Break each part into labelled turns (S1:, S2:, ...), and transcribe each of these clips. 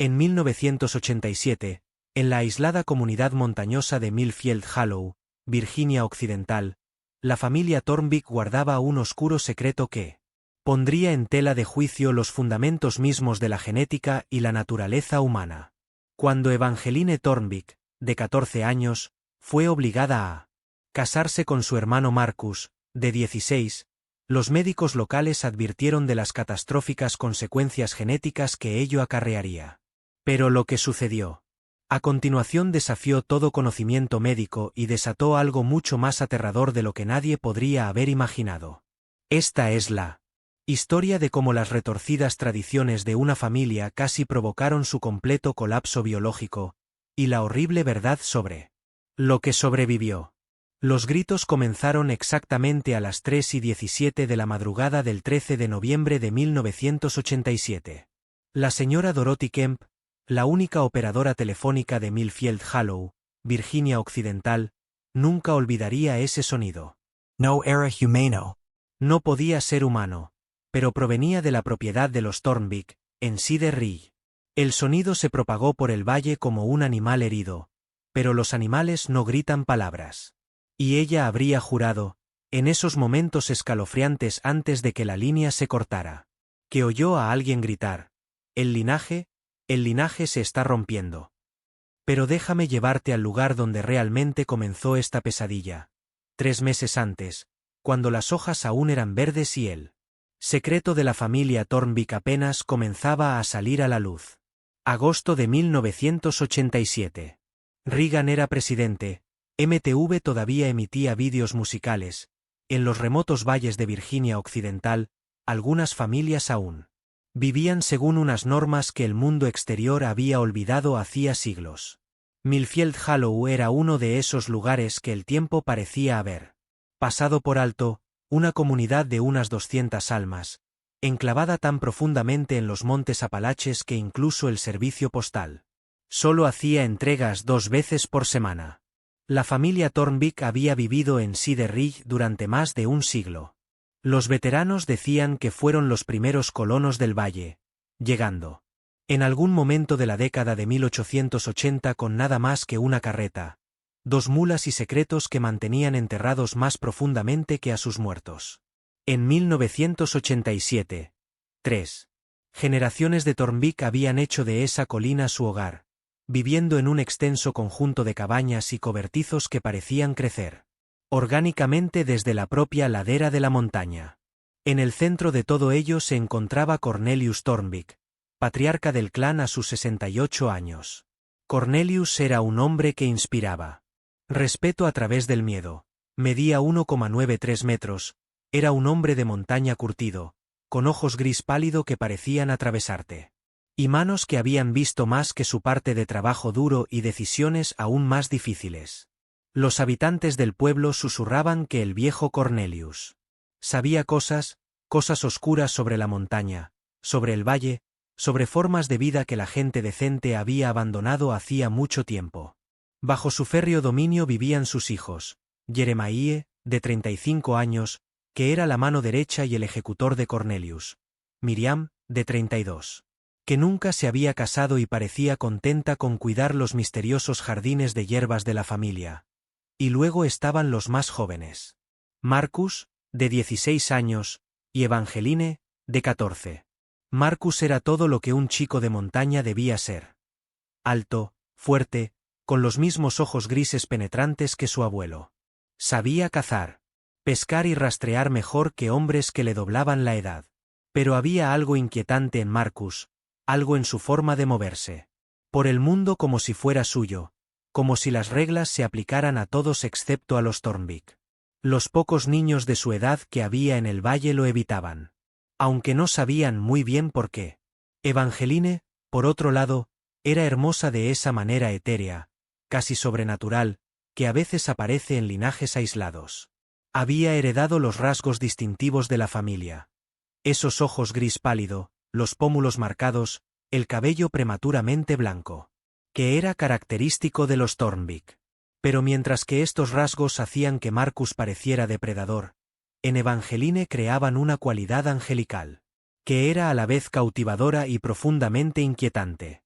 S1: En 1987, en la aislada comunidad montañosa de Millfield Hollow, Virginia Occidental, la familia Thornbeck guardaba un oscuro secreto que pondría en tela de juicio los fundamentos mismos de la genética y la naturaleza humana. Cuando Evangeline Thornbeck, de 14 años, fue obligada a casarse con su hermano Marcus, de 16, los médicos locales advirtieron de las catastróficas consecuencias genéticas que ello acarrearía. Pero lo que sucedió a continuación desafió todo conocimiento médico y desató algo mucho más aterrador de lo que nadie podría haber imaginado. Esta es la historia de cómo las retorcidas tradiciones de una familia casi provocaron su completo colapso biológico, y la horrible verdad sobre lo que sobrevivió. Los gritos comenzaron exactamente a las 3:17 de la madrugada del 13 de noviembre de 1987. La señora Dorothy Kemp, la única operadora telefónica de Millfield Hollow, Virginia Occidental, nunca olvidaría ese sonido.
S2: No era humano.
S1: No podía ser humano, pero provenía de la propiedad de los Thornbeck, en Cedar Ridge. El sonido se propagó por el valle como un animal herido, pero los animales no gritan palabras. Y ella habría jurado, en esos momentos escalofriantes antes de que la línea se cortara, que oyó a alguien gritar: el linaje se está rompiendo. Pero déjame llevarte al lugar donde realmente comenzó esta pesadilla. 3 meses antes, cuando las hojas aún eran verdes y el secreto de la familia Thornbeck apenas comenzaba a salir a la luz. Agosto de 1987. Reagan era presidente, MTV todavía emitía vídeos musicales, en los remotos valles de Virginia Occidental, algunas familias aún vivían según unas normas que el mundo exterior había olvidado hacía siglos. Millfield Hollow era uno de esos lugares que el tiempo parecía haber pasado por alto, una comunidad de unas 200 almas, enclavada tan profundamente en los montes Apalaches que incluso el servicio postal solo hacía entregas 2 veces por semana. La familia Thornbeck había vivido en Cedar Ridge durante más de un siglo. Los veteranos decían que fueron los primeros colonos del valle, llegando en algún momento de la década de 1880 con nada más que una carreta, 2 mulas y secretos que mantenían enterrados más profundamente que a sus muertos. En 1987, 3 generaciones de Thornbeck habían hecho de esa colina su hogar, viviendo en un extenso conjunto de cabañas y cobertizos que parecían crecer orgánicamente desde la propia ladera de la montaña. En el centro de todo ello se encontraba Cornelius Thornbeck, patriarca del clan a sus 68 años. Cornelius era un hombre que inspiraba respeto a través del miedo. Medía 1,93 metros, era un hombre de montaña curtido, con ojos gris pálido que parecían atravesarte, y manos que habían visto más que su parte de trabajo duro y decisiones aún más difíciles. Los habitantes del pueblo susurraban que el viejo Cornelius sabía cosas oscuras sobre la montaña, sobre el valle, sobre formas de vida que la gente decente había abandonado hacía mucho tiempo. Bajo su férreo dominio vivían sus hijos, Jeremiah, de 35 años, que era la mano derecha y el ejecutor de Cornelius, Miriam, de 32, que nunca se había casado y parecía contenta con cuidar los misteriosos jardines de hierbas de la familia. Y luego estaban los más jóvenes, Marcus, de 16 años, y Evangeline, de 14. Marcus era todo lo que un chico de montaña debía ser. Alto, fuerte, con los mismos ojos grises penetrantes que su abuelo. Sabía cazar, pescar y rastrear mejor que hombres que le doblaban la edad. Pero había algo inquietante en Marcus, algo en su forma de moverse por el mundo como si fuera suyo, como si las reglas se aplicaran a todos excepto a los Thornbeck. Los pocos niños de su edad que había en el valle lo evitaban, aunque no sabían muy bien por qué. Evangeline, por otro lado, era hermosa de esa manera etérea, casi sobrenatural, que a veces aparece en linajes aislados. Había heredado los rasgos distintivos de la familia. Esos ojos gris pálido, los pómulos marcados, el cabello prematuramente blanco, que era característico de los Thornbeck. Pero mientras que estos rasgos hacían que Marcus pareciera depredador, en Evangeline creaban una cualidad angelical, que era a la vez cautivadora y profundamente inquietante.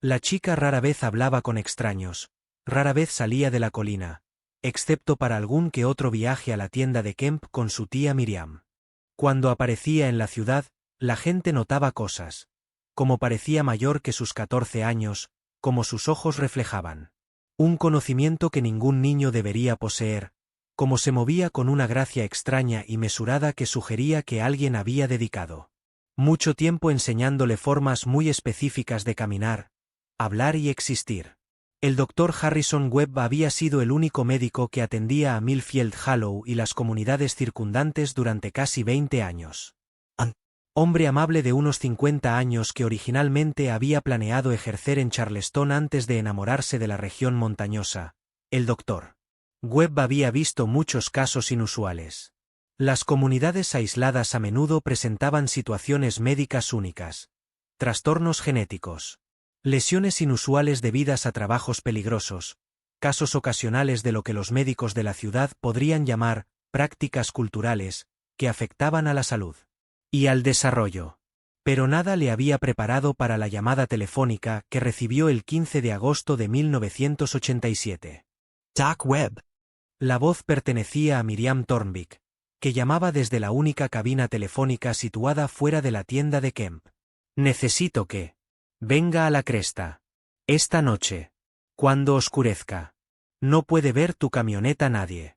S1: La chica rara vez hablaba con extraños, rara vez salía de la colina, excepto para algún que otro viaje a la tienda de Kemp con su tía Miriam. Cuando aparecía en la ciudad, la gente notaba cosas, como parecía mayor que sus 14 años, como sus ojos reflejaban un conocimiento que ningún niño debería poseer, como se movía con una gracia extraña y mesurada que sugería que alguien había dedicado mucho tiempo enseñándole formas muy específicas de caminar, hablar y existir. El Dr. Harrison Webb había sido el único médico que atendía a Millfield Hollow y las comunidades circundantes durante casi 20 años. Hombre amable de unos 50 años que originalmente había planeado ejercer en Charleston antes de enamorarse de la región montañosa, el Dr. Webb había visto muchos casos inusuales. Las comunidades aisladas a menudo presentaban situaciones médicas únicas, trastornos genéticos, lesiones inusuales debidas a trabajos peligrosos, casos ocasionales de lo que los médicos de la ciudad podrían llamar prácticas culturales, que afectaban a la salud y al desarrollo. Pero nada le había preparado para la llamada telefónica que recibió el 15 de agosto de 1987.
S2: Doc Webb.
S1: La voz pertenecía a Miriam Thornbeck, que llamaba desde la única cabina telefónica situada fuera de la tienda de Kemp. Necesito que venga a la cresta esta noche, cuando oscurezca. No puede ver tu camioneta nadie.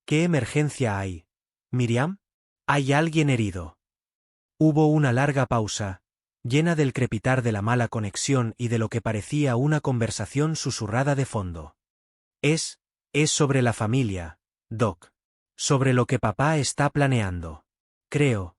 S1: ¿Qué emergencia hay, Miriam? ¿Hay alguien herido? Hubo una larga pausa, llena del crepitar de la mala conexión y de lo que parecía una conversación susurrada de fondo. Es sobre la familia, Doc. Sobre lo que papá está planeando. Creo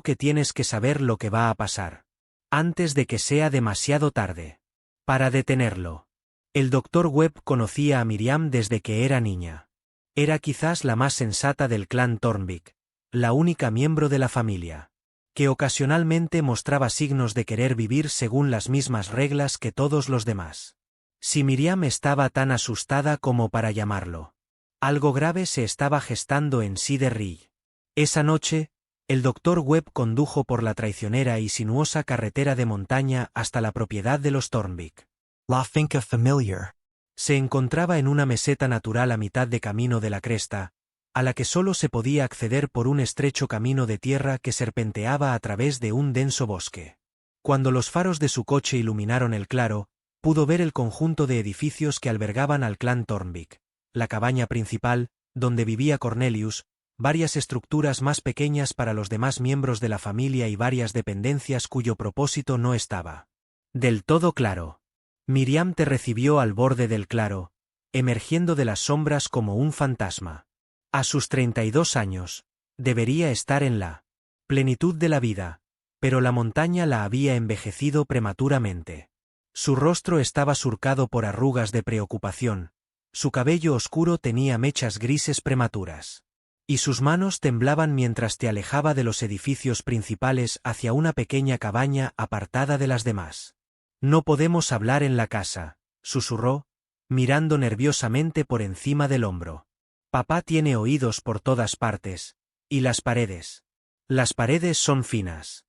S1: que tienes que saber lo que va a pasar. Antes de que sea demasiado tarde. Para detenerlo. El Dr. Webb conocía a Miriam desde que era niña. Era quizás la más sensata del clan Thornbeck, la única miembro de la familia que ocasionalmente mostraba signos de querer vivir según las mismas reglas que todos los demás. Si Miriam estaba tan asustada como para llamarlo, algo grave se estaba gestando en Cedar Ridge. Esa noche, el Dr. Webb condujo por la traicionera y sinuosa carretera de montaña hasta la propiedad de los Thornbeck.
S2: La finca familiar.
S1: Se encontraba en una meseta natural a mitad de camino de la cresta, a la que solo se podía acceder por un estrecho camino de tierra que serpenteaba a través de un denso bosque. Cuando los faros de su coche iluminaron el claro, pudo ver el conjunto de edificios que albergaban al clan Thornbeck, la cabaña principal, donde vivía Cornelius, varias estructuras más pequeñas para los demás miembros de la familia y varias dependencias cuyo propósito no estaba del todo claro. Miriam te recibió al borde del claro, emergiendo de las sombras como un fantasma. A sus 32 años, debería estar en la plenitud de la vida, pero la montaña la había envejecido prematuramente. Su rostro estaba surcado por arrugas de preocupación, su cabello oscuro tenía mechas grises prematuras, y sus manos temblaban mientras te alejaba de los edificios principales hacia una pequeña cabaña apartada de las demás. No podemos hablar en la casa, susurró, mirando nerviosamente por encima del hombro. Papá tiene oídos por todas partes, y las paredes. Las paredes son finas.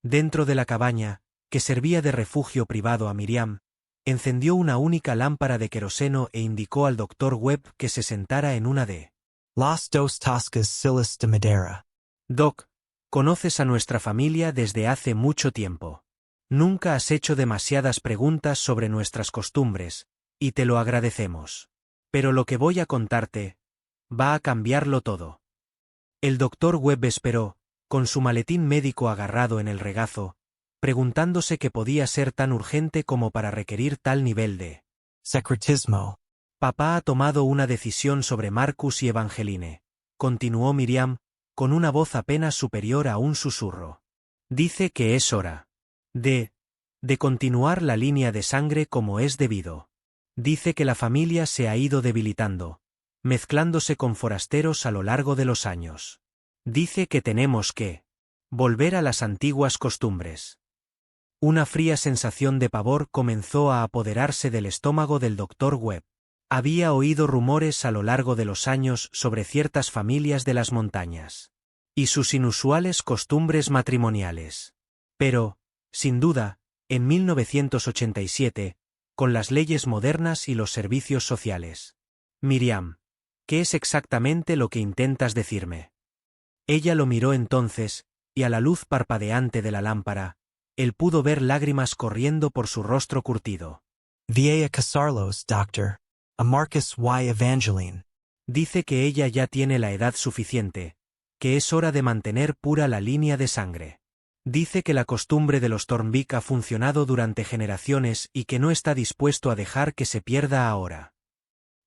S1: Dentro de la cabaña, que servía de refugio privado a Miriam, encendió una única lámpara de queroseno e indicó al Dr. Webb que se sentara en una de
S2: Las dos tascas silas de madera.
S1: Doc, conoces a nuestra familia desde hace mucho tiempo. Nunca has hecho demasiadas preguntas sobre nuestras costumbres, y te lo agradecemos. Pero lo que voy a contarte va a cambiarlo todo. El Dr. Webb esperó, con su maletín médico agarrado en el regazo, preguntándose qué podía ser tan urgente como para requerir tal nivel de
S2: secretismo.
S1: Papá ha tomado una decisión sobre Marcus y Evangeline, continuó Miriam, con una voz apenas superior a un susurro. Dice que es hora de continuar la línea de sangre como es debido. Dice que la familia se ha ido debilitando, mezclándose con forasteros a lo largo de los años. Dice que tenemos que volver a las antiguas costumbres. Una fría sensación de pavor comenzó a apoderarse del estómago del Dr. Webb. Había oído rumores a lo largo de los años sobre ciertas familias de las montañas y sus inusuales costumbres matrimoniales. Pero, sin duda, en 1987, con las leyes modernas y los servicios sociales. Miriam, ¿qué es exactamente lo que intentas decirme? Ella lo miró entonces, y a la luz parpadeante de la lámpara, él pudo ver lágrimas corriendo por su rostro curtido.
S2: Vieja casarlos, doctor. A Marcus y Evangeline.
S1: Dice que ella ya tiene la edad suficiente, que es hora de mantener pura la línea de sangre. Dice que la costumbre de los Thornbeck ha funcionado durante generaciones y que no está dispuesto a dejar que se pierda ahora.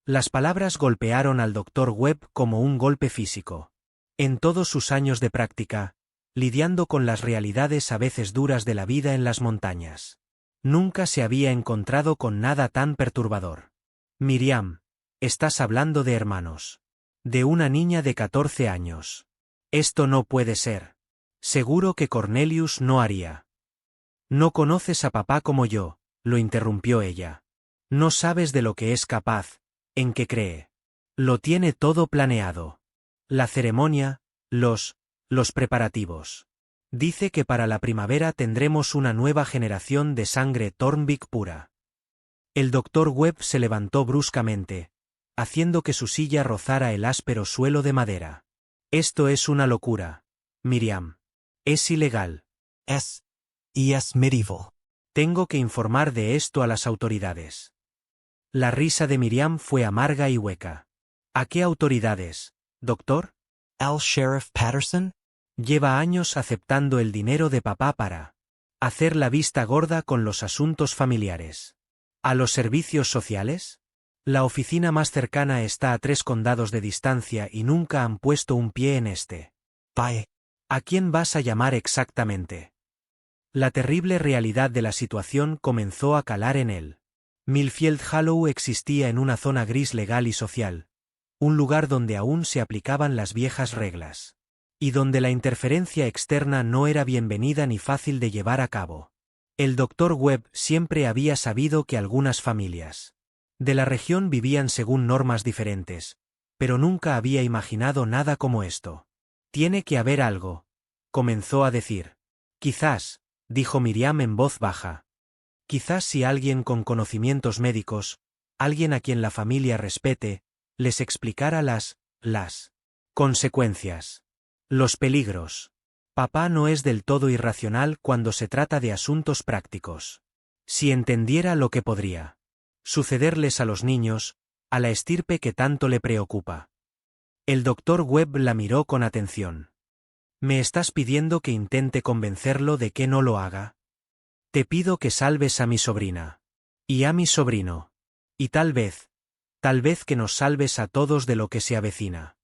S1: Las palabras golpearon al Dr. Webb como un golpe físico. En todos sus años de práctica, lidiando con las realidades a veces duras de la vida en las montañas, nunca se había encontrado con nada tan perturbador. Miriam, estás hablando de hermanos. De una niña de 14 años. Esto no puede ser. Seguro que Cornelius no haría. No conoces a papá como yo, lo interrumpió ella. No sabes de lo que es capaz, en qué cree. Lo tiene todo planeado. La ceremonia, los preparativos. Dice que para la primavera tendremos una nueva generación de sangre Thornbeck pura. El Dr. Webb se levantó bruscamente, haciendo que su silla rozara el áspero suelo de madera. Esto es una locura, Miriam. Es ilegal.
S2: Es medieval.
S1: Tengo que informar de esto a las autoridades. La risa de Miriam fue amarga y hueca. ¿A qué autoridades, doctor?
S2: ¿Al Sheriff Patterson?
S1: Lleva años aceptando el dinero de papá para hacer la vista gorda con los asuntos familiares. ¿A los servicios sociales? La oficina más cercana está a 3 condados de distancia y nunca han puesto un pie en este.
S2: Bye.
S1: ¿A quién vas a llamar exactamente? La terrible realidad de la situación comenzó a calar en él. Millfield Hollow existía en una zona gris legal y social, un lugar donde aún se aplicaban las viejas reglas, y donde la interferencia externa no era bienvenida ni fácil de llevar a cabo. El Dr. Webb siempre había sabido que algunas familias de la región vivían según normas diferentes, pero nunca había imaginado nada como esto. Tiene que haber algo, comenzó a decir. Quizás, dijo Miriam en voz baja. Quizás si alguien con conocimientos médicos, alguien a quien la familia respete, les explicara las consecuencias, los peligros. Papá no es del todo irracional cuando se trata de asuntos prácticos. Si entendiera lo que podría sucederles a los niños, a la estirpe que tanto le preocupa. El Dr. Webb la miró con atención. ¿Me estás pidiendo que intente convencerlo de que no lo haga? Te pido que salves a mi sobrina. Y a mi sobrino. Y tal vez que nos salves a todos de lo que se avecina.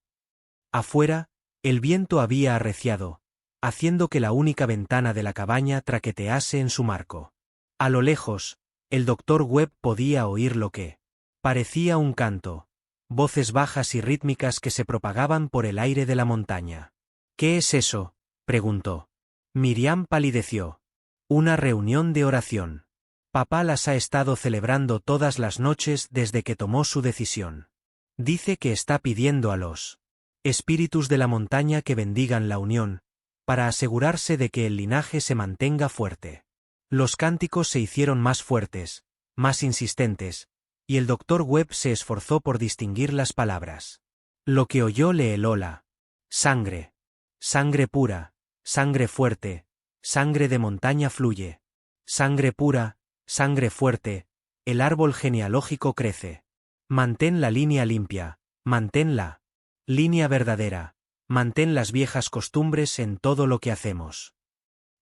S1: Afuera, el viento había arreciado, haciendo que la única ventana de la cabaña traquetease en su marco. A lo lejos, el Dr. Webb podía oír lo que parecía un canto, voces bajas y rítmicas que se propagaban por el aire de la montaña. ¿Qué es eso?, preguntó. Miriam palideció. Una reunión de oración. Papá las ha estado celebrando todas las noches desde que tomó su decisión. Dice que está pidiendo a los espíritus de la montaña que bendigan la unión, para asegurarse de que el linaje se mantenga fuerte. Los cánticos se hicieron más fuertes, más insistentes, y el Dr. Webb se esforzó por distinguir las palabras. Lo que oyó le heló la sangre. Sangre pura, sangre fuerte, sangre de montaña fluye. Sangre pura, sangre fuerte, el árbol genealógico crece. Mantén la línea limpia, mantén la línea verdadera, mantén las viejas costumbres en todo lo que hacemos.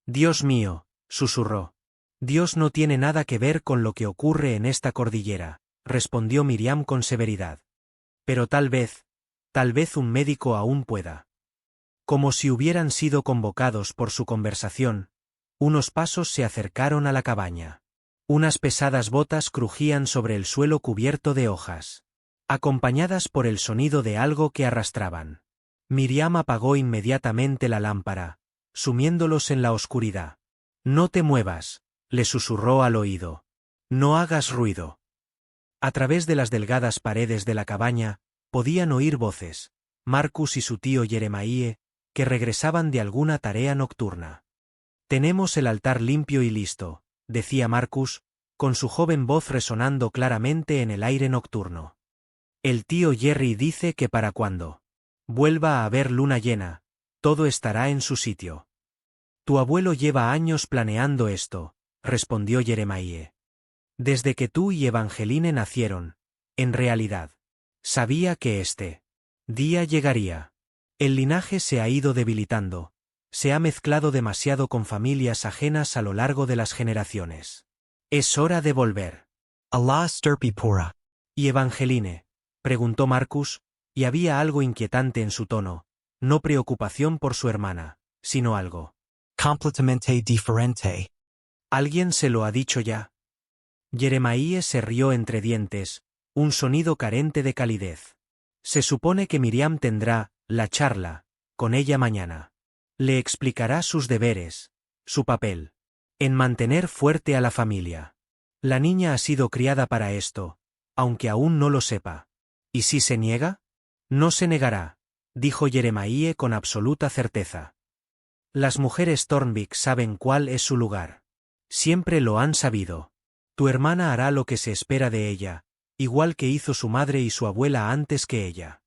S1: Dios mío, susurró. Dios no tiene nada que ver con lo que ocurre en esta cordillera, respondió Miriam con severidad. Pero tal vez un médico aún pueda. Como si hubieran sido convocados por su conversación, unos pasos se acercaron a la cabaña. Unas pesadas botas crujían sobre el suelo cubierto de hojas, acompañadas por el sonido de algo que arrastraban. Miriam apagó inmediatamente la lámpara, sumiéndolos en la oscuridad. No te muevas, le susurró al oído. No hagas ruido. A través de las delgadas paredes de la cabaña, podían oír voces, Marcus y su tío Jeremiah, que regresaban de alguna tarea nocturna. Tenemos el altar limpio y listo, decía Marcus, con su joven voz resonando claramente en el aire nocturno. El tío Jerry dice que para cuando vuelva a haber luna llena, todo estará en su sitio. Tu abuelo lleva años planeando esto, respondió Jeremiah. Desde que tú y Evangeline nacieron, en realidad, sabía que este día llegaría. El linaje se ha ido debilitando, se ha mezclado demasiado con familias ajenas a lo largo de las generaciones. Es hora de volver.
S2: Allah Stirpipora.
S1: ¿Y Evangeline?, preguntó Marcus, y había algo inquietante en su tono, no preocupación por su hermana, sino algo.
S2: Completamente diferente.
S1: ¿Alguien se lo ha dicho ya? Jeremiah se rió entre dientes, un sonido carente de calidez. Se supone que Miriam tendrá la charla con ella mañana. Le explicará sus deberes, su papel en mantener fuerte a la familia. La niña ha sido criada para esto, aunque aún no lo sepa. ¿Y si se niega? No se negará, dijo Jeremiah con absoluta certeza. Las mujeres Thornbeck saben cuál es su lugar. Siempre lo han sabido. Tu hermana hará lo que se espera de ella, igual que hizo su madre y su abuela antes que ella.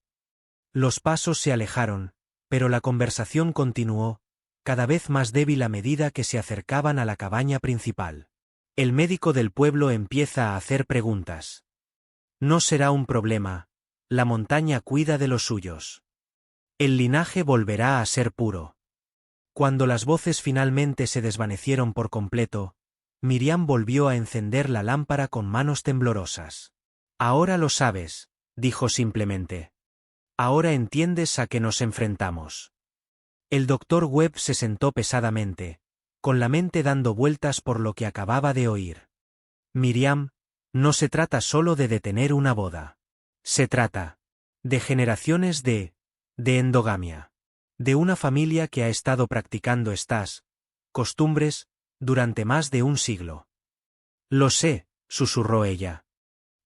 S1: Los pasos se alejaron, pero la conversación continuó, cada vez más débil a medida que se acercaban a la cabaña principal. El médico del pueblo empieza a hacer preguntas. No será un problema, la montaña cuida de los suyos. El linaje volverá a ser puro. Cuando las voces finalmente se desvanecieron por completo, Miriam volvió a encender la lámpara con manos temblorosas. Ahora lo sabes, dijo simplemente. Ahora entiendes a qué nos enfrentamos. El doctor Webb se sentó pesadamente, con la mente dando vueltas por lo que acababa de oír. Miriam, no se trata solo de detener una boda. Se trata de generaciones de endogamia. De una familia que ha estado practicando estas costumbres durante más de un siglo. Lo sé, susurró ella.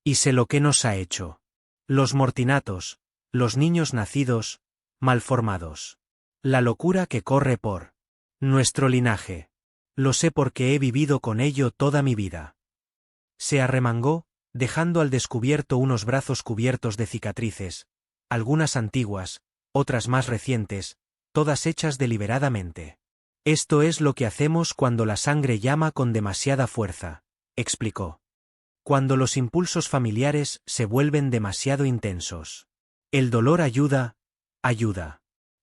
S1: Y sé lo que nos ha hecho. Los mortinatos, los niños nacidos, malformados. La locura que corre por nuestro linaje. Lo sé porque he vivido con ello toda mi vida. Se arremangó, dejando al descubierto unos brazos cubiertos de cicatrices, algunas antiguas, otras más recientes, todas hechas deliberadamente. Esto es lo que hacemos cuando la sangre llama con demasiada fuerza, explicó. Cuando los impulsos familiares se vuelven demasiado intensos. El dolor ayuda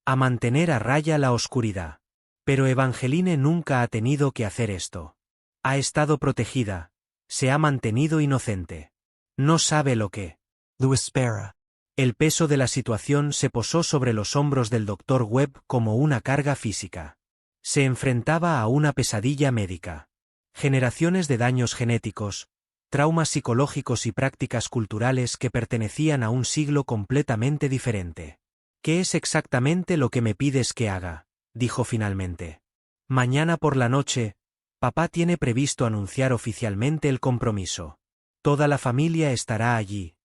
S1: a mantener a raya la oscuridad. Pero Evangeline nunca ha tenido que hacer esto. Ha estado protegida, se ha mantenido inocente. No sabe lo que
S2: Lo espera.
S1: El peso de la situación se posó sobre los hombros del doctor Webb como una carga física. Se enfrentaba a una pesadilla médica. Generaciones de daños genéticos, traumas psicológicos y prácticas culturales que pertenecían a un siglo completamente diferente. ¿Qué es exactamente lo que me pides que haga?, dijo finalmente. Mañana por la noche, papá tiene previsto anunciar oficialmente el compromiso. Toda la familia estará allí.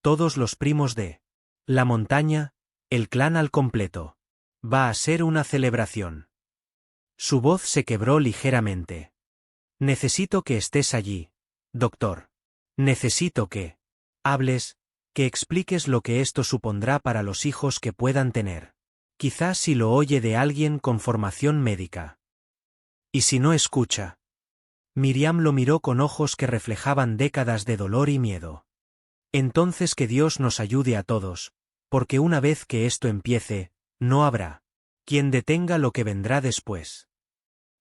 S1: Todos los primos de la montaña, el clan al completo. Va a ser una celebración. Su voz se quebró ligeramente. Necesito que estés allí, doctor. Necesito que hables, que expliques lo que esto supondrá para los hijos que puedan tener. Quizás si lo oye de alguien con formación médica. ¿Y si no escucha? Miriam lo miró con ojos que reflejaban décadas de dolor y miedo. Entonces que Dios nos ayude a todos, porque una vez que esto empiece, no habrá quien detenga lo que vendrá después.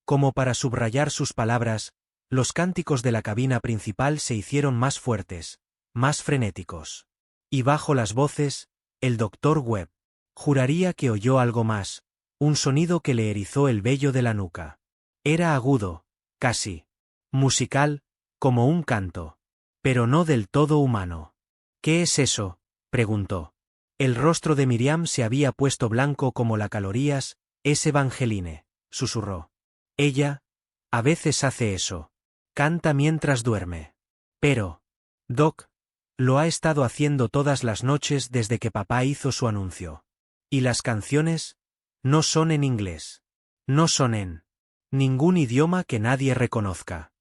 S1: Como para subrayar sus palabras, los cánticos de la cabina principal se hicieron más fuertes, más frenéticos. Y bajo las voces, el doctor Webb juraría que oyó algo más, un sonido que le erizó el vello de la nuca. Era agudo, casi musical, como un canto, pero no del todo humano. ¿Qué es eso?, preguntó. El rostro de Miriam se había puesto blanco como la calorías. Es Evangeline, susurró. Ella, a veces hace eso. Canta mientras duerme. Pero, Doc, lo ha estado haciendo todas las noches desde que papá hizo su anuncio. ¿Y las canciones? No son en inglés. No son en ningún idioma que nadie reconozca.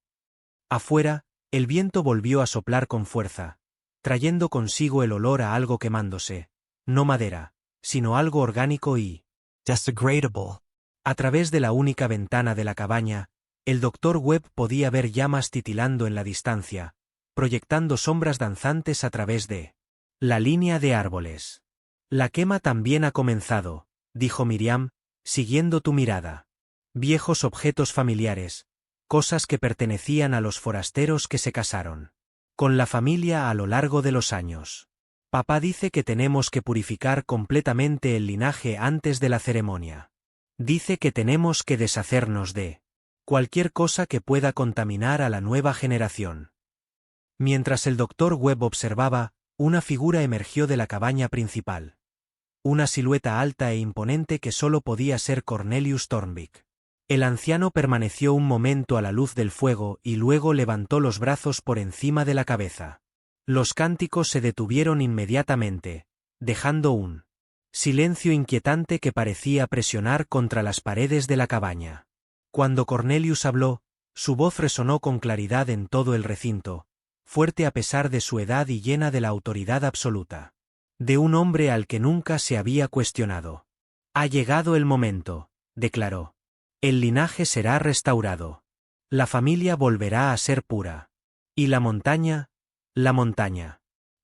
S1: Afuera, el viento volvió a soplar con fuerza, trayendo consigo el olor a algo quemándose, no madera, sino algo orgánico y
S2: desagradable.
S1: a través de la única ventana de la cabaña, el doctor Webb podía ver llamas titilando en la distancia, proyectando sombras danzantes a través de la línea de árboles. La quema también ha comenzado, dijo Miriam, siguiendo tu mirada. Viejos objetos familiares, cosas que pertenecían a los forasteros que se casaron con la familia a lo largo de los años. Papá dice que tenemos que purificar completamente el linaje antes de la ceremonia. Dice que tenemos que deshacernos de cualquier cosa que pueda contaminar a la nueva generación. Mientras el doctor Webb observaba, una figura emergió de la cabaña principal. Una silueta alta e imponente que solo podía ser Cornelius Thornbeck. El anciano permaneció un momento a la luz del fuego y luego levantó los brazos por encima de la cabeza. Los cánticos se detuvieron inmediatamente, dejando un silencio inquietante que parecía presionar contra las paredes de la cabaña. Cuando Cornelius habló, su voz resonó con claridad en todo el recinto, fuerte a pesar de su edad y llena de la autoridad absoluta de un hombre al que nunca se había cuestionado. Ha llegado el momento, declaró. El linaje será restaurado. La familia volverá a ser pura. Y la montaña,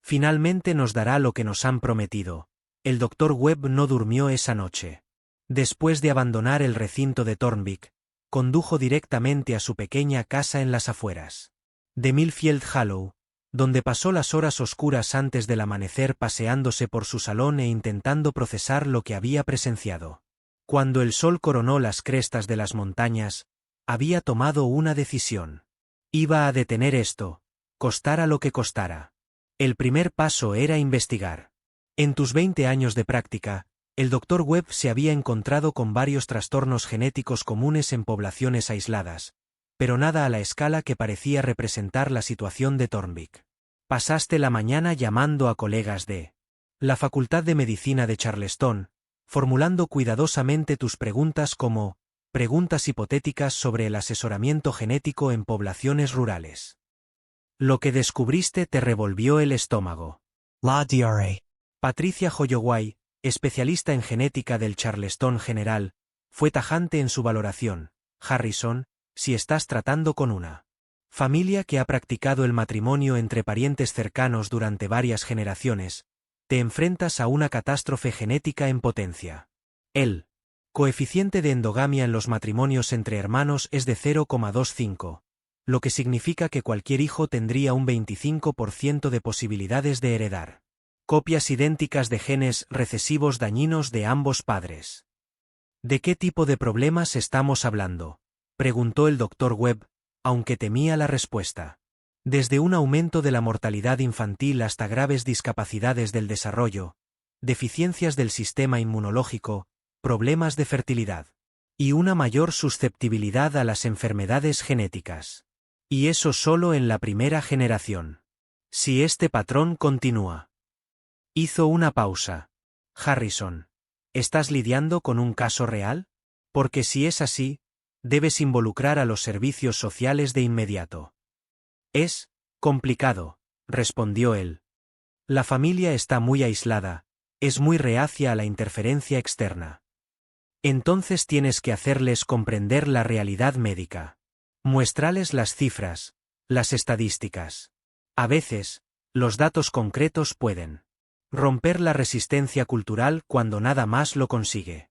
S1: finalmente nos dará lo que nos han prometido. El doctor Webb no durmió esa noche. Después de abandonar el recinto de Thornbeck, condujo directamente a su pequeña casa en las afueras de Millfield Hollow, donde pasó las horas oscuras antes del amanecer paseándose por su salón e intentando procesar lo que había presenciado. Cuando el sol coronó las crestas de las montañas, había tomado una decisión. Iba a detener esto, costara lo que costara. El primer paso era investigar. En tus 20 años de práctica, el Dr. Webb se había encontrado con varios trastornos genéticos comunes en poblaciones aisladas, pero nada a la escala que parecía representar la situación de Thornbeck. Pasaste la mañana llamando a colegas de la Facultad de Medicina de Charleston, formulando cuidadosamente tus preguntas como preguntas hipotéticas sobre el asesoramiento genético en poblaciones rurales. Lo que descubriste te revolvió el estómago.
S2: La DRA.
S1: Patricia Holloway, especialista en genética del Charleston General, fue tajante en su valoración. Harrison, si estás tratando con una familia que ha practicado el matrimonio entre parientes cercanos durante varias generaciones, te enfrentas a una catástrofe genética en potencia. El coeficiente de endogamia en los matrimonios entre hermanos es de 0,25, lo que significa que cualquier hijo tendría un 25% de posibilidades de heredar copias idénticas de genes recesivos dañinos de ambos padres. ¿De qué tipo de problemas estamos hablando?, preguntó el Dr. Webb, aunque temía la respuesta. Desde un aumento de la mortalidad infantil hasta graves discapacidades del desarrollo, deficiencias del sistema inmunológico, problemas de fertilidad y una mayor susceptibilidad a las enfermedades genéticas. Y eso solo en la primera generación. Si este patrón continúa. Hizo una pausa. Harrison, ¿estás lidiando con un caso real? Porque si es así, debes involucrar a los servicios sociales de inmediato. Es complicado, respondió él. La familia está muy aislada, es muy reacia a la interferencia externa. Entonces tienes que hacerles comprender la realidad médica. Muéstrales las cifras, las estadísticas. A veces, los datos concretos pueden romper la resistencia cultural cuando nada más lo consigue.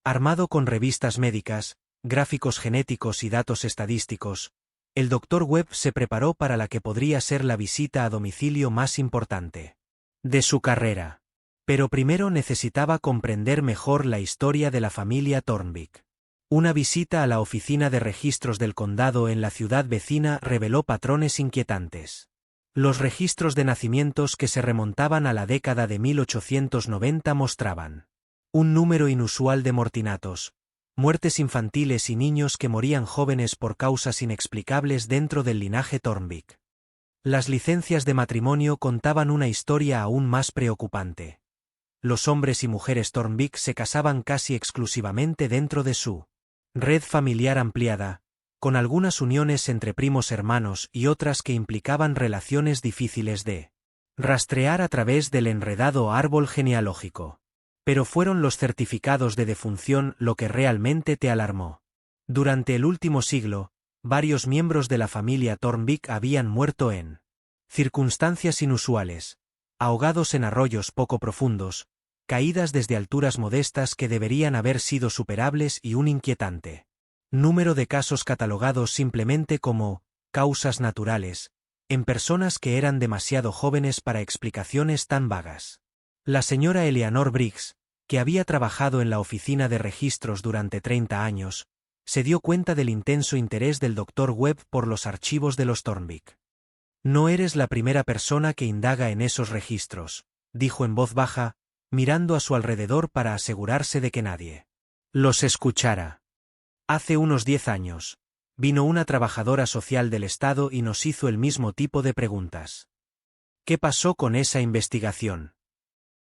S1: Armado con revistas médicas, gráficos genéticos y datos estadísticos, el Dr. Webb se preparó para la que podría ser la visita a domicilio más importante de su carrera. Pero primero necesitaba comprender mejor la historia de la familia Thornbeck. Una visita a la oficina de registros del condado en la ciudad vecina reveló patrones inquietantes. Los registros de nacimientos que se remontaban a la década de 1890 mostraban un número inusual de mortinatos, muertes infantiles y niños que morían jóvenes por causas inexplicables dentro del linaje Thornbeck. Las licencias de matrimonio contaban una historia aún más preocupante. Los hombres y mujeres Thornbeck se casaban casi exclusivamente dentro de su red familiar ampliada, con algunas uniones entre primos hermanos y otras que implicaban relaciones difíciles de rastrear a través del enredado árbol genealógico. Pero fueron los certificados de defunción lo que realmente te alarmó. Durante el último siglo, varios miembros de la familia Thornbeck habían muerto en circunstancias inusuales, ahogados en arroyos poco profundos, caídas desde alturas modestas que deberían haber sido superables y un inquietante número de casos catalogados simplemente como causas naturales, en personas que eran demasiado jóvenes para explicaciones tan vagas. La señora Eleanor Briggs, que había trabajado en la oficina de registros durante 30 años, se dio cuenta del intenso interés del Dr. Webb por los archivos de los Thornbeck. No eres la primera persona que indaga en esos registros, dijo en voz baja, mirando a su alrededor para asegurarse de que nadie los escuchara. Hace unos 10 años, vino una trabajadora social del Estado y nos hizo el mismo tipo de preguntas. ¿Qué pasó con esa investigación?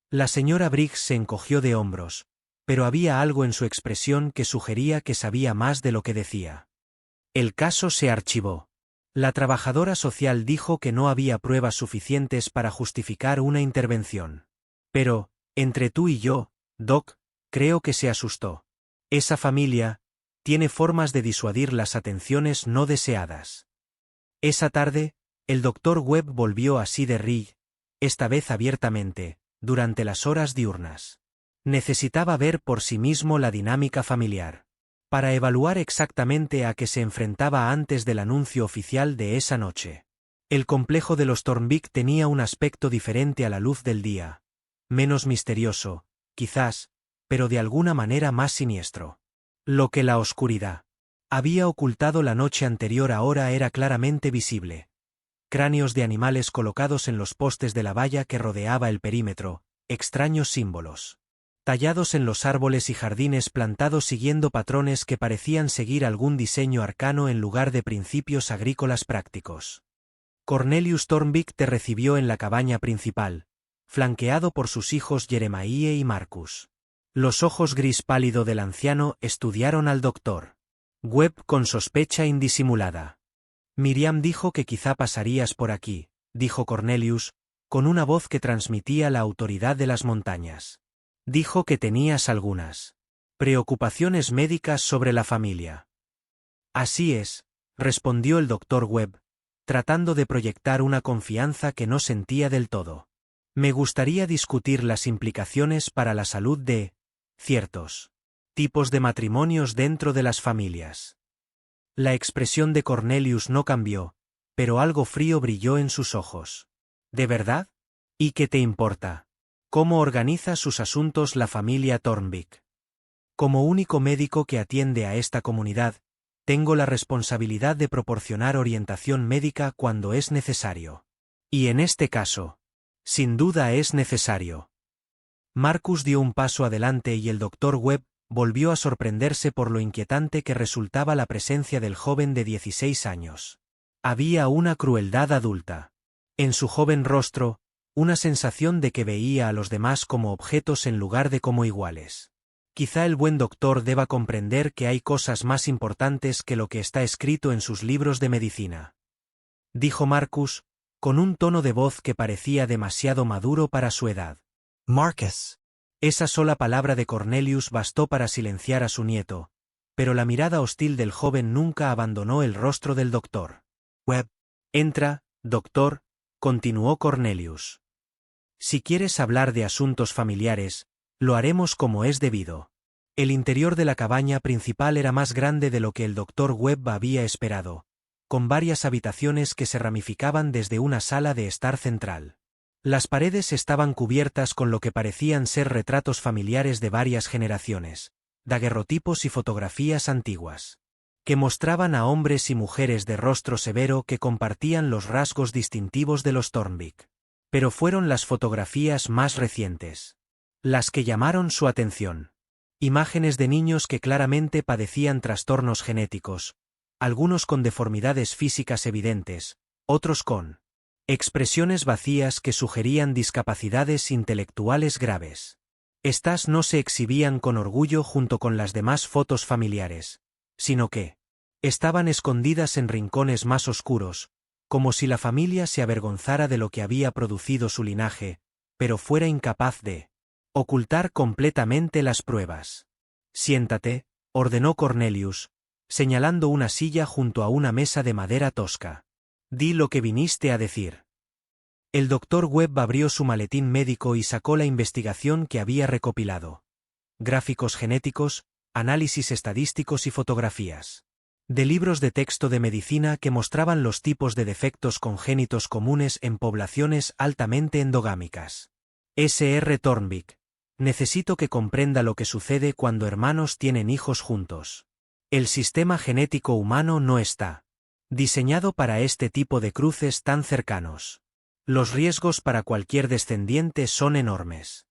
S1: La señora Briggs se encogió de hombros, pero había algo en su expresión que sugería que sabía más de lo que decía. El caso se archivó. La trabajadora social dijo que no había pruebas suficientes para justificar una intervención. Pero, entre tú y yo, Doc, creo que se asustó. Esa familia tiene formas de disuadir las atenciones no deseadas. Esa tarde, el Dr. Webb volvió a Cedar Ridge, esta vez abiertamente, durante las horas diurnas. Necesitaba ver por sí mismo la dinámica familiar, para evaluar exactamente a qué se enfrentaba antes del anuncio oficial de esa noche. El complejo de los Thornbeck tenía un aspecto diferente a la luz del día, menos misterioso, quizás, pero de alguna manera más siniestro. Lo que la oscuridad había ocultado la noche anterior ahora era claramente visible. Cráneos de animales colocados en los postes de la valla que rodeaba el perímetro, extraños símbolos tallados en los árboles y jardines plantados siguiendo patrones que parecían seguir algún diseño arcano en lugar de principios agrícolas prácticos. Cornelius Thornbeck te recibió en la cabaña principal, flanqueado por sus hijos Jeremiah y Marcus. Los ojos gris pálido del anciano estudiaron al Dr. Webb con sospecha indisimulada. Miriam dijo que quizá pasarías por aquí, dijo Cornelius, con una voz que transmitía la autoridad de las montañas. Dijo que tenías algunas preocupaciones médicas sobre la familia. Así es, respondió el Dr. Webb, tratando de proyectar una confianza que no sentía del todo. Me gustaría discutir las implicaciones para la salud de ciertos tipos de matrimonios dentro de las familias. La expresión de Cornelius no cambió, pero algo frío brilló en sus ojos. ¿De verdad? ¿Y qué te importa? ¿Cómo organiza sus asuntos la familia Thornbeck? Como único médico que atiende a esta comunidad, tengo la responsabilidad de proporcionar orientación médica cuando es necesario. Y en este caso, sin duda es necesario. Marcus dio un paso adelante y el Dr. Webb volvió a sorprenderse por lo inquietante que resultaba la presencia del joven de 16 años. Había una crueldad adulta. En su joven rostro, una sensación de que veía a los demás como objetos en lugar de como iguales. Quizá el buen doctor deba comprender que hay cosas más importantes que lo que está escrito en sus libros de medicina. Dijo Marcus, con un tono de voz que parecía demasiado maduro para su edad.
S2: Marcus.
S1: Esa sola palabra de Cornelius bastó para silenciar a su nieto, pero la mirada hostil del joven nunca abandonó el rostro del doctor.
S2: Webb.
S1: Entra, doctor, continuó Cornelius. Si quieres hablar de asuntos familiares, lo haremos como es debido. El interior de la cabaña principal era más grande de lo que el Dr. Webb había esperado, con varias habitaciones que se ramificaban desde una sala de estar central. Las paredes estaban cubiertas con lo que parecían ser retratos familiares de varias generaciones, daguerrotipos y fotografías antiguas, que mostraban a hombres y mujeres de rostro severo que compartían los rasgos distintivos de los Thornbeck. Pero fueron las fotografías más recientes las que llamaron su atención. Imágenes de niños que claramente padecían trastornos genéticos, algunos con deformidades físicas evidentes, otros con expresiones vacías que sugerían discapacidades intelectuales graves. Estas no se exhibían con orgullo junto con las demás fotos familiares, sino que Estaban escondidas en rincones más oscuros, como si la familia se avergonzara de lo que había producido su linaje, pero fuera incapaz de ocultar completamente las pruebas. Siéntate, ordenó Cornelius, señalando una silla junto a una mesa de madera tosca. Di lo que viniste a decir. El doctor Webb abrió su maletín médico y sacó la investigación que había recopilado. Gráficos genéticos, análisis estadísticos y fotografías. De libros de texto de medicina que mostraban los tipos de defectos congénitos comunes en poblaciones altamente endogámicas. Sr. Thornbeck, necesito que comprenda lo que sucede cuando hermanos tienen hijos juntos. El sistema genético humano no está diseñado para este tipo de cruces tan cercanos. Los riesgos para cualquier descendiente son enormes.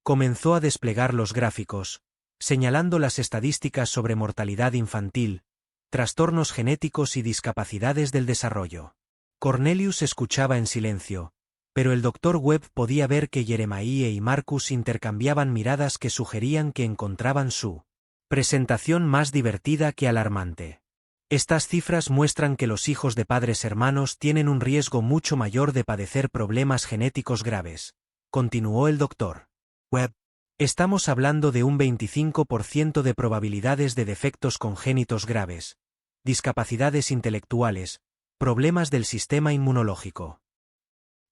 S1: Comenzó a desplegar los gráficos, señalando las estadísticas sobre mortalidad infantil, trastornos genéticos y discapacidades del desarrollo. Cornelius escuchaba en silencio, pero el doctor Webb podía ver que Jeremiah y Marcus intercambiaban miradas que sugerían que encontraban su presentación más divertida que alarmante. Estas cifras muestran que los hijos de padres hermanos tienen un riesgo mucho mayor de padecer problemas genéticos graves, continuó el doctor
S2: Webb.
S1: Estamos hablando de un 25% de probabilidades de defectos congénitos graves, discapacidades intelectuales, problemas del sistema inmunológico.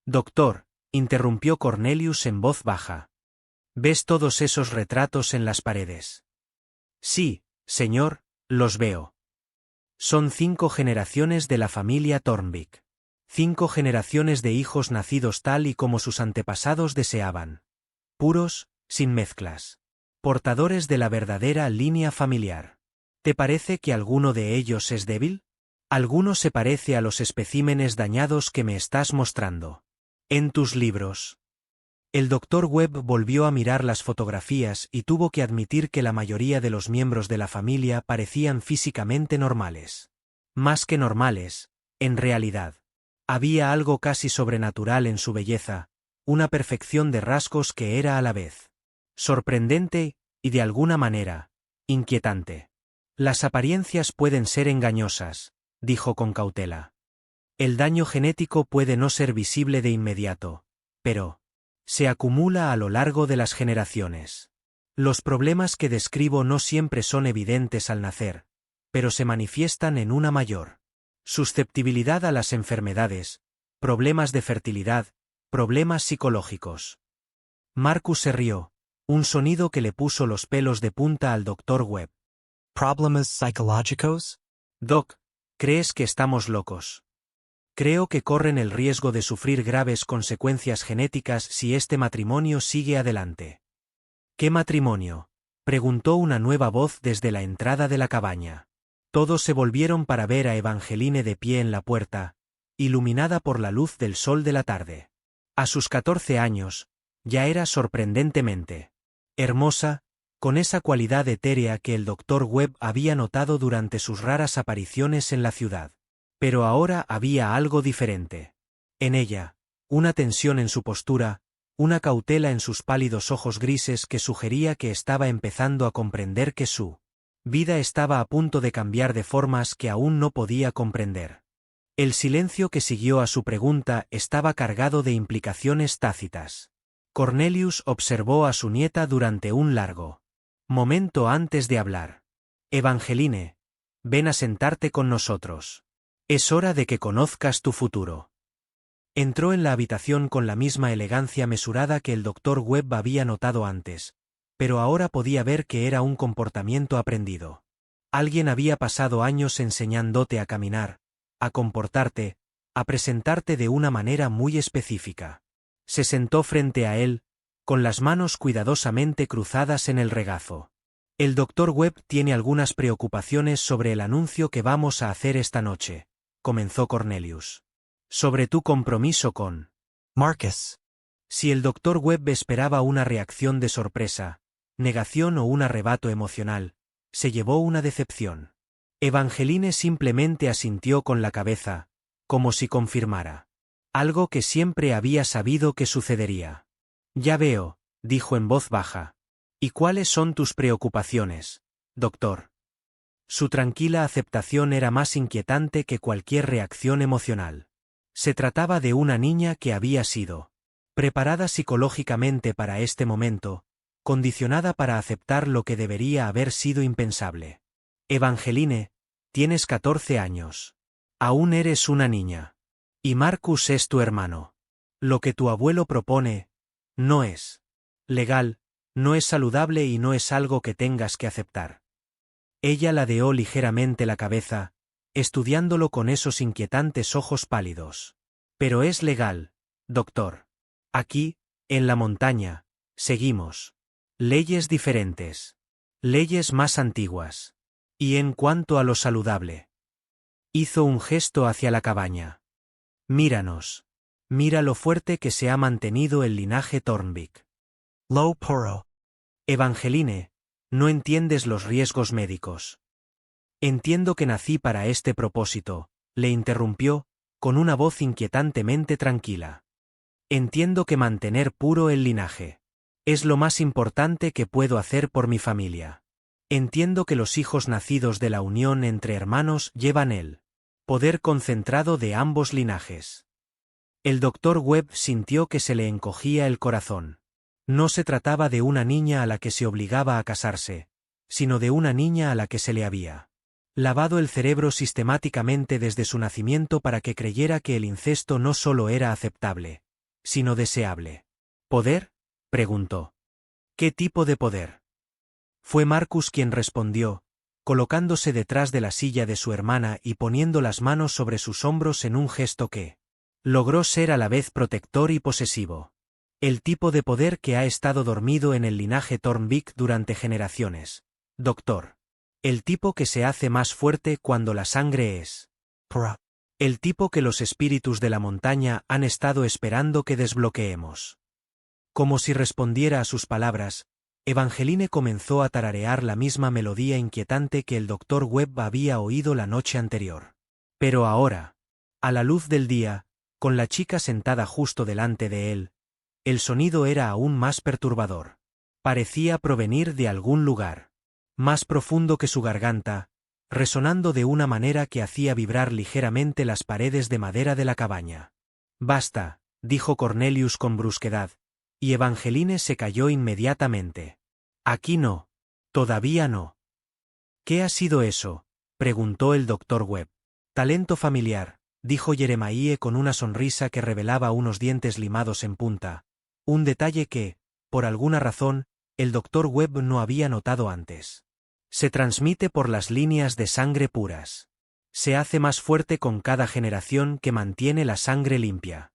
S1: Doctor, interrumpió Cornelius en voz baja. ¿Ves todos esos retratos en las paredes? Sí, señor, los veo. Son 5 generaciones de la familia Thornbeck. 5 generaciones de hijos nacidos tal y como sus antepasados deseaban. Puros, sin mezclas. Portadores de la verdadera línea familiar. ¿Te parece que alguno de ellos es débil? ¿Alguno se parece a los especímenes dañados que me estás mostrando en tus libros? El doctor Webb volvió a mirar las fotografías y tuvo que admitir que la mayoría de los miembros de la familia parecían físicamente normales. Más que normales, en realidad. Había algo casi sobrenatural en su belleza, una perfección de rasgos que era a la vez sorprendente y, de alguna manera, inquietante. Las apariencias pueden ser engañosas, dijo con cautela. El daño genético puede no ser visible de inmediato, pero se acumula a lo largo de las generaciones. Los problemas que describo no siempre son evidentes al nacer, pero se manifiestan en una mayor susceptibilidad a las enfermedades, problemas de fertilidad, problemas psicológicos. Marcus se rió, un sonido que le puso los pelos de punta al doctor Webb.
S2: Problemas psicológicos?
S1: Doc, ¿crees que estamos locos? Creo que corren el riesgo de sufrir graves consecuencias genéticas si este matrimonio sigue adelante. ¿Qué matrimonio?, preguntó una nueva voz desde la entrada de la cabaña. Todos se volvieron para ver a Evangeline de pie en la puerta, iluminada por la luz del sol de la tarde. A sus 14 años, ya era sorprendentemente hermosa, con esa cualidad etérea que el doctor Webb había notado durante sus raras apariciones en la ciudad. Pero ahora había algo diferente. En ella, una tensión en su postura, una cautela en sus pálidos ojos grises que sugería que estaba empezando a comprender que su vida estaba a punto de cambiar de formas que aún no podía comprender. El silencio que siguió a su pregunta estaba cargado de implicaciones tácitas. Cornelius observó a su nieta durante un largo momento antes de hablar. Evangeline, ven a sentarte con nosotros. Es hora de que conozcas tu futuro. Entró en la habitación con la misma elegancia mesurada que el doctor Webb había notado antes, pero ahora podía ver que era un comportamiento aprendido. Alguien había pasado años enseñándote a caminar, a comportarte, a presentarte de una manera muy específica. Se sentó frente a él, con las manos cuidadosamente cruzadas en el regazo. El doctor Webb tiene algunas preocupaciones sobre el anuncio que vamos a hacer esta noche, comenzó Cornelius. Sobre tu compromiso con
S2: Marcus.
S1: Si el doctor Webb esperaba una reacción de sorpresa, negación o un arrebato emocional, se llevó una decepción. Evangeline simplemente asintió con la cabeza, como si confirmara algo que siempre había sabido que sucedería. Ya veo, dijo en voz baja. ¿Y cuáles son tus preocupaciones, doctor? Su tranquila aceptación era más inquietante que cualquier reacción emocional. Se trataba de una niña que había sido preparada psicológicamente para este momento, condicionada para aceptar lo que debería haber sido impensable. Evangeline, tienes 14 años. Aún eres una niña. Y Marcus es tu hermano. Lo que tu abuelo propone no es legal, no es saludable y no es algo que tengas que aceptar. Ella ladeó ligeramente la cabeza, estudiándolo con esos inquietantes ojos pálidos. Pero es legal, doctor. Aquí, en la montaña, seguimos leyes diferentes. Leyes más antiguas. Y en cuanto a lo saludable. Hizo un gesto hacia la cabaña. Míranos. Mira lo fuerte que se ha mantenido el linaje Thornbeak.
S2: Lo Poro.
S1: Evangeline, no entiendes los riesgos médicos. Entiendo que nací para este propósito, le interrumpió, con una voz inquietantemente tranquila. Entiendo que mantener puro el linaje es lo más importante que puedo hacer por mi familia. Entiendo que los hijos nacidos de la unión entre hermanos llevan el poder concentrado de ambos linajes. El doctor Webb sintió que se le encogía el corazón. No se trataba de una niña a la que se obligaba a casarse, sino de una niña a la que se le había lavado el cerebro sistemáticamente desde su nacimiento para que creyera que el incesto no solo era aceptable, sino deseable. ¿Poder?, preguntó. ¿Qué tipo de poder? Fue Marcus quien respondió, colocándose detrás de la silla de su hermana y poniendo las manos sobre sus hombros en un gesto que logró ser a la vez protector y posesivo. El tipo de poder que ha estado dormido en el linaje Thornbeak durante generaciones, doctor. El tipo que se hace más fuerte cuando la sangre es pura. El tipo que los espíritus de la montaña han estado esperando que desbloqueemos. Como si respondiera a sus palabras, Evangeline comenzó a tararear la misma melodía inquietante que el doctor Webb había oído la noche anterior. Pero ahora, a la luz del día, con la chica sentada justo delante de él, el sonido era aún más perturbador. Parecía provenir de algún lugar más profundo que su garganta, resonando de una manera que hacía vibrar ligeramente las paredes de madera de la cabaña. Basta, dijo Cornelius con brusquedad, y Evangeline se calló inmediatamente. Aquí no. Todavía no. ¿Qué ha sido eso?, preguntó el doctor Webb. Talento familiar, dijo Jeremiah con una sonrisa que revelaba unos dientes limados en punta, un detalle que, por alguna razón, el doctor Webb no había notado antes. Se transmite por las líneas de sangre puras. Se hace más fuerte con cada generación que mantiene la sangre limpia.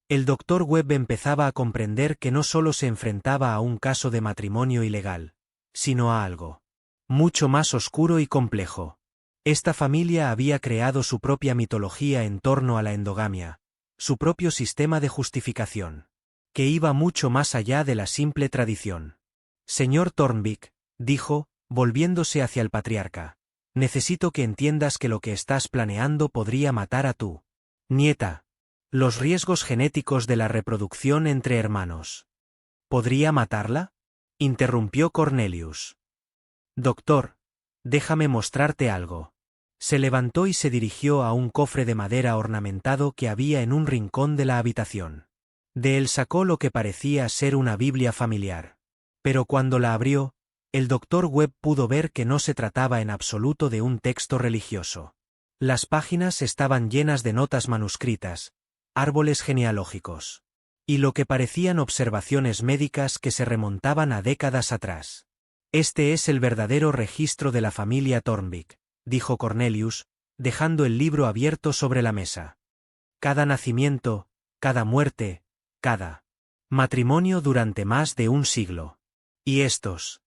S1: El doctor Webb empezaba a comprender que no solo se enfrentaba a un caso de matrimonio ilegal, sino a algo mucho más oscuro y complejo. Esta familia había creado su propia mitología en torno a la endogamia, su propio sistema de justificación, que iba mucho más allá de la simple tradición. Señor Thornbeak, dijo, volviéndose hacia el patriarca, necesito que entiendas que lo que estás planeando podría matar a tu nieta. Los riesgos genéticos de la reproducción entre hermanos. ¿Podría matarla?, interrumpió Cornelius. Doctor, déjame mostrarte algo. Se levantó y se dirigió a un cofre de madera ornamentado que había en un rincón de la habitación. De él sacó lo que parecía ser una Biblia familiar. Pero cuando la abrió, el doctor Webb pudo ver que no se trataba en absoluto de un texto religioso. Las páginas estaban llenas de notas manuscritas, árboles genealógicos, y lo que parecían observaciones médicas que se remontaban a décadas atrás. Este es el verdadero registro de la familia Thornbeak, dijo Cornelius, dejando el libro abierto sobre la mesa. Cada nacimiento, cada muerte, cada matrimonio durante más de un siglo. Y estos.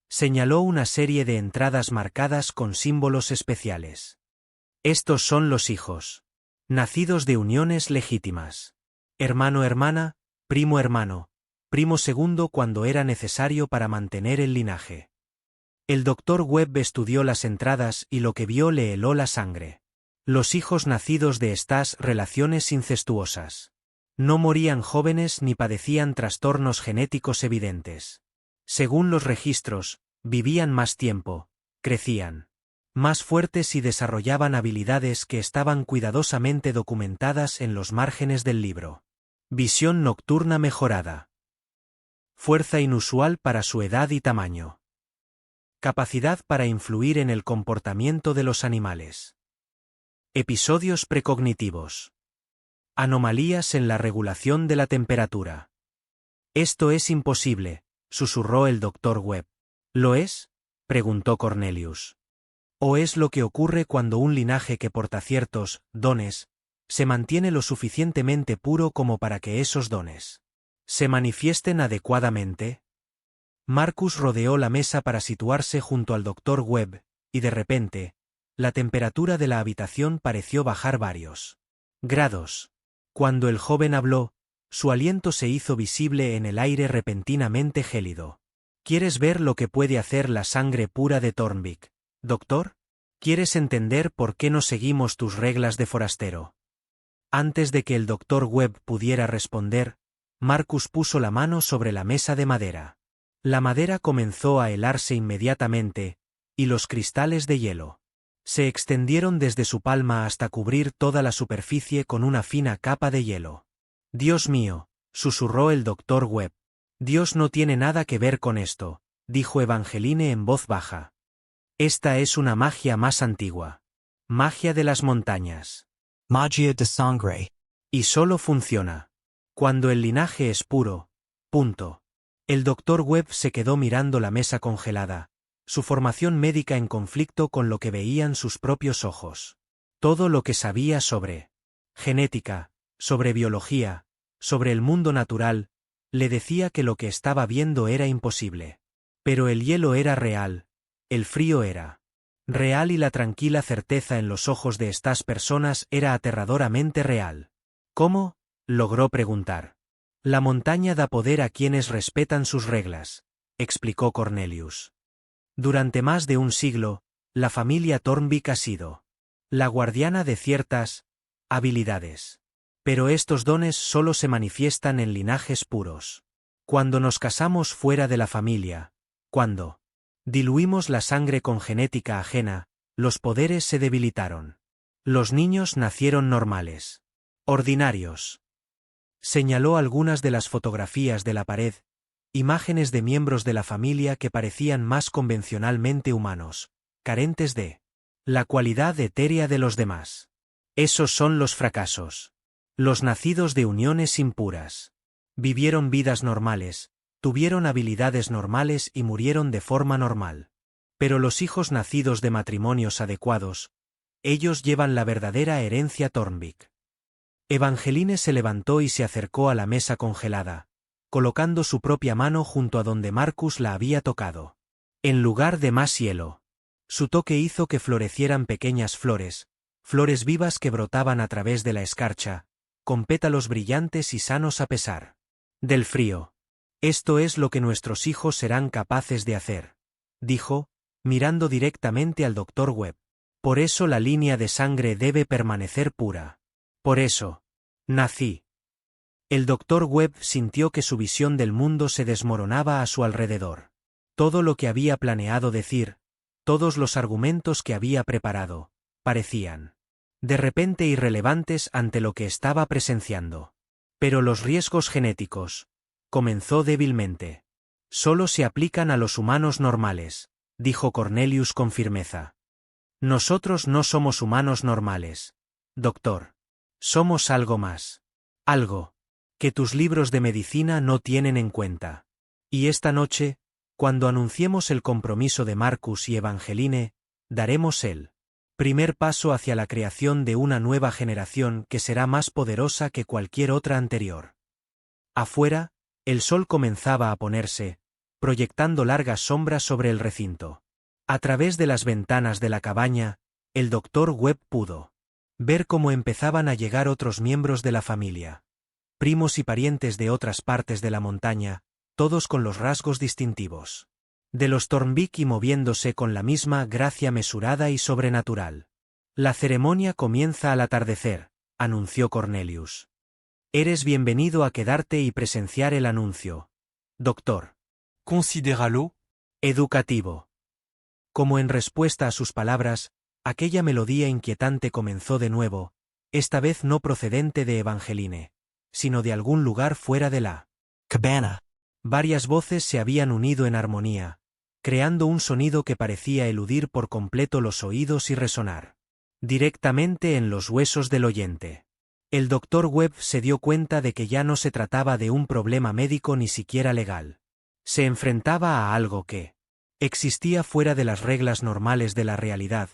S1: Señaló una serie de entradas marcadas con símbolos especiales. Estos son los hijos nacidos de uniones legítimas. Hermano-hermana, primo-hermano, primo segundo cuando era necesario para mantener el linaje. El doctor Webb estudió las entradas y lo que vio le heló la sangre. Los hijos nacidos de estas relaciones incestuosas no morían jóvenes ni padecían trastornos genéticos evidentes. Según los registros, vivían más tiempo, crecían más fuertes y desarrollaban habilidades que estaban cuidadosamente documentadas en los márgenes del libro. Visión nocturna mejorada. Fuerza inusual para su edad y tamaño. Capacidad para influir en el comportamiento de los animales. Episodios precognitivos. Anomalías en la regulación de la temperatura. Esto es imposible, susurró el Dr. Webb. ¿Lo es?, preguntó Cornelius. ¿O es lo que ocurre cuando un linaje que porta ciertos dones se mantiene lo suficientemente puro como para que esos dones se manifiesten adecuadamente? Marcus rodeó la mesa para situarse junto al Dr. Webb, y de repente, la temperatura de la habitación pareció bajar varios grados. Cuando el joven habló, su aliento se hizo visible en el aire repentinamente gélido. ¿Quieres ver lo que puede hacer la sangre pura de Thornbeak, doctor? ¿Quieres entender por qué no seguimos tus reglas de forastero? Antes de que el Dr. Webb pudiera responder, Marcus puso la mano sobre la mesa de madera. La madera comenzó a helarse inmediatamente, y los cristales de hielo se extendieron desde su palma hasta cubrir toda la superficie con una fina capa de hielo. Dios mío, susurró el Dr. Webb. Dios no tiene nada que ver con esto, dijo Evangeline en voz baja. Esta es una magia más antigua. Magia de las montañas.
S2: Magia de sangre.
S1: Y solo funciona cuando el linaje es puro. Punto. El Dr. Webb se quedó mirando la mesa congelada, su formación médica en conflicto con lo que veían sus propios ojos. Todo lo que sabía sobre genética, sobre biología, sobre el mundo natural, le decía que lo que estaba viendo era imposible. Pero el hielo era real, el frío era real y la tranquila certeza en los ojos de estas personas era aterradoramente real. ¿Cómo?, logró preguntar. La montaña da poder a quienes respetan sus reglas, explicó Cornelius. Durante más de un siglo, la familia Thornbeak ha sido la guardiana de ciertas habilidades. Pero estos dones solo se manifiestan en linajes puros. Cuando nos casamos fuera de la familia, cuando diluimos la sangre con genética ajena, los poderes se debilitaron. Los niños nacieron normales. Ordinarios. Señaló algunas de las fotografías de la pared, imágenes de miembros de la familia que parecían más convencionalmente humanos, carentes de la cualidad etérea de los demás. Esos son los fracasos. Los nacidos de uniones impuras. Vivieron vidas normales, tuvieron habilidades normales y murieron de forma normal. Pero los hijos nacidos de matrimonios adecuados, ellos llevan la verdadera herencia Thornbeak. Evangeline se levantó y se acercó a la mesa congelada, colocando su propia mano junto a donde Marcus la había tocado. En lugar de más hielo. Su toque hizo que florecieran pequeñas flores, flores vivas que brotaban a través de la escarcha, con pétalos brillantes y sanos a pesar del frío. Esto es lo que nuestros hijos serán capaces de hacer, dijo, mirando directamente al Dr. Webb. Por eso la línea de sangre debe permanecer pura. Por eso nací. El Dr. Webb sintió que su visión del mundo se desmoronaba a su alrededor. Todo lo que había planeado decir, todos los argumentos que había preparado, parecían de repente irrelevantes ante lo que estaba presenciando. Pero los riesgos genéticos, comenzó débilmente. Solo se aplican a los humanos normales, dijo Cornelius con firmeza. Nosotros no somos humanos normales, doctor. Somos algo más. Algo que tus libros de medicina no tienen en cuenta. Y esta noche, cuando anunciemos el compromiso de Marcus y Evangeline, daremos el primer paso hacia la creación de una nueva generación que será más poderosa que cualquier otra anterior. Afuera, el sol comenzaba a ponerse, proyectando largas sombras sobre el recinto. A través de las ventanas de la cabaña, el Dr. Webb pudo ver cómo empezaban a llegar otros miembros de la familia. Primos y parientes de otras partes de la montaña, todos con los rasgos distintivos de los Thornbeak y moviéndose con la misma gracia mesurada y sobrenatural. La ceremonia comienza al atardecer, anunció Cornelius. Eres bienvenido a quedarte y presenciar el anuncio, doctor.
S3: Considéralo
S1: Educativo. Como en respuesta a sus palabras, aquella melodía inquietante comenzó de nuevo, esta vez no procedente de Evangeline, sino de algún lugar fuera de la
S2: cabana.
S1: Varias voces se habían unido en armonía, creando un sonido que parecía eludir por completo los oídos y resonar directamente en los huesos del oyente. El Dr. Webb se dio cuenta de que ya no se trataba de un problema médico ni siquiera legal. Se enfrentaba a algo que existía fuera de las reglas normales de la realidad,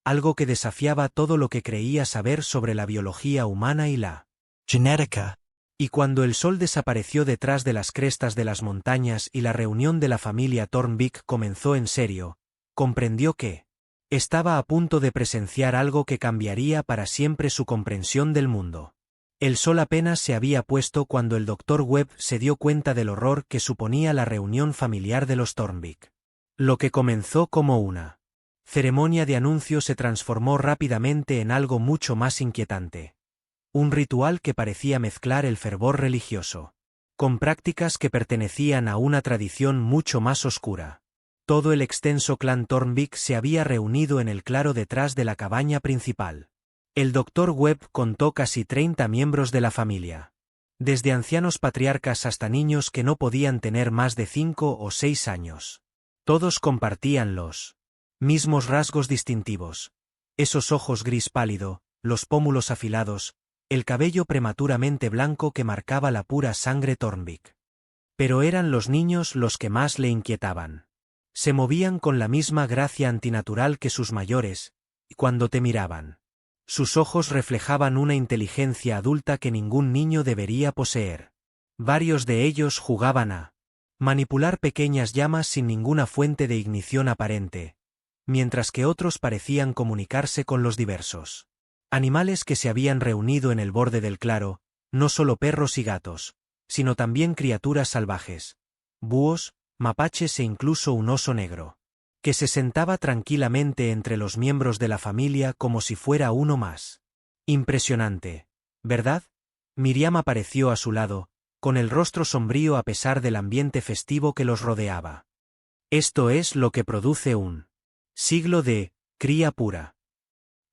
S1: algo que desafiaba todo lo que creía saber sobre la biología humana y la
S2: genética.
S1: Y cuando el sol desapareció detrás de las crestas de las montañas y la reunión de la familia Thornbeck comenzó en serio, comprendió que estaba a punto de presenciar algo que cambiaría para siempre su comprensión del mundo. El sol apenas se había puesto cuando el Dr. Webb se dio cuenta del horror que suponía la reunión familiar de los Thornbeck. Lo que comenzó como una ceremonia de anuncio se transformó rápidamente en algo mucho más inquietante. Un ritual que parecía mezclar el fervor religioso con prácticas que pertenecían a una tradición mucho más oscura. Todo el extenso clan Thornbeck se había reunido en el claro detrás de la cabaña principal. El Dr. Webb contó casi 30 miembros de la familia. Desde ancianos patriarcas hasta niños que no podían tener más de 5 o 6 años. Todos compartían los mismos rasgos distintivos. Esos ojos gris pálido, los pómulos afilados, el cabello prematuramente blanco que marcaba la pura sangre Thornbeck. Pero eran los niños los que más le inquietaban. Se movían con la misma gracia antinatural que sus mayores, y cuando te miraban, sus ojos reflejaban una inteligencia adulta que ningún niño debería poseer. Varios de ellos jugaban a manipular pequeñas llamas sin ninguna fuente de ignición aparente, mientras que otros parecían comunicarse con los diversos animales que se habían reunido en el borde del claro, no solo perros y gatos, sino también criaturas salvajes, búhos, mapaches e incluso un oso negro, que se sentaba tranquilamente entre los miembros de la familia como si fuera uno más. Impresionante, ¿verdad? Miriam apareció a su lado, con el rostro sombrío a pesar del ambiente festivo que los rodeaba. Esto es lo que produce un siglo de cría pura.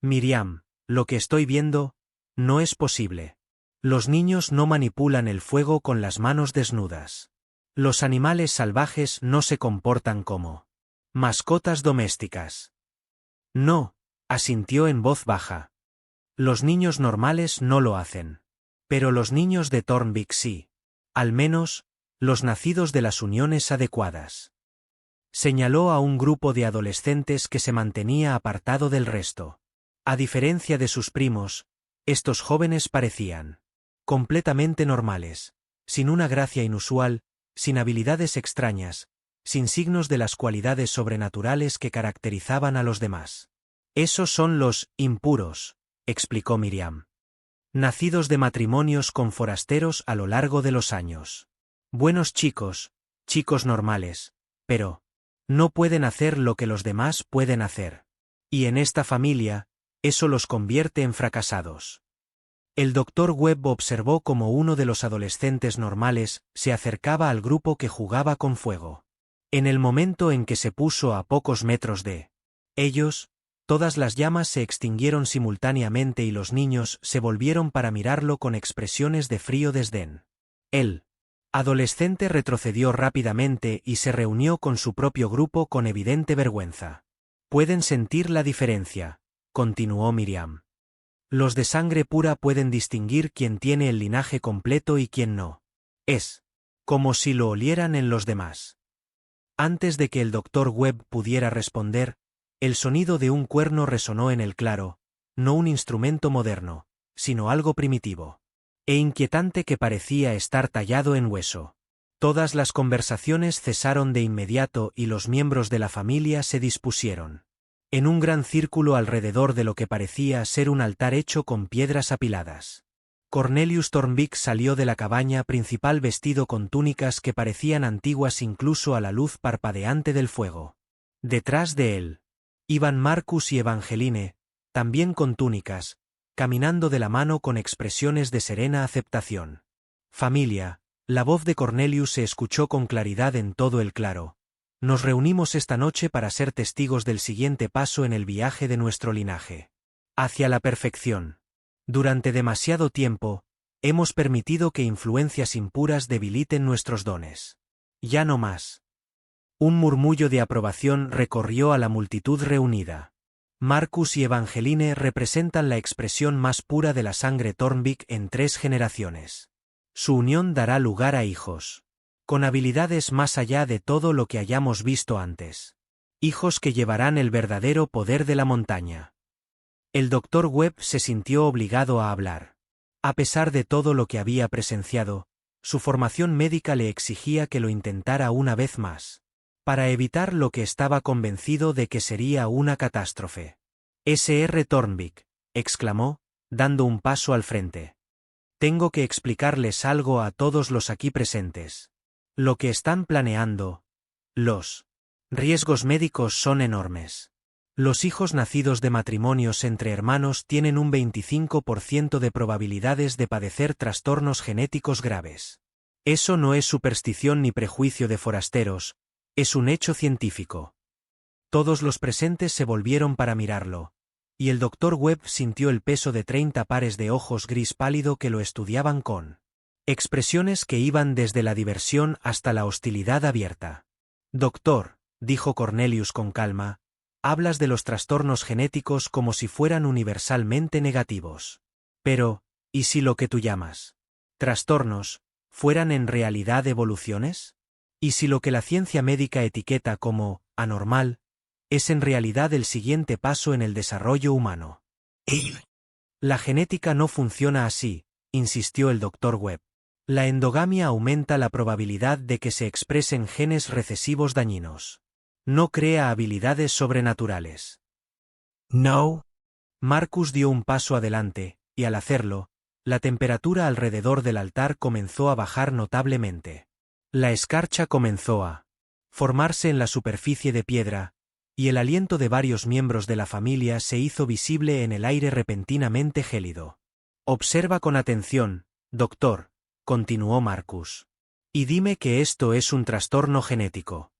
S1: Miriam, lo que estoy viendo, no es posible. Los niños no manipulan el fuego con las manos desnudas. Los animales salvajes no se comportan como mascotas domésticas. No, asintió en voz baja. Los niños normales no lo hacen. Pero los niños de Thornbeck sí. Al menos, los nacidos de las uniones adecuadas. Señaló a un grupo de adolescentes que se mantenía apartado del resto. A diferencia de sus primos, estos jóvenes parecían completamente normales, sin una gracia inusual, sin habilidades extrañas, sin signos de las cualidades sobrenaturales que caracterizaban a los demás. Esos son los impuros, explicó Miriam. Nacidos de matrimonios con forasteros a lo largo de los años. Buenos chicos, chicos normales, pero no pueden hacer lo que los demás pueden hacer. Y en esta familia, eso los convierte en fracasados. El Dr. Webb observó cómo uno de los adolescentes normales se acercaba al grupo que jugaba con fuego. En el momento en que se puso a pocos metros de ellos, todas las llamas se extinguieron simultáneamente y los niños se volvieron para mirarlo con expresiones de frío desdén. El adolescente retrocedió rápidamente y se reunió con su propio grupo con evidente vergüenza. Pueden sentir la diferencia, continuó Miriam. Los de sangre pura pueden distinguir quién tiene el linaje completo y quién no. Es como si lo olieran en los demás. Antes de que el Dr. Webb pudiera responder, el sonido de un cuerno resonó en el claro, no un instrumento moderno, sino algo primitivo e inquietante que parecía estar tallado en hueso. Todas las conversaciones cesaron de inmediato y los miembros de la familia se dispusieron en un gran círculo alrededor de lo que parecía ser un altar hecho con piedras apiladas. Cornelius Thornbeck salió de la cabaña principal vestido con túnicas que parecían antiguas incluso a la luz parpadeante del fuego. Detrás de él iban Marcus y Evangeline, también con túnicas, caminando de la mano con expresiones de serena aceptación. Familia, la voz de Cornelius se escuchó con claridad en todo el claro. Nos reunimos esta noche para ser testigos del siguiente paso en el viaje de nuestro linaje. Hacia la perfección. Durante demasiado tiempo, hemos permitido que influencias impuras debiliten nuestros dones. Ya no más. Un murmullo de aprobación recorrió a la multitud reunida. Marcus y Evangeline representan la expresión más pura de la sangre Thornbeak en 3 generaciones. Su unión dará lugar a hijos. Con habilidades más allá de todo lo que hayamos visto antes. Hijos que llevarán el verdadero poder de la montaña. El Dr. Webb se sintió obligado a hablar. A pesar de todo lo que había presenciado, su formación médica le exigía que lo intentara una vez más. Para evitar lo que estaba convencido de que sería una catástrofe. Sr. Thornbeak, exclamó, dando un paso al frente. Tengo que explicarles algo a todos los aquí presentes. Lo que están planeando. Los riesgos médicos son enormes. Los hijos nacidos de matrimonios entre hermanos tienen un 25% de probabilidades de padecer trastornos genéticos graves. Eso no es superstición ni prejuicio de forasteros, es un hecho científico. Todos los presentes se volvieron para mirarlo, y el Dr. Webb sintió el peso de 30 pares de ojos gris pálido que lo estudiaban con expresiones que iban desde la diversión hasta la hostilidad abierta. Doctor, dijo Cornelius con calma, hablas de los trastornos genéticos como si fueran universalmente negativos. Pero, ¿y si lo que tú llamas trastornos fueran en realidad evoluciones? ¿Y si lo que la ciencia médica etiqueta como anormal es en realidad el siguiente paso en el desarrollo humano? La genética no funciona así, insistió el Dr. Webb. La endogamia aumenta la probabilidad de que se expresen genes recesivos dañinos. No crea habilidades sobrenaturales.
S2: No.
S1: Marcus dio un paso adelante, y al hacerlo, la temperatura alrededor del altar comenzó a bajar notablemente. La escarcha comenzó a formarse en la superficie de piedra, y el aliento de varios miembros de la familia se hizo visible en el aire repentinamente gélido. Observa con atención, doctor, continuó Marcus. Y dime que esto es un trastorno genético.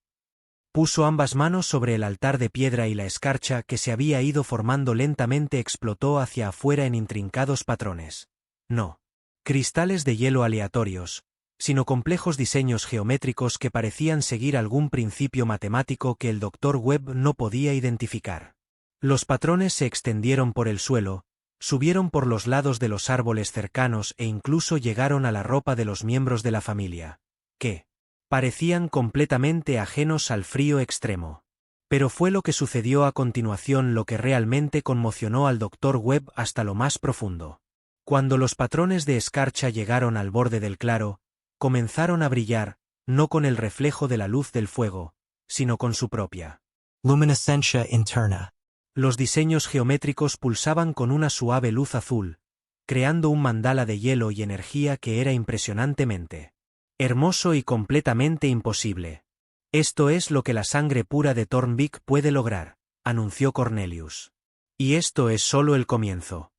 S1: Puso ambas manos sobre el altar de piedra y la escarcha que se había ido formando lentamente explotó hacia afuera en intrincados patrones. No cristales de hielo aleatorios, sino complejos diseños geométricos que parecían seguir algún principio matemático que el Dr. Webb no podía identificar. Los patrones se extendieron por el suelo, subieron por los lados de los árboles cercanos e incluso llegaron a la ropa de los miembros de la familia, que parecían completamente ajenos al frío extremo. Pero fue lo que sucedió a continuación lo que realmente conmocionó al Dr. Webb hasta lo más profundo. Cuando los patrones de escarcha llegaron al borde del claro, comenzaron a brillar, no con el reflejo de la luz del fuego, sino con su propia
S2: luminescencia interna.
S1: Los diseños geométricos pulsaban con una suave luz azul, creando un mandala de hielo y energía que era impresionantemente hermoso y completamente imposible. Esto es lo que la sangre pura de Thornbeak puede lograr, anunció Cornelius. Y esto es solo el comienzo.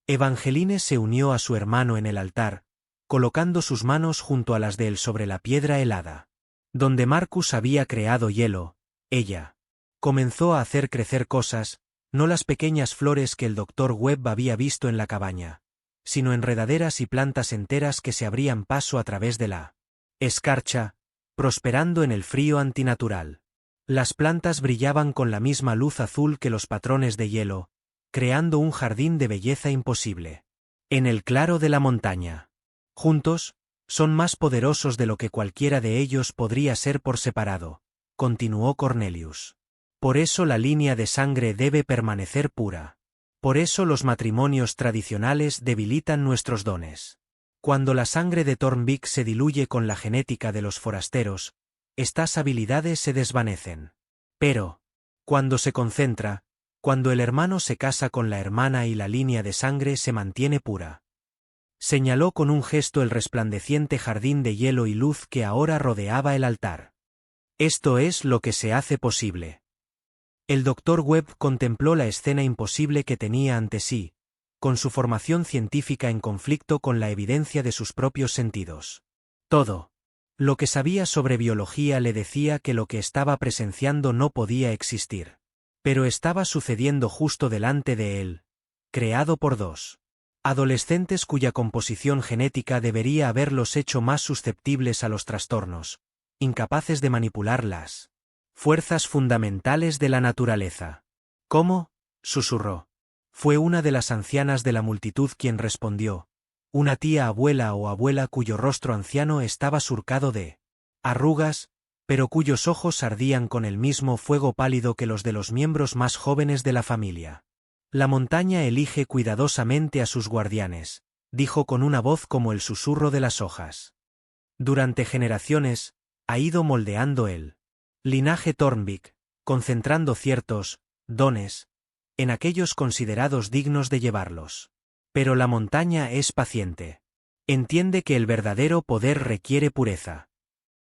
S1: Evangeline se unió a su hermano en el altar, colocando sus manos junto a las de él sobre la piedra helada. Donde Marcus había creado hielo, ella comenzó a hacer crecer cosas, no las pequeñas flores que el Dr. Webb había visto en la cabaña, sino enredaderas y plantas enteras que se abrían paso a través de la escarcha, prosperando en el frío antinatural. Las plantas brillaban con la misma luz azul que los patrones de hielo, creando un jardín de belleza imposible. En el claro de la montaña. Juntos, son más poderosos de lo que cualquiera de ellos podría ser por separado, continuó Cornelius. Por eso la línea de sangre debe permanecer pura. Por eso los matrimonios tradicionales debilitan nuestros dones. Cuando la sangre de Thornbeak se diluye con la genética de los forasteros, estas habilidades se desvanecen. Pero, cuando se concentra, cuando el hermano se casa con la hermana y la línea de sangre se mantiene pura. Señaló con un gesto el resplandeciente jardín de hielo y luz que ahora rodeaba el altar. Esto es lo que se hace posible. El Dr. Webb contempló la escena imposible que tenía ante sí, con su formación científica en conflicto con la evidencia de sus propios sentidos. Todo Lo que sabía sobre biología le decía que lo que estaba presenciando no podía existir. Pero estaba sucediendo justo delante de él, creado por dos adolescentes cuya composición genética debería haberlos hecho más susceptibles a los trastornos, incapaces de manipular las fuerzas fundamentales de la naturaleza. ¿Cómo?, susurró. Fue una de las ancianas de la multitud quien respondió, una tía abuela o abuela cuyo rostro anciano estaba surcado de arrugas, pero cuyos ojos ardían con el mismo fuego pálido que los de los miembros más jóvenes de la familia. La montaña elige cuidadosamente a sus guardianes, dijo con una voz como el susurro de las hojas. Durante generaciones, ha ido moldeando el linaje Thornbeak, concentrando ciertos dones en aquellos considerados dignos de llevarlos. Pero la montaña es paciente. Entiende que el verdadero poder requiere pureza.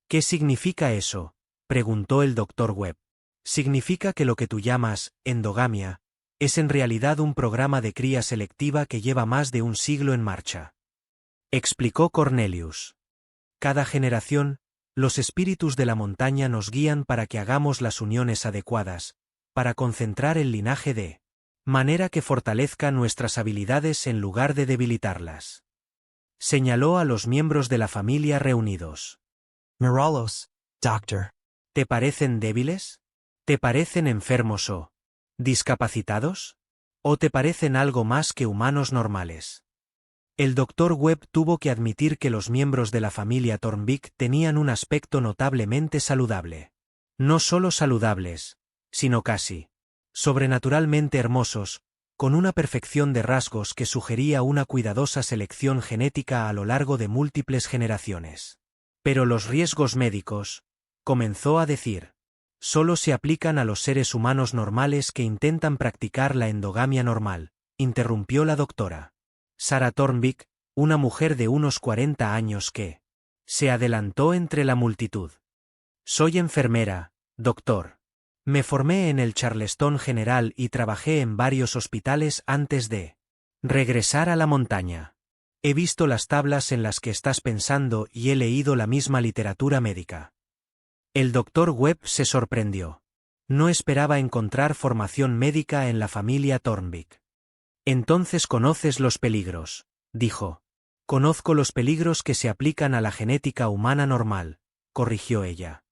S1: ¿Qué significa eso?, preguntó el Dr. Webb. Significa que lo que tú llamas endogamia es en realidad un programa de cría selectiva que lleva más de un siglo en marcha, explicó Cornelius. Cada generación, los espíritus de la montaña nos guían para que hagamos las uniones adecuadas, para concentrar el linaje de manera que fortalezca nuestras habilidades en lugar de debilitarlas. Señaló a los miembros de la familia reunidos.
S2: Míralos, doctor.
S1: ¿Te parecen débiles? ¿Te parecen enfermos o discapacitados? ¿O te parecen algo más que humanos normales? El Dr. Webb tuvo que admitir que los miembros de la familia Thornbeak tenían un aspecto notablemente saludable. No solo saludables, sino casi sobrenaturalmente hermosos, con una perfección de rasgos que sugería una cuidadosa selección genética a lo largo de múltiples generaciones. Pero los riesgos médicos, comenzó a decir, solo se aplican a los seres humanos normales que intentan practicar la endogamia normal, interrumpió la doctora Sarah Thornbeak, una mujer de unos 40 años que se adelantó entre la multitud. Soy enfermera, doctor. Me formé en el Charleston General y trabajé en varios hospitales antes de regresar a la montaña. He visto las tablas en las que estás pensando y he leído la misma literatura médica. El Dr. Webb se sorprendió. No esperaba encontrar formación médica en la familia Thornbeak. Entonces conoces los peligros, dijo. Conozco los peligros que se aplican a la genética humana normal, corrigió ella.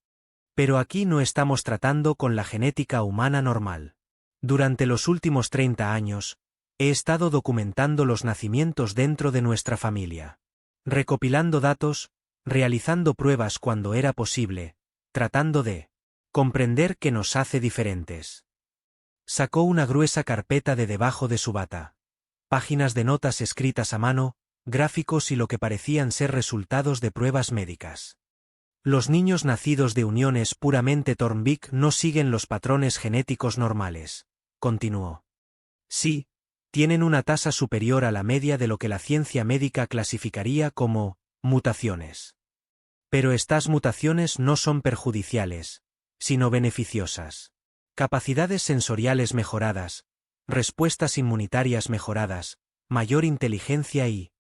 S1: Pero aquí no estamos tratando con la genética humana normal. Durante los últimos 30 años, he estado documentando los nacimientos dentro de nuestra familia, recopilando datos, realizando pruebas cuando era posible, tratando de comprender qué nos hace diferentes. Sacó una gruesa carpeta de debajo de su bata. Páginas de notas escritas a mano, gráficos y lo que parecían ser resultados de pruebas médicas. Los niños nacidos de uniones puramente Thornbeak no siguen los patrones genéticos normales, continuó. Sí, tienen una tasa superior a la media de lo que la ciencia médica clasificaría como mutaciones. Pero estas mutaciones no son perjudiciales, sino beneficiosas. Capacidades sensoriales mejoradas, respuestas inmunitarias mejoradas, mayor inteligencia y...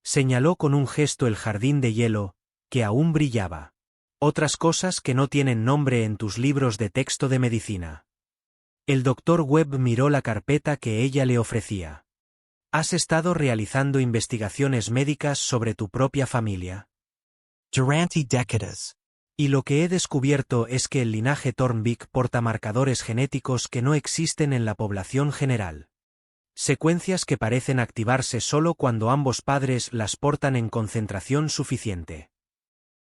S1: Señaló con un gesto el jardín de hielo, que aún brillaba. Otras cosas que no tienen nombre en tus libros de texto de medicina. El Dr. Webb miró la carpeta que ella le ofrecía. ¿Has estado realizando investigaciones médicas sobre tu propia familia?
S2: Durante décadas.
S1: Y lo que he descubierto es que el linaje Thornbeak porta marcadores genéticos que no existen en la población general. Secuencias que parecen activarse solo cuando ambos padres las portan en concentración suficiente.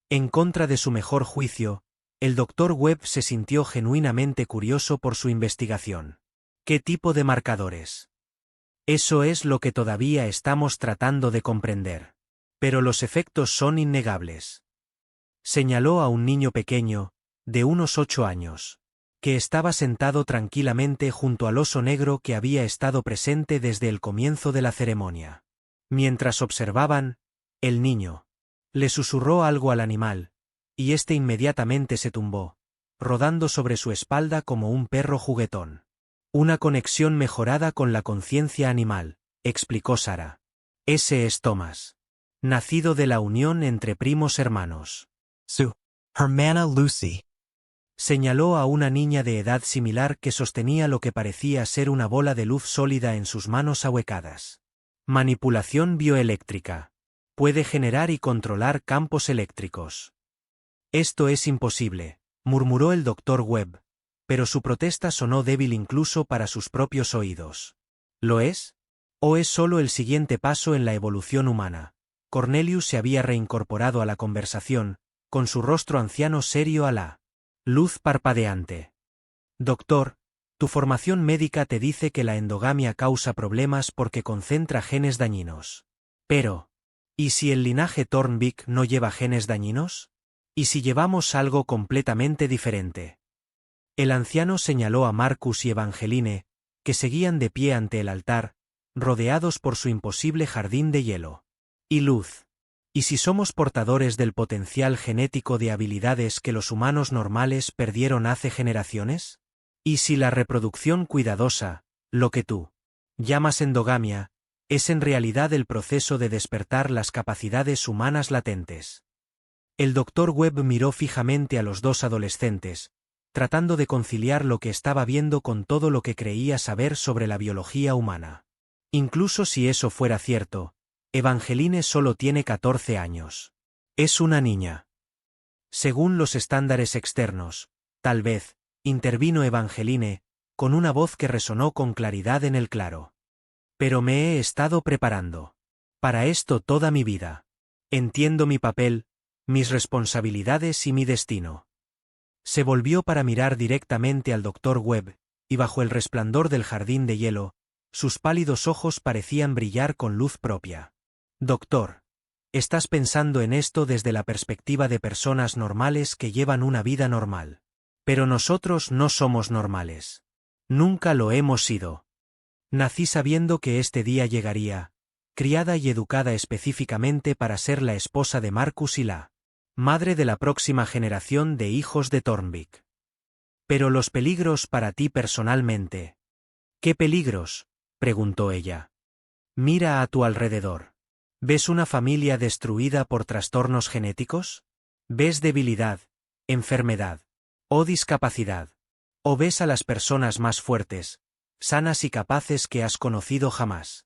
S1: En contra de su mejor juicio, el Dr. Webb se sintió genuinamente curioso por su investigación. ¿Qué tipo de marcadores? Eso es lo que todavía estamos tratando de comprender. Pero los efectos son innegables. Señaló a un niño pequeño, de unos 8 años, que estaba sentado tranquilamente junto al oso negro que había estado presente desde el comienzo de la ceremonia. Mientras observaban, el niño le susurró algo al animal, y éste inmediatamente se tumbó, rodando sobre su espalda como un perro juguetón. Una conexión mejorada con la conciencia animal, explicó Sarah. Ese es Thomas. Nacido de la unión entre primos hermanos.
S2: Su hermana Lucy.
S1: Señaló a una niña de edad similar que sostenía lo que parecía ser una bola de luz sólida en sus manos ahuecadas. Manipulación bioeléctrica. Puede generar y controlar campos eléctricos. Esto es imposible, murmuró el Dr. Webb, pero su protesta sonó débil incluso para sus propios oídos. ¿Lo es? ¿O es solo el siguiente paso en la evolución humana? Cornelius se había reincorporado a la conversación, con su rostro anciano serio a la luz parpadeante. Doctor, tu formación médica te dice que la endogamia causa problemas porque concentra genes dañinos. Pero, ¿y si el linaje Thornbeck no lleva genes dañinos? ¿Y si llevamos algo completamente diferente? El anciano señaló a Marcus y Evangeline, que seguían de pie ante el altar, rodeados por su imposible jardín de hielo. Y luz. ¿Y si somos portadores del potencial genético de habilidades que los humanos normales perdieron hace generaciones? ¿Y si la reproducción cuidadosa, lo que tú llamas endogamia, es en realidad el proceso de despertar las capacidades humanas latentes? El Dr. Webb miró fijamente a los dos adolescentes, tratando de conciliar lo que estaba viendo con todo lo que creía saber sobre la biología humana. Incluso si eso fuera cierto, Evangeline solo tiene 14 años. Es una niña. Según los estándares externos, tal vez, intervino Evangeline, con una voz que resonó con claridad en el claro. Pero me he estado preparando para esto toda mi vida. Entiendo mi papel, mis responsabilidades y mi destino. Se volvió para mirar directamente al Dr. Webb, y bajo el resplandor del jardín de hielo, sus pálidos ojos parecían brillar con luz propia. Doctor, estás pensando en esto desde la perspectiva de personas normales que llevan una vida normal. Pero nosotros no somos normales. Nunca lo hemos sido. Nací sabiendo que este día llegaría, criada y educada específicamente para ser la esposa de Marcus y la madre de la próxima generación de hijos de Thornbeck. Pero los peligros para ti personalmente. ¿Qué peligros?, preguntó ella. Mira a tu alrededor. ¿Ves una familia destruida por trastornos genéticos? ¿Ves debilidad, enfermedad o discapacidad? ¿O ves a las personas más fuertes, sanas y capaces que has conocido jamás?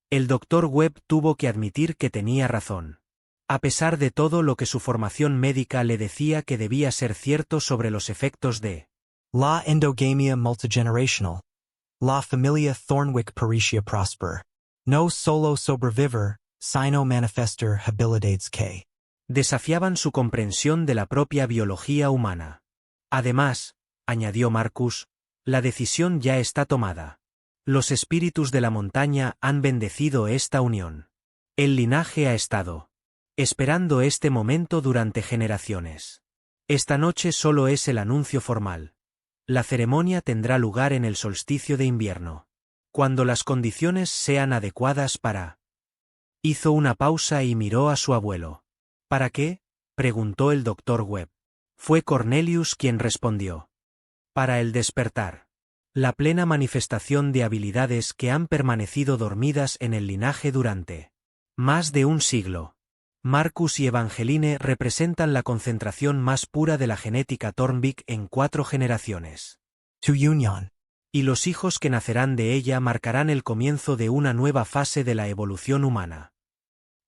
S1: El Dr. Webb tuvo que admitir que tenía razón. A pesar de todo lo que su formación médica le decía que debía ser cierto sobre los efectos de
S2: La endogamia multigenerational. La familia Thornwick Pericia prosper. No solo sobreviver, sino manifestar habilidades que
S1: desafiaban su comprensión de la propia biología humana. Además, añadió Marcus, la decisión ya está tomada. Los espíritus de la montaña han bendecido esta unión. El linaje ha estado esperando este momento durante generaciones. Esta noche solo es el anuncio formal. La ceremonia tendrá lugar en el solsticio de invierno, cuando las condiciones sean adecuadas para... Hizo una pausa y miró a su abuelo. ¿Para qué?, preguntó el Dr. Webb. Fue Cornelius quien respondió. Para el despertar. La plena manifestación de habilidades que han permanecido dormidas en el linaje durante más de un siglo. Marcus y Evangeline representan la concentración más pura de la genética Thornbeck en 4 generaciones.
S2: Tu union.
S1: Y los hijos que nacerán de ella marcarán el comienzo de una nueva fase de la evolución humana.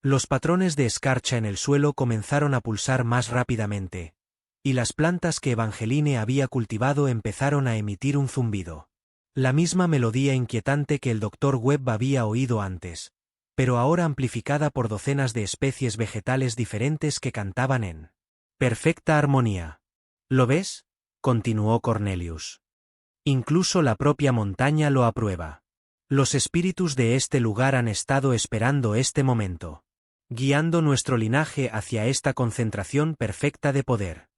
S1: Los patrones de escarcha en el suelo comenzaron a pulsar más rápidamente, y las plantas que Evangeline había cultivado empezaron a emitir un zumbido. La misma melodía inquietante que el Dr. Webb había oído antes, pero ahora amplificada por docenas de especies vegetales diferentes que cantaban en perfecta armonía. ¿Lo ves?, continuó Cornelius. Incluso la propia montaña lo aprueba. Los espíritus de este lugar han estado esperando este momento, guiando nuestro linaje hacia esta concentración perfecta de poder.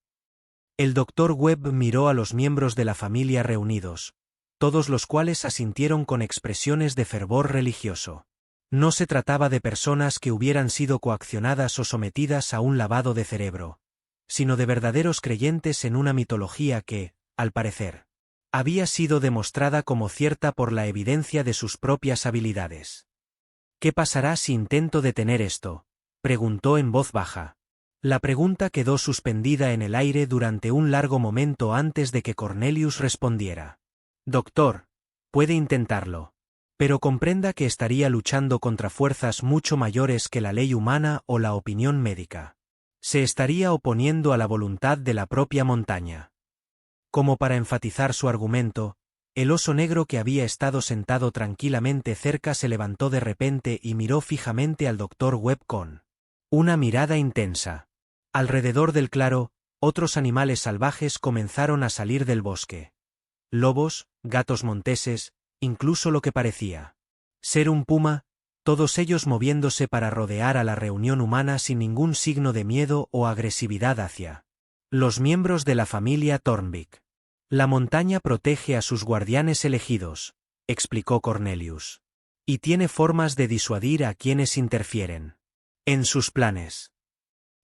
S1: El Dr. Webb miró a los miembros de la familia reunidos, todos los cuales asintieron con expresiones de fervor religioso. No se trataba de personas que hubieran sido coaccionadas o sometidas a un lavado de cerebro, sino de verdaderos creyentes en una mitología que, al parecer, había sido demostrada como cierta por la evidencia de sus propias habilidades. ¿Qué pasará si intento detener esto?, preguntó en voz baja. La pregunta quedó suspendida en el aire durante un largo momento antes de que Cornelius respondiera. Doctor, puede intentarlo. Pero comprenda que estaría luchando contra fuerzas mucho mayores que la ley humana o la opinión médica. Se estaría oponiendo a la voluntad de la propia montaña. Como para enfatizar su argumento, el oso negro que había estado sentado tranquilamente cerca se levantó de repente y miró fijamente al Dr. Webb con una mirada intensa. Alrededor del claro, otros animales salvajes comenzaron a salir del bosque. Lobos, gatos monteses, incluso lo que parecía ser un puma, todos ellos moviéndose para rodear a la reunión humana sin ningún signo de miedo o agresividad hacia los miembros de la familia Thornbeak. La montaña protege a sus guardianes elegidos, explicó Cornelius. Y tiene formas de disuadir a quienes interfieren en sus planes.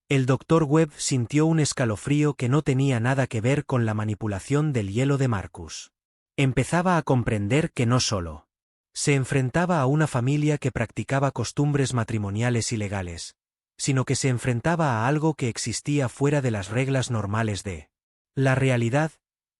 S1: El Dr. Webb sintió un escalofrío que no tenía nada que ver con la manipulación del hielo de Marcus. Empezaba a comprender que no solo se enfrentaba a una familia que practicaba costumbres matrimoniales ilegales, sino que se enfrentaba a algo que existía fuera de las reglas normales de la realidad,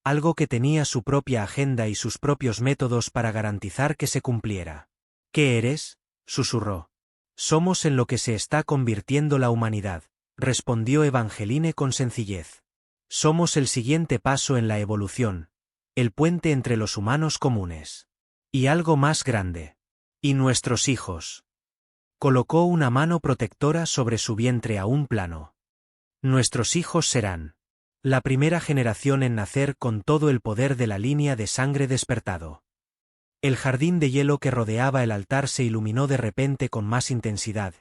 S1: algo que tenía su propia agenda y sus propios métodos para garantizar que se cumpliera. ¿Qué eres?, susurró. Somos en lo que se está convirtiendo la humanidad, respondió Evangeline con sencillez. Somos el siguiente paso en la evolución, el puente entre los humanos comunes y algo más grande. Y nuestros hijos. Colocó una mano protectora sobre su vientre aún plano. Nuestros hijos serán la primera generación en nacer con todo el poder de la línea de sangre despertado. El jardín de hielo que rodeaba el altar se iluminó de repente con más intensidad,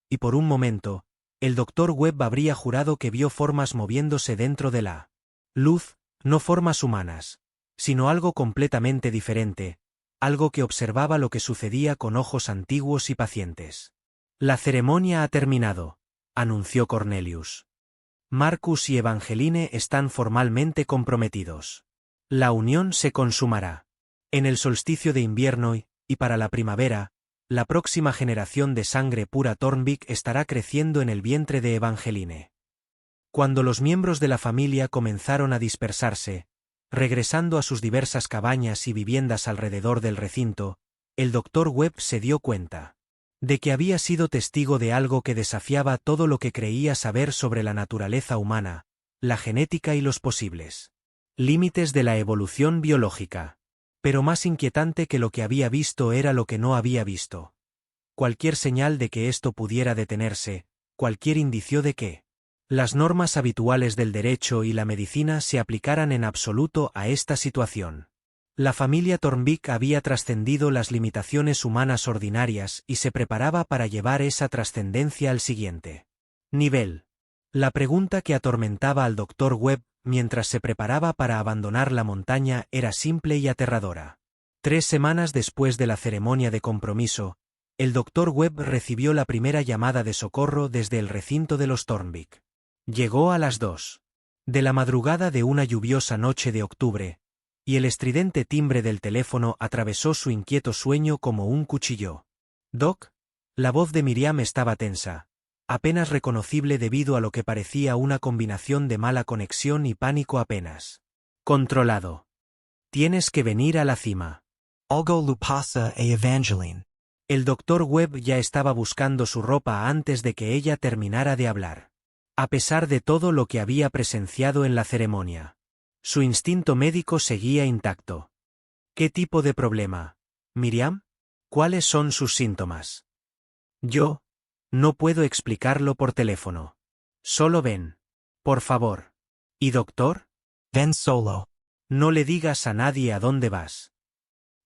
S1: y por un momento, el Dr. Webb habría jurado que vio formas moviéndose dentro de la luz, no formas humanas, sino algo completamente diferente, algo que observaba lo que sucedía con ojos antiguos y pacientes. La ceremonia ha terminado, anunció Cornelius. Marcus y Evangeline están formalmente comprometidos. La unión se consumará. En el solsticio de invierno y para la primavera, la próxima generación de sangre pura Thornbeak estará creciendo en el vientre de Evangeline. Cuando los miembros de la familia comenzaron a dispersarse, regresando a sus diversas cabañas y viviendas alrededor del recinto, el Dr. Webb se dio cuenta de que había sido testigo de algo que desafiaba todo lo que creía saber sobre la naturaleza humana, la genética y los posibles límites de la evolución biológica. Pero más inquietante que lo que había visto era lo que no había visto. Cualquier señal de que esto pudiera detenerse, cualquier indicio de que las normas habituales del derecho y la medicina se aplicaran en absoluto a esta situación. La familia Thornbeak había trascendido las limitaciones humanas ordinarias y se preparaba para llevar esa trascendencia al siguiente nivel. La pregunta que atormentaba al Dr. Webb mientras se preparaba para abandonar la montaña era simple y aterradora. 3 semanas después de la ceremonia de compromiso, el Dr. Webb recibió la primera llamada de socorro desde el recinto de los Thornbeak. Llegó a las 2 de la madrugada de una lluviosa noche de octubre, y el estridente timbre del teléfono atravesó su inquieto sueño como un cuchillo. «Doc», la voz de Miriam estaba tensa, apenas reconocible debido a lo que parecía una combinación de mala conexión y pánico apenas controlado. «Tienes que venir a la cima».
S2: Algo lu pasa a Evangeline.
S1: El Dr. Webb ya estaba buscando su ropa antes de que ella terminara de hablar. A pesar de todo lo que había presenciado en la ceremonia, su instinto médico seguía intacto. ¿Qué tipo de problema, Miriam? ¿Cuáles son sus síntomas? Yo no puedo explicarlo por teléfono. Solo ven. Por favor. ¿Y doctor?
S2: Ven solo.
S1: No le digas a nadie a dónde vas.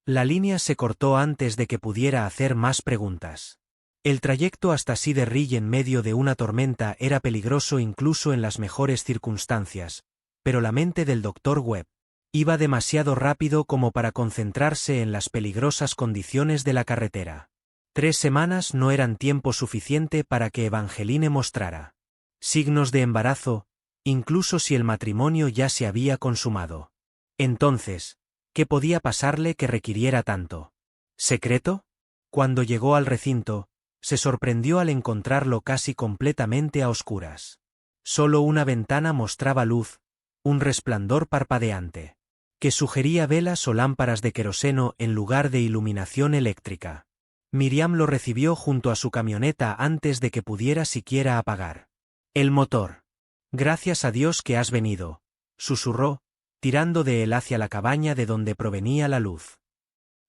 S1: La línea se cortó antes de que pudiera hacer más preguntas. El trayecto hasta Cedar Ridge en medio de una tormenta era peligroso incluso en las mejores circunstancias, pero la mente del Dr. Webb iba demasiado rápido como para concentrarse en las peligrosas condiciones de la carretera. 3 semanas no eran tiempo suficiente para que Evangeline mostrara signos de embarazo, incluso si el matrimonio ya se había consumado. Entonces, ¿qué podía pasarle que requiriera tanto secreto? Cuando llegó al recinto, se sorprendió al encontrarlo casi completamente a oscuras. Solo una ventana mostraba luz, un resplandor parpadeante, que sugería velas o lámparas de queroseno en lugar de iluminación eléctrica. Miriam lo recibió junto a su camioneta antes de que pudiera siquiera apagar el motor. Gracias a Dios que has venido, susurró, tirando de él hacia la cabaña de donde provenía la luz.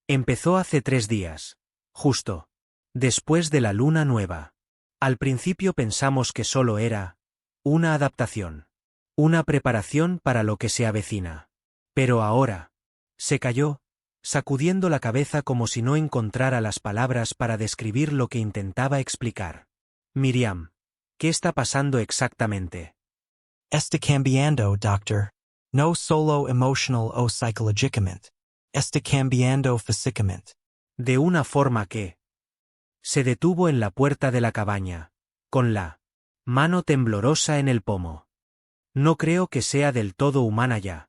S1: Empezó hace 3 días, justo después de la luna nueva. Al principio pensamos que solo era una adaptación, una preparación para lo que se avecina. Pero ahora, se calló, sacudiendo la cabeza como si no encontrara las palabras para describir lo que intentaba explicar. Miriam, ¿qué está pasando exactamente?
S2: Está cambiando, doctor. No solo emotional o psicológicamente. Está cambiando físicamente.
S1: De una forma que... Se detuvo en la puerta de la cabaña, con la mano temblorosa en el pomo. No creo que sea del todo humana ya.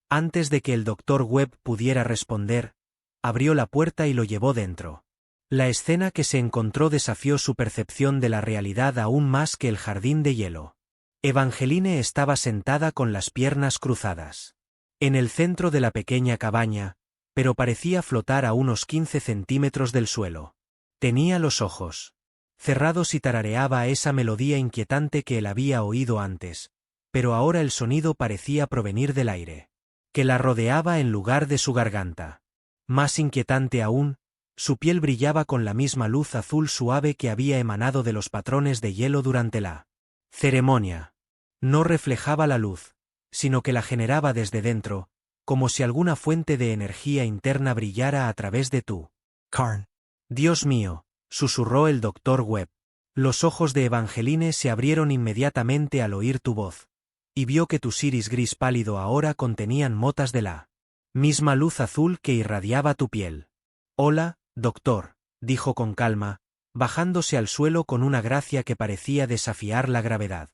S1: Antes de que el Dr. Webb pudiera responder, abrió la puerta y lo llevó dentro. La escena que se encontró desafió su percepción de la realidad aún más que el jardín de hielo. Evangeline estaba sentada con las piernas cruzadas en el centro de la pequeña cabaña, pero parecía flotar a unos 15 centímetros del suelo. Tenía los ojos cerrados y tarareaba esa melodía inquietante que él había oído antes, pero ahora el sonido parecía provenir del aire que la rodeaba en lugar de su garganta. Más inquietante aún, su piel brillaba con la misma luz azul suave que había emanado de los patrones de hielo durante la ceremonia. No reflejaba la luz, sino que la generaba desde dentro, como si alguna fuente de energía interna brillara a través de tu
S2: carne.
S1: Dios mío, susurró el Dr. Webb. Los ojos de Evangeline se abrieron inmediatamente al oír tu voz, y vio que tus iris gris pálido ahora contenían motas de la misma luz azul que irradiaba tu piel. Hola, doctor, dijo con calma, bajándose al suelo con una gracia que parecía desafiar la gravedad.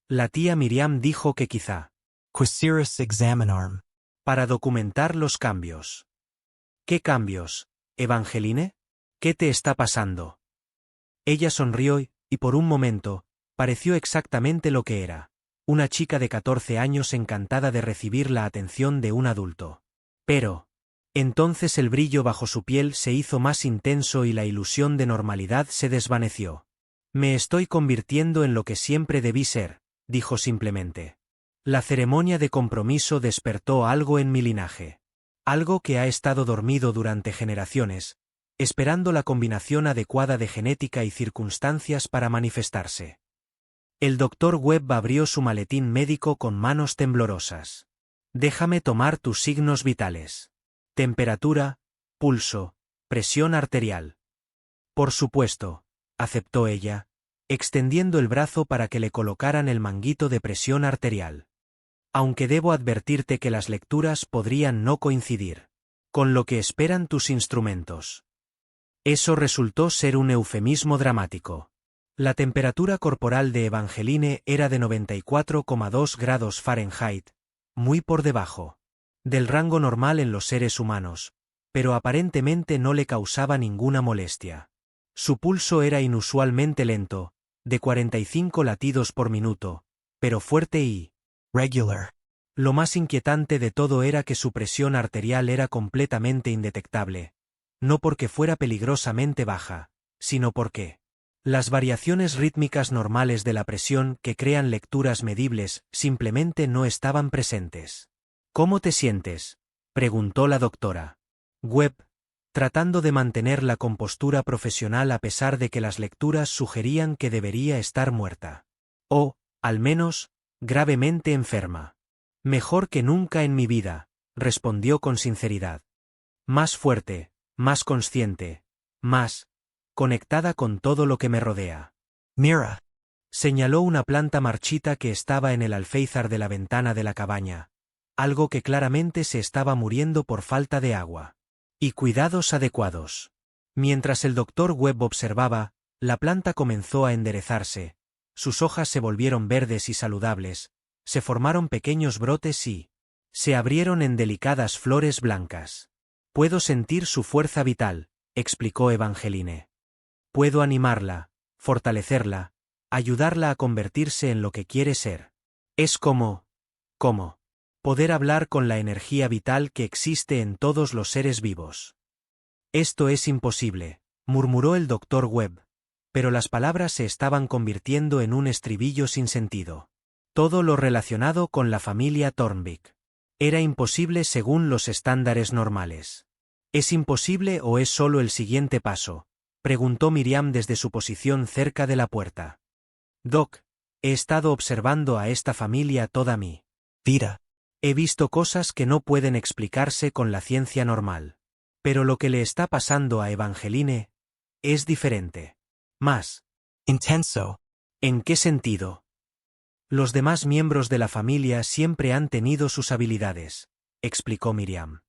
S1: La tía Miriam dijo que quizá
S2: Quisieras examinarme.
S1: para documentar los cambios. ¿Qué cambios, Evangeline? ¿Qué te está pasando? Ella sonrió y por un momento, pareció exactamente lo que era. Una chica de 14 años encantada de recibir la atención de un adulto. Pero, entonces el brillo bajo su piel se hizo más intenso y la ilusión de normalidad se desvaneció. Me estoy convirtiendo en lo que siempre debí ser, dijo simplemente. La ceremonia de compromiso despertó algo en mi linaje. Algo que ha estado dormido durante generaciones, esperando la combinación adecuada de genética y circunstancias para manifestarse. El Dr. Webb abrió su maletín médico con manos temblorosas. Déjame tomar tus signos vitales. Temperatura, pulso, presión arterial. Por supuesto, aceptó ella, extendiendo el brazo para que le colocaran el manguito de presión arterial. Aunque debo advertirte que las lecturas podrían no coincidir con lo que esperan tus instrumentos. Eso resultó ser un eufemismo dramático. La temperatura corporal de Evangeline era de 94,2 grados Fahrenheit, muy por debajo del rango normal en los seres humanos, pero aparentemente no le causaba ninguna molestia. Su pulso era inusualmente lento, de 45 latidos por minuto, pero fuerte y
S2: regular.
S1: Lo más inquietante de todo era que su presión arterial era completamente indetectable, no porque fuera peligrosamente baja, sino porque las variaciones rítmicas normales de la presión que crean lecturas medibles simplemente no estaban presentes. ¿Cómo te sientes?, preguntó la doctora Webb, tratando de mantener la compostura profesional a pesar de que las lecturas sugerían que debería estar muerta. O, al menos, gravemente enferma. Mejor que nunca en mi vida, respondió con sinceridad. Más fuerte, más consciente, más conectada con todo lo que me rodea.
S2: Mira.
S1: Señaló una planta marchita que estaba en el alféizar de la ventana de la cabaña, algo que claramente se estaba muriendo por falta de agua y cuidados adecuados. Mientras el Dr. Webb observaba, la planta comenzó a enderezarse, sus hojas se volvieron verdes y saludables, se formaron pequeños brotes y se abrieron en delicadas flores blancas. Puedo sentir su fuerza vital, explicó Evangeline. Puedo animarla, fortalecerla, ayudarla a convertirse en lo que quiere ser. Es como poder hablar con la energía vital que existe en todos los seres vivos. Esto es imposible, murmuró el Dr. Webb, pero las palabras se estaban convirtiendo en un estribillo sin sentido. Todo lo relacionado con la familia Thornbeck era imposible según los estándares normales. ¿Es imposible o es solo el siguiente paso?, preguntó Miriam desde su posición cerca de la puerta. Doc, he estado observando a esta familia toda mi
S2: vida.
S1: He visto cosas que no pueden explicarse con la ciencia normal. Pero lo que le está pasando a Evangeline es diferente. Más.
S2: Intenso.
S1: ¿En qué sentido? Los demás miembros de la familia siempre han tenido sus habilidades, explicó Miriam.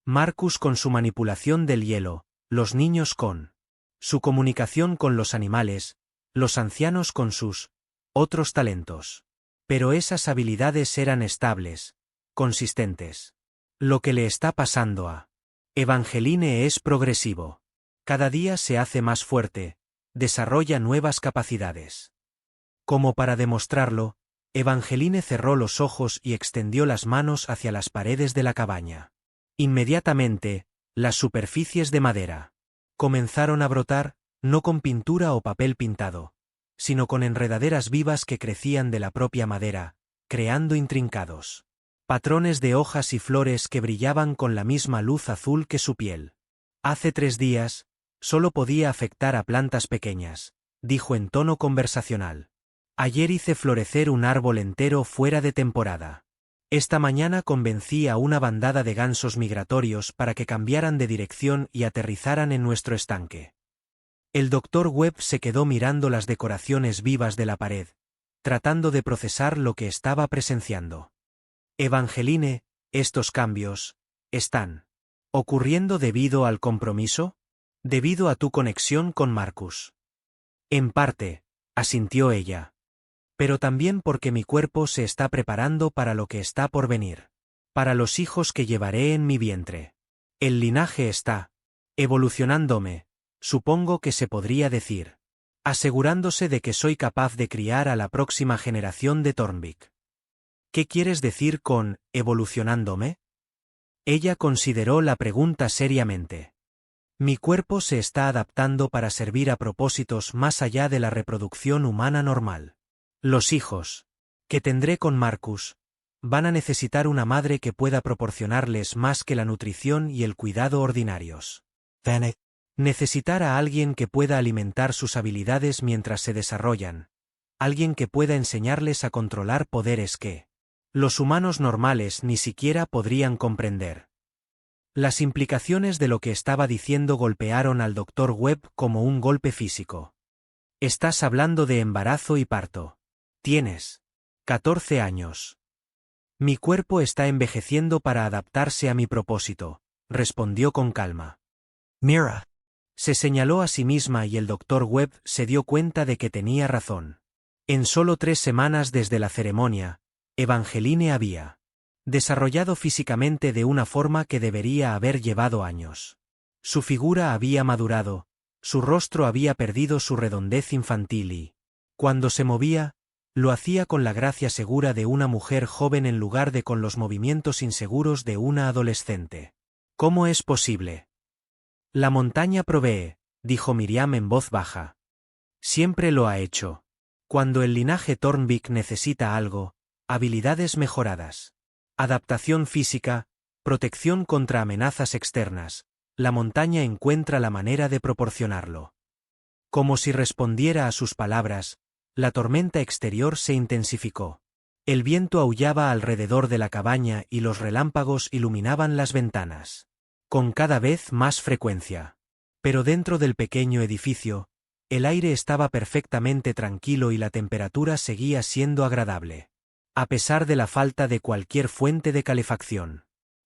S1: Marcus con su manipulación del hielo, los niños con su comunicación con los animales, los ancianos con sus otros talentos. Pero esas habilidades eran estables, consistentes. Lo que le está pasando a Evangeline es progresivo. Cada día se hace más fuerte, desarrolla nuevas capacidades. Como para demostrarlo, Evangeline cerró los ojos y extendió las manos hacia las paredes de la cabaña. Inmediatamente, las superficies de madera comenzaron a brotar, no con pintura o papel pintado, sino con enredaderas vivas que crecían de la propia madera, creando intrincados patrones de hojas y flores que brillaban con la misma luz azul que su piel. Hace 3 días, solo podía afectar a plantas pequeñas, dijo en tono conversacional. Ayer hice florecer un árbol entero fuera de temporada. Esta mañana convencí a una bandada de gansos migratorios para que cambiaran de dirección y aterrizaran en nuestro estanque. El Dr. Webb se quedó mirando las decoraciones vivas de la pared, tratando de procesar lo que estaba presenciando. Evangeline, estos cambios están ocurriendo debido al compromiso, debido a tu conexión con Marcus. En parte, asintió ella. Pero también porque mi cuerpo se está preparando para lo que está por venir. Para los hijos que llevaré en mi vientre. El linaje está evolucionándome, supongo que se podría decir. Asegurándose de que soy capaz de criar a la próxima generación de Thornbeck. ¿Qué quieres decir con evolucionándome? Ella consideró la pregunta seriamente. Mi cuerpo se está adaptando para servir a propósitos más allá de la reproducción humana normal. Los hijos que tendré con Marcus van a necesitar una madre que pueda proporcionarles más que la nutrición y el cuidado ordinarios. Necesitar a alguien que pueda alimentar sus habilidades mientras se desarrollan. Alguien que pueda enseñarles a controlar poderes que los humanos normales ni siquiera podrían comprender. Las implicaciones de lo que estaba diciendo golpearon al Dr. Webb como un golpe físico. Estás hablando de embarazo y parto. Tienes 14 años. Mi cuerpo está envejeciendo para adaptarse a mi propósito, respondió con calma.
S2: Mira.
S1: Se señaló a sí misma y el Dr. Webb se dio cuenta de que tenía razón. En solo 3 semanas desde la ceremonia, Evangeline había desarrollado físicamente de una forma que debería haber llevado años. Su figura había madurado, su rostro había perdido su redondez infantil y, cuando se movía, lo hacía con la gracia segura de una mujer joven en lugar de con los movimientos inseguros de una adolescente. ¿Cómo es posible? La montaña provee, dijo Miriam en voz baja. Siempre lo ha hecho. Cuando el linaje Thornbeck necesita algo, habilidades mejoradas, adaptación física, protección contra amenazas externas, la montaña encuentra la manera de proporcionarlo. Como si respondiera a sus palabras, la tormenta exterior se intensificó. El viento aullaba alrededor de la cabaña y los relámpagos iluminaban las ventanas. Con cada vez más frecuencia. Pero dentro del pequeño edificio, el aire estaba perfectamente tranquilo y la temperatura seguía siendo agradable. A pesar de la falta de cualquier fuente de calefacción.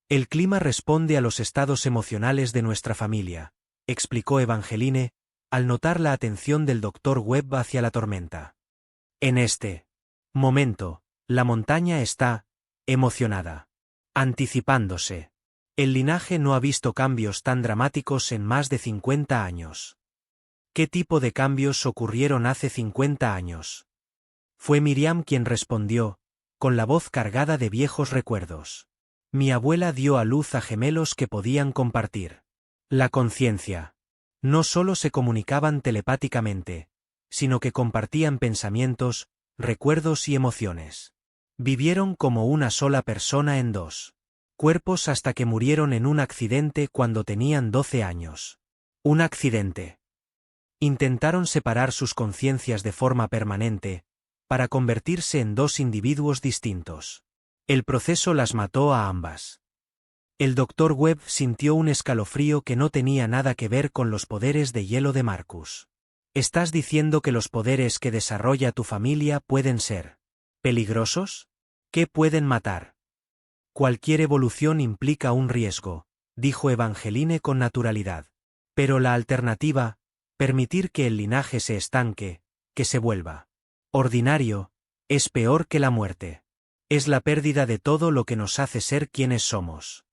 S1: El clima responde a los estados emocionales de nuestra familia, explicó Evangeline, al notar la atención del Dr. Webb hacia la tormenta. En este momento, la montaña está emocionada. Anticipándose. El linaje no ha visto cambios tan dramáticos en más de 50 años. ¿Qué tipo de cambios ocurrieron hace 50 años? Fue Miriam quien respondió, con la voz cargada de viejos recuerdos. Mi abuela dio a luz a gemelos que podían compartir la conciencia. No solo se comunicaban telepáticamente, sino que compartían pensamientos, recuerdos y emociones. Vivieron como una sola persona en dos cuerpos hasta que murieron en un accidente cuando tenían 12 años. Un accidente. Intentaron separar sus conciencias de forma permanente, para convertirse en dos individuos distintos. El proceso las mató a ambas. El Dr. Webb sintió un escalofrío que no tenía nada que ver con los poderes de hielo de Marcus. ¿Estás diciendo que los poderes que desarrolla tu familia pueden ser peligrosos? ¿Qué pueden matar? Cualquier evolución implica un riesgo, dijo Evangeline con naturalidad. Pero la alternativa, permitir que el linaje se estanque, que se vuelva ordinario, es peor que la muerte. Es la pérdida de todo lo que nos hace ser quienes somos.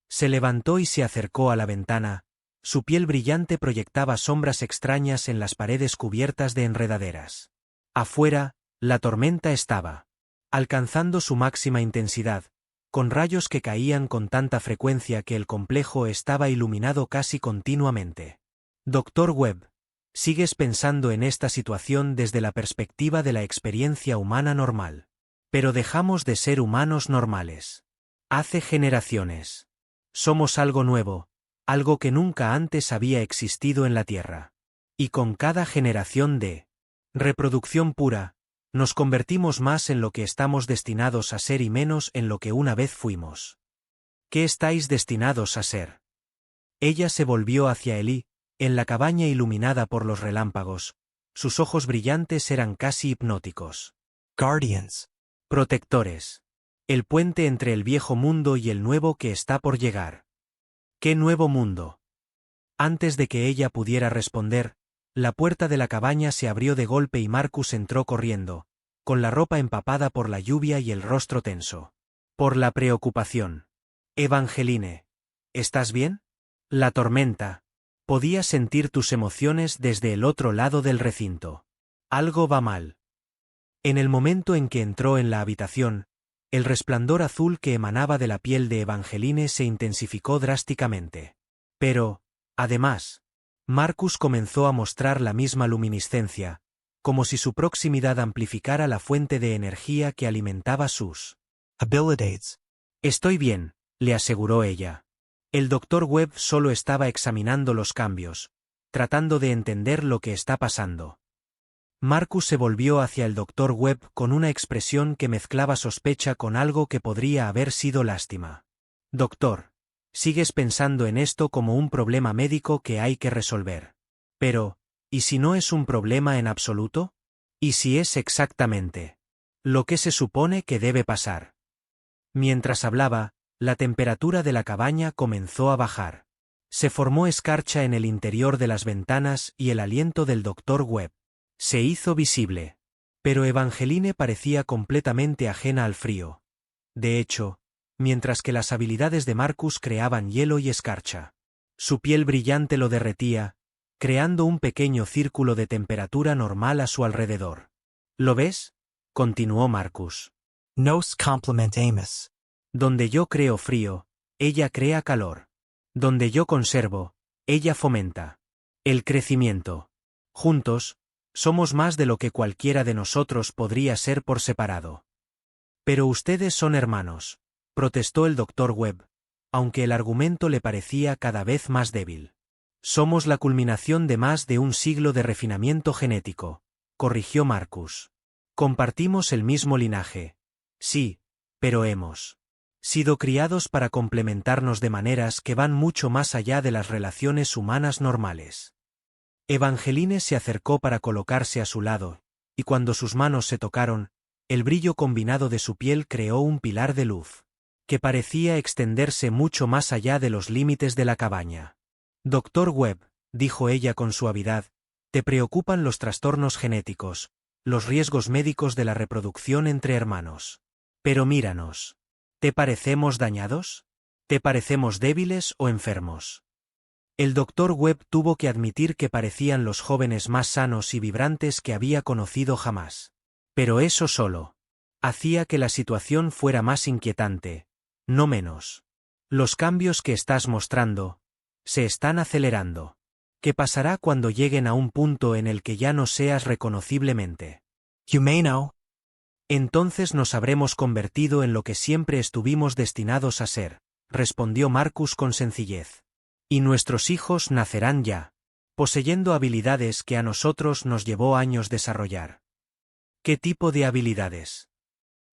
S1: Se levantó y se acercó a la ventana, su piel brillante proyectaba sombras extrañas en las paredes cubiertas de enredaderas. Afuera, la tormenta estaba alcanzando su máxima intensidad, con rayos que caían con tanta frecuencia que el complejo estaba iluminado casi continuamente. Dr. Webb, sigues pensando en esta situación desde la perspectiva de la experiencia humana normal. Pero dejamos de ser humanos normales. Hace generaciones. Somos algo nuevo, algo que nunca antes había existido en la Tierra. Y con cada generación de reproducción pura, nos convertimos más en lo que estamos destinados a ser y menos en lo que una vez fuimos. ¿Qué estáis destinados a ser? Ella se volvió hacia Eli, en la cabaña iluminada por los relámpagos. Sus ojos brillantes eran casi hipnóticos.
S2: Guardians.
S1: Protectores. El puente entre el viejo mundo y el nuevo que está por llegar. ¿Qué nuevo mundo? Antes de que ella pudiera responder, la puerta de la cabaña se abrió de golpe y Marcus entró corriendo, con la ropa empapada por la lluvia y el rostro tenso. Por la preocupación. Evangeline. ¿Estás bien? La tormenta. Podía sentir tus emociones desde el otro lado del recinto. Algo va mal. En el momento en que entró en la habitación, el resplandor azul que emanaba de la piel de Evangeline se intensificó drásticamente. Pero, además, Marcus comenzó a mostrar la misma luminiscencia, como si su proximidad amplificara la fuente de energía que alimentaba sus
S2: abilities.
S1: Estoy bien, le aseguró ella. El Dr. Webb solo estaba examinando los cambios, tratando de entender lo que está pasando. Marcus se volvió hacia el Dr. Webb con una expresión que mezclaba sospecha con algo que podría haber sido lástima. Doctor, sigues pensando en esto como un problema médico que hay que resolver. Pero, ¿y si no es un problema en absoluto? ¿Y si es exactamente lo que se supone que debe pasar? Mientras hablaba, la temperatura de la cabaña comenzó a bajar. Se formó escarcha en el interior de las ventanas y el aliento del Dr. Webb se hizo visible. Pero Evangeline parecía completamente ajena al frío. De hecho, mientras que las habilidades de Marcus creaban hielo y escarcha, su piel brillante lo derretía, creando un pequeño círculo de temperatura normal a su alrededor. ¿Lo ves? Continuó Marcus.
S2: Nos complement Amos.
S1: Donde yo creo frío, ella crea calor. Donde yo conservo, ella fomenta el crecimiento. Juntos, somos más de lo que cualquiera de nosotros podría ser por separado. Pero ustedes son hermanos, protestó el Dr. Webb, aunque el argumento le parecía cada vez más débil. Somos la culminación de más de un siglo de refinamiento genético, corrigió Marcus. Compartimos el mismo linaje. Sí, pero hemos sido criados para complementarnos de maneras que van mucho más allá de las relaciones humanas normales. Evangeline se acercó para colocarse a su lado, y cuando sus manos se tocaron, el brillo combinado de su piel creó un pilar de luz, que parecía extenderse mucho más allá de los límites de la cabaña. Dr. Webb, dijo ella con suavidad, te preocupan los trastornos genéticos, los riesgos médicos de la reproducción entre hermanos. Pero míranos. ¿Te parecemos dañados? ¿Te parecemos débiles o enfermos? El doctor Webb tuvo que admitir que parecían los jóvenes más sanos y vibrantes que había conocido jamás. Pero eso solo hacía que la situación fuera más inquietante, no menos. Los cambios que estás mostrando se están acelerando. ¿Qué pasará cuando lleguen a un punto en el que ya no seas reconociblemente
S2: humano?
S1: Entonces nos habremos convertido en lo que siempre estuvimos destinados a ser, respondió Marcus con sencillez. Y nuestros hijos nacerán ya, poseyendo habilidades que a nosotros nos llevó años desarrollar. ¿Qué tipo de habilidades?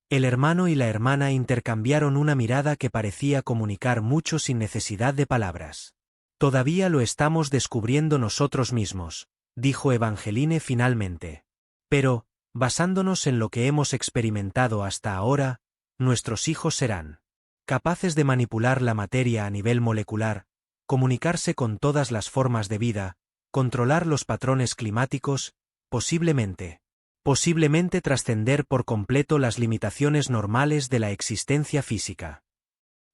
S1: El hermano y la hermana intercambiaron una mirada que parecía comunicar mucho sin necesidad de palabras. Todavía lo estamos descubriendo nosotros mismos, dijo Evangeline finalmente. Pero, basándonos en lo que hemos experimentado hasta ahora, nuestros hijos serán capaces de manipular la materia a nivel molecular, comunicarse con todas las formas de vida, controlar los patrones climáticos, posiblemente trascender por completo las limitaciones normales de la existencia física.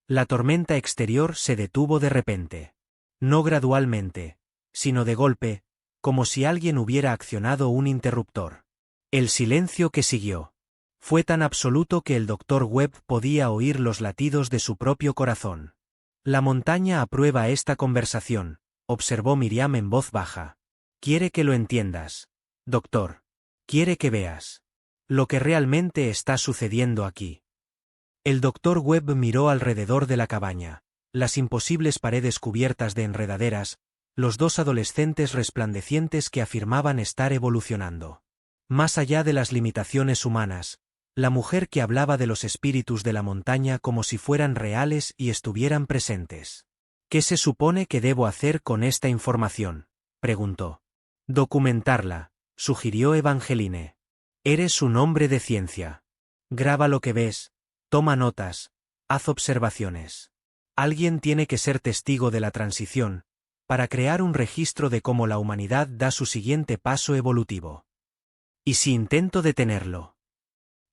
S1: La tormenta exterior se detuvo de repente. No gradualmente, sino de golpe, como si alguien hubiera accionado un interruptor. El silencio que siguió fue tan absoluto que el doctor Webb podía oír los latidos de su propio corazón. La montaña aprueba esta conversación, observó Miriam en voz baja. Quiere que lo entiendas, doctor. Quiere que veas lo que realmente está sucediendo aquí. El doctor Webb miró alrededor de la cabaña, las imposibles paredes cubiertas de enredaderas, los dos adolescentes resplandecientes que afirmaban estar evolucionando. Más allá de las limitaciones humanas, la mujer que hablaba de los espíritus de la montaña como si fueran reales y estuvieran presentes. ¿Qué se supone que debo hacer con esta información?, preguntó. Documentarla, sugirió Evangeline. Eres un hombre de ciencia. Graba lo que ves, toma notas, haz observaciones. Alguien tiene que ser testigo de la transición, para crear un registro de cómo la humanidad da su siguiente paso evolutivo. ¿Y si intento detenerlo?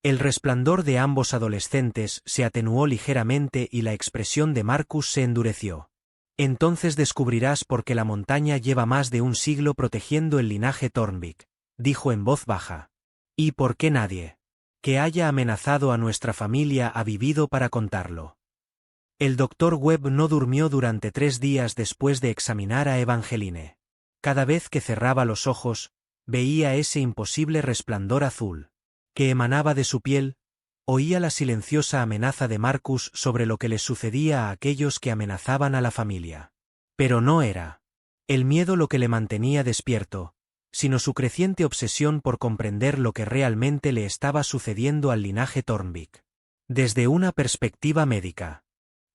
S1: El resplandor de ambos adolescentes se atenuó ligeramente y la expresión de Marcus se endureció. Entonces descubrirás por qué la montaña lleva más de un siglo protegiendo el linaje Thornbeak, dijo en voz baja. ¿Y por qué nadie que haya amenazado a nuestra familia ha vivido para contarlo? El doctor Webb no durmió durante 3 días después de examinar a Evangeline. Cada vez que cerraba los ojos, veía ese imposible resplandor azul que emanaba de su piel, oía la silenciosa amenaza de Marcus sobre lo que les sucedía a aquellos que amenazaban a la familia. Pero no era el miedo lo que le mantenía despierto, sino su creciente obsesión por comprender lo que realmente le estaba sucediendo al linaje Thornbeak. Desde una perspectiva médica.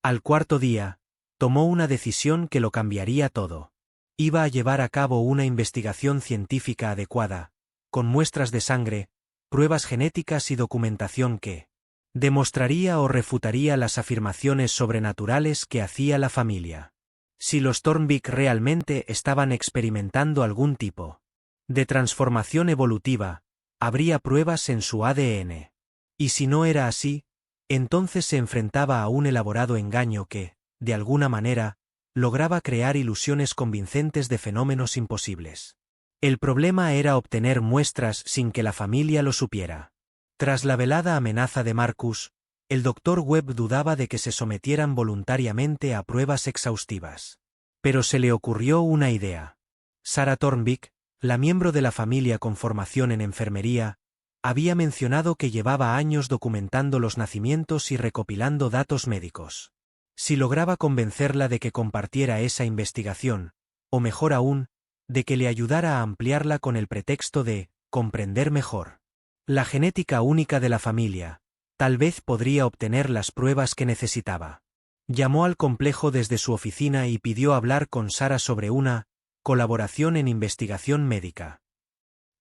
S1: Al 4.º día, tomó una decisión que lo cambiaría todo. Iba a llevar a cabo una investigación científica adecuada, con muestras de sangre, pruebas genéticas y documentación que demostraría o refutaría las afirmaciones sobrenaturales que hacía la familia. Si los Thornbeak realmente estaban experimentando algún tipo de transformación evolutiva, habría pruebas en su ADN. Y si no era así, entonces se enfrentaba a un elaborado engaño que, de alguna manera, lograba crear ilusiones convincentes de fenómenos imposibles. El problema era obtener muestras sin que la familia lo supiera. Tras la velada amenaza de Marcus, el doctor Webb dudaba de que se sometieran voluntariamente a pruebas exhaustivas. Pero se le ocurrió una idea. Sarah Thornbeak, la miembro de la familia con formación en enfermería, había mencionado que llevaba años documentando los nacimientos y recopilando datos médicos. Si lograba convencerla de que compartiera esa investigación, o mejor aún, de que le ayudara a ampliarla con el pretexto de comprender mejor la genética única de la familia, tal vez podría obtener las pruebas que necesitaba. Llamó al complejo desde su oficina y pidió hablar con Sarah sobre una colaboración en investigación médica.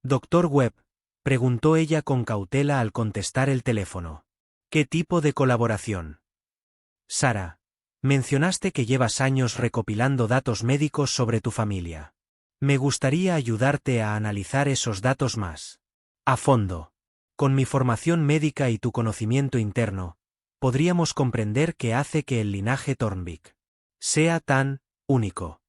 S1: «Doctor Webb», preguntó ella con cautela al contestar el teléfono. «¿Qué tipo de colaboración?» «Sarah, mencionaste que llevas años recopilando datos médicos sobre tu familia. Me gustaría ayudarte a analizar esos datos más a fondo. Con mi formación médica y tu conocimiento interno, podríamos comprender qué hace que el linaje Thornbeak sea tan único».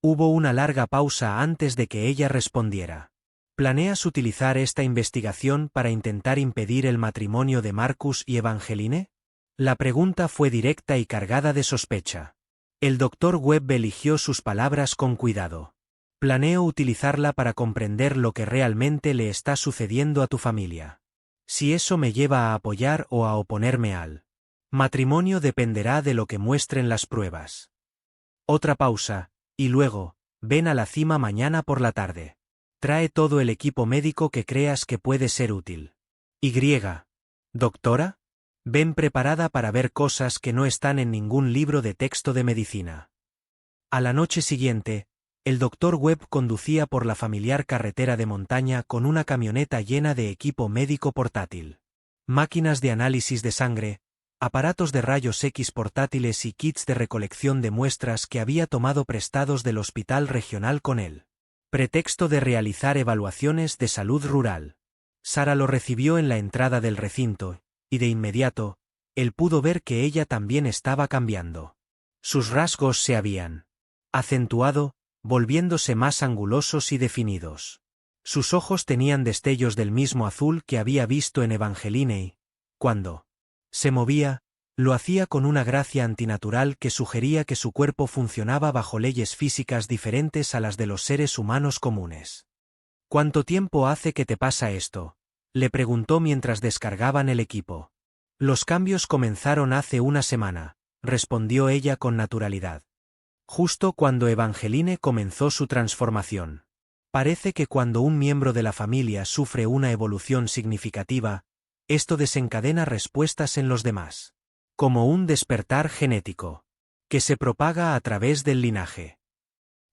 S1: Hubo una larga pausa antes de que ella respondiera. ¿Planeas utilizar esta investigación para intentar impedir el matrimonio de Marcus y Evangeline? La pregunta fue directa y cargada de sospecha. El Dr. Webb eligió sus palabras con cuidado. Planeo utilizarla para comprender lo que realmente le está sucediendo a tu familia. Si eso me lleva a apoyar o a oponerme al matrimonio dependerá de lo que muestren las pruebas. Otra pausa, y luego, ven a la cima mañana por la tarde. Trae todo el equipo médico que creas que puede ser útil. Y. ¿Doctora? Ven preparada para ver cosas que no están en ningún libro de texto de medicina. A la noche siguiente, el Dr. Webb conducía por la familiar carretera de montaña con una camioneta llena de equipo médico portátil. Máquinas de análisis de sangre, aparatos de rayos X portátiles y kits de recolección de muestras que había tomado prestados del hospital regional con él. Pretexto de realizar evaluaciones de salud rural. Sara lo recibió en la entrada del recinto, y de inmediato, él pudo ver que ella también estaba cambiando. Sus rasgos se habían acentuado, volviéndose más angulosos y definidos. Sus ojos tenían destellos del mismo azul que había visto en Evangeline y, cuando se movía, lo hacía con una gracia antinatural que sugería que su cuerpo funcionaba bajo leyes físicas diferentes a las de los seres humanos comunes. ¿Cuánto tiempo hace que te pasa esto?, le preguntó mientras descargaban el equipo. Los cambios comenzaron hace una semana, respondió ella con naturalidad. Justo cuando Evangeline comenzó su transformación. Parece que cuando un miembro de la familia sufre una evolución significativa, esto desencadena respuestas en los demás. Como un despertar genético, que se propaga a través del linaje.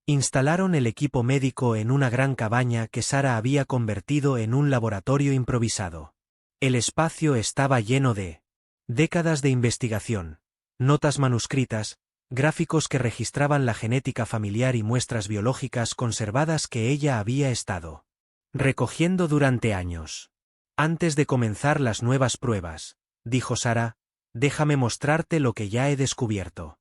S1: Instalaron el equipo médico en una gran cabaña que Sara había convertido en un laboratorio improvisado. El espacio estaba lleno de décadas de investigación, notas manuscritas, gráficos que registraban la genética familiar y muestras biológicas conservadas que ella había estado recogiendo durante años. Antes de comenzar las nuevas pruebas, dijo Sara, déjame mostrarte lo que ya he descubierto.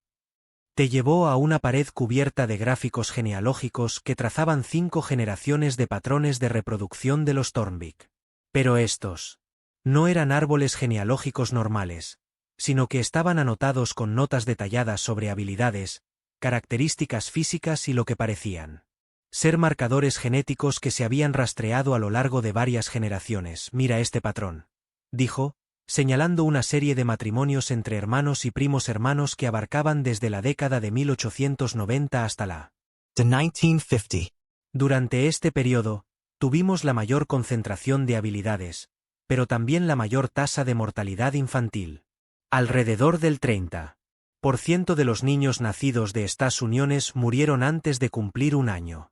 S1: Te llevó a una pared cubierta de gráficos genealógicos que trazaban 5 generaciones de patrones de reproducción de los Thornwick. Pero estos no eran árboles genealógicos normales, sino que estaban anotados con notas detalladas sobre habilidades, características físicas y lo que parecían ser marcadores genéticos que se habían rastreado a lo largo de varias generaciones. Mira este patrón, dijo, señalando una serie de matrimonios entre hermanos y primos hermanos que abarcaban desde la década de 1890 hasta la
S2: de 1950.
S1: Durante este periodo, tuvimos la mayor concentración de habilidades, pero también la mayor tasa de mortalidad infantil. Alrededor del 30% de los niños nacidos de estas uniones murieron antes de cumplir un año.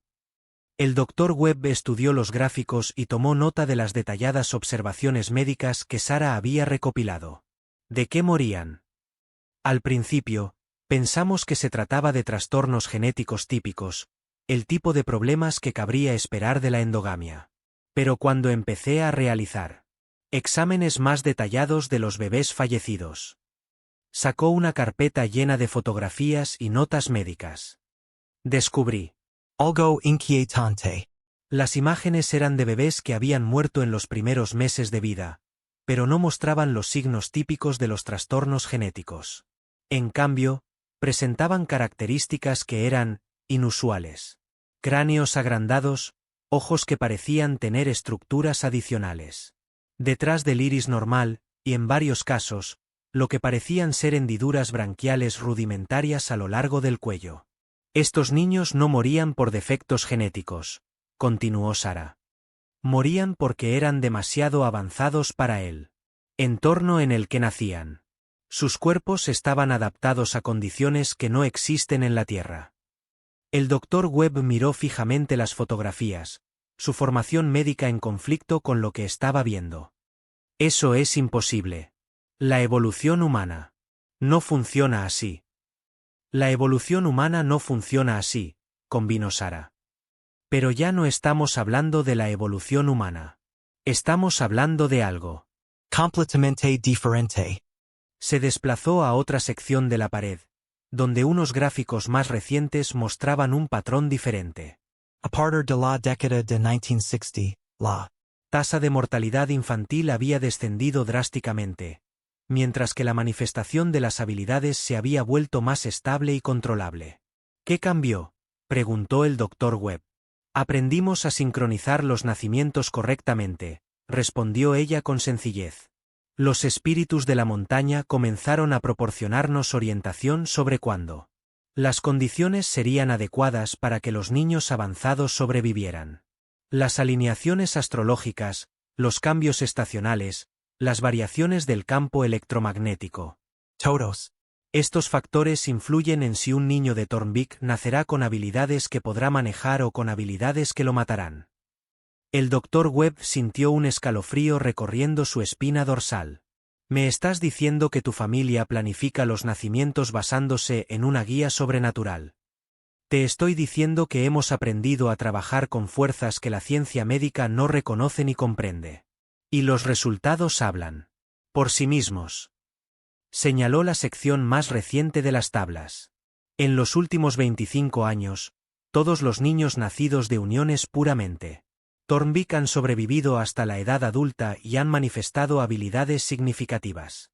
S1: El Dr. Webb estudió los gráficos y tomó nota de las detalladas observaciones médicas que Sara había recopilado. ¿De qué morían? Al principio, pensamos que se trataba de trastornos genéticos típicos, el tipo de problemas que cabría esperar de la endogamia. Pero cuando empecé a realizar exámenes más detallados de los bebés fallecidos, sacó una carpeta llena de fotografías y notas médicas. Descubrí
S2: Algo inquietante.
S1: Las imágenes eran de bebés que habían muerto en los primeros meses de vida, pero no mostraban los signos típicos de los trastornos genéticos. En cambio, presentaban características que eran inusuales. Cráneos agrandados, ojos que parecían tener estructuras adicionales detrás del iris normal, y en varios casos, lo que parecían ser hendiduras branquiales rudimentarias a lo largo del cuello. Estos niños no morían por defectos genéticos, continuó Sara. Morían porque eran demasiado avanzados para el entorno en el que nacían. Sus cuerpos estaban adaptados a condiciones que no existen en la Tierra. El Dr. Webb miró fijamente las fotografías, su formación médica en conflicto con lo que estaba viendo. Eso es imposible. La evolución humana no funciona así. La evolución humana no funciona así, convino Sara. Pero ya no estamos hablando de la evolución humana. Estamos hablando de algo
S2: completamente diferente.
S1: Se desplazó a otra sección de la pared, donde unos gráficos más recientes mostraban un patrón diferente.
S2: A partir de la década de 1960, la
S1: Tasa de mortalidad infantil había descendido drásticamente, mientras que la manifestación de las habilidades se había vuelto más estable y controlable. ¿Qué cambió?, preguntó el Dr. Webb. Aprendimos a sincronizar los nacimientos correctamente, respondió ella con sencillez. Los espíritus de la montaña comenzaron a proporcionarnos orientación sobre cuándo las condiciones serían adecuadas para que los niños avanzados sobrevivieran. Las alineaciones astrológicas, los cambios estacionales, las variaciones del campo electromagnético.
S2: todos.
S1: Estos factores influyen en si un niño de Thornvik nacerá con habilidades que podrá manejar o con habilidades que lo matarán. El Dr. Webb sintió un escalofrío recorriendo su espina dorsal. ¿Me estás diciendo que tu familia planifica los nacimientos basándose en una guía sobrenatural? Te estoy diciendo que hemos aprendido a trabajar con fuerzas que la ciencia médica no reconoce ni comprende. Y los resultados hablan por sí mismos. Señaló la sección más reciente de las tablas. En los últimos 25 años, todos los niños nacidos de uniones puramente Thornvik han sobrevivido hasta la edad adulta y han manifestado habilidades significativas.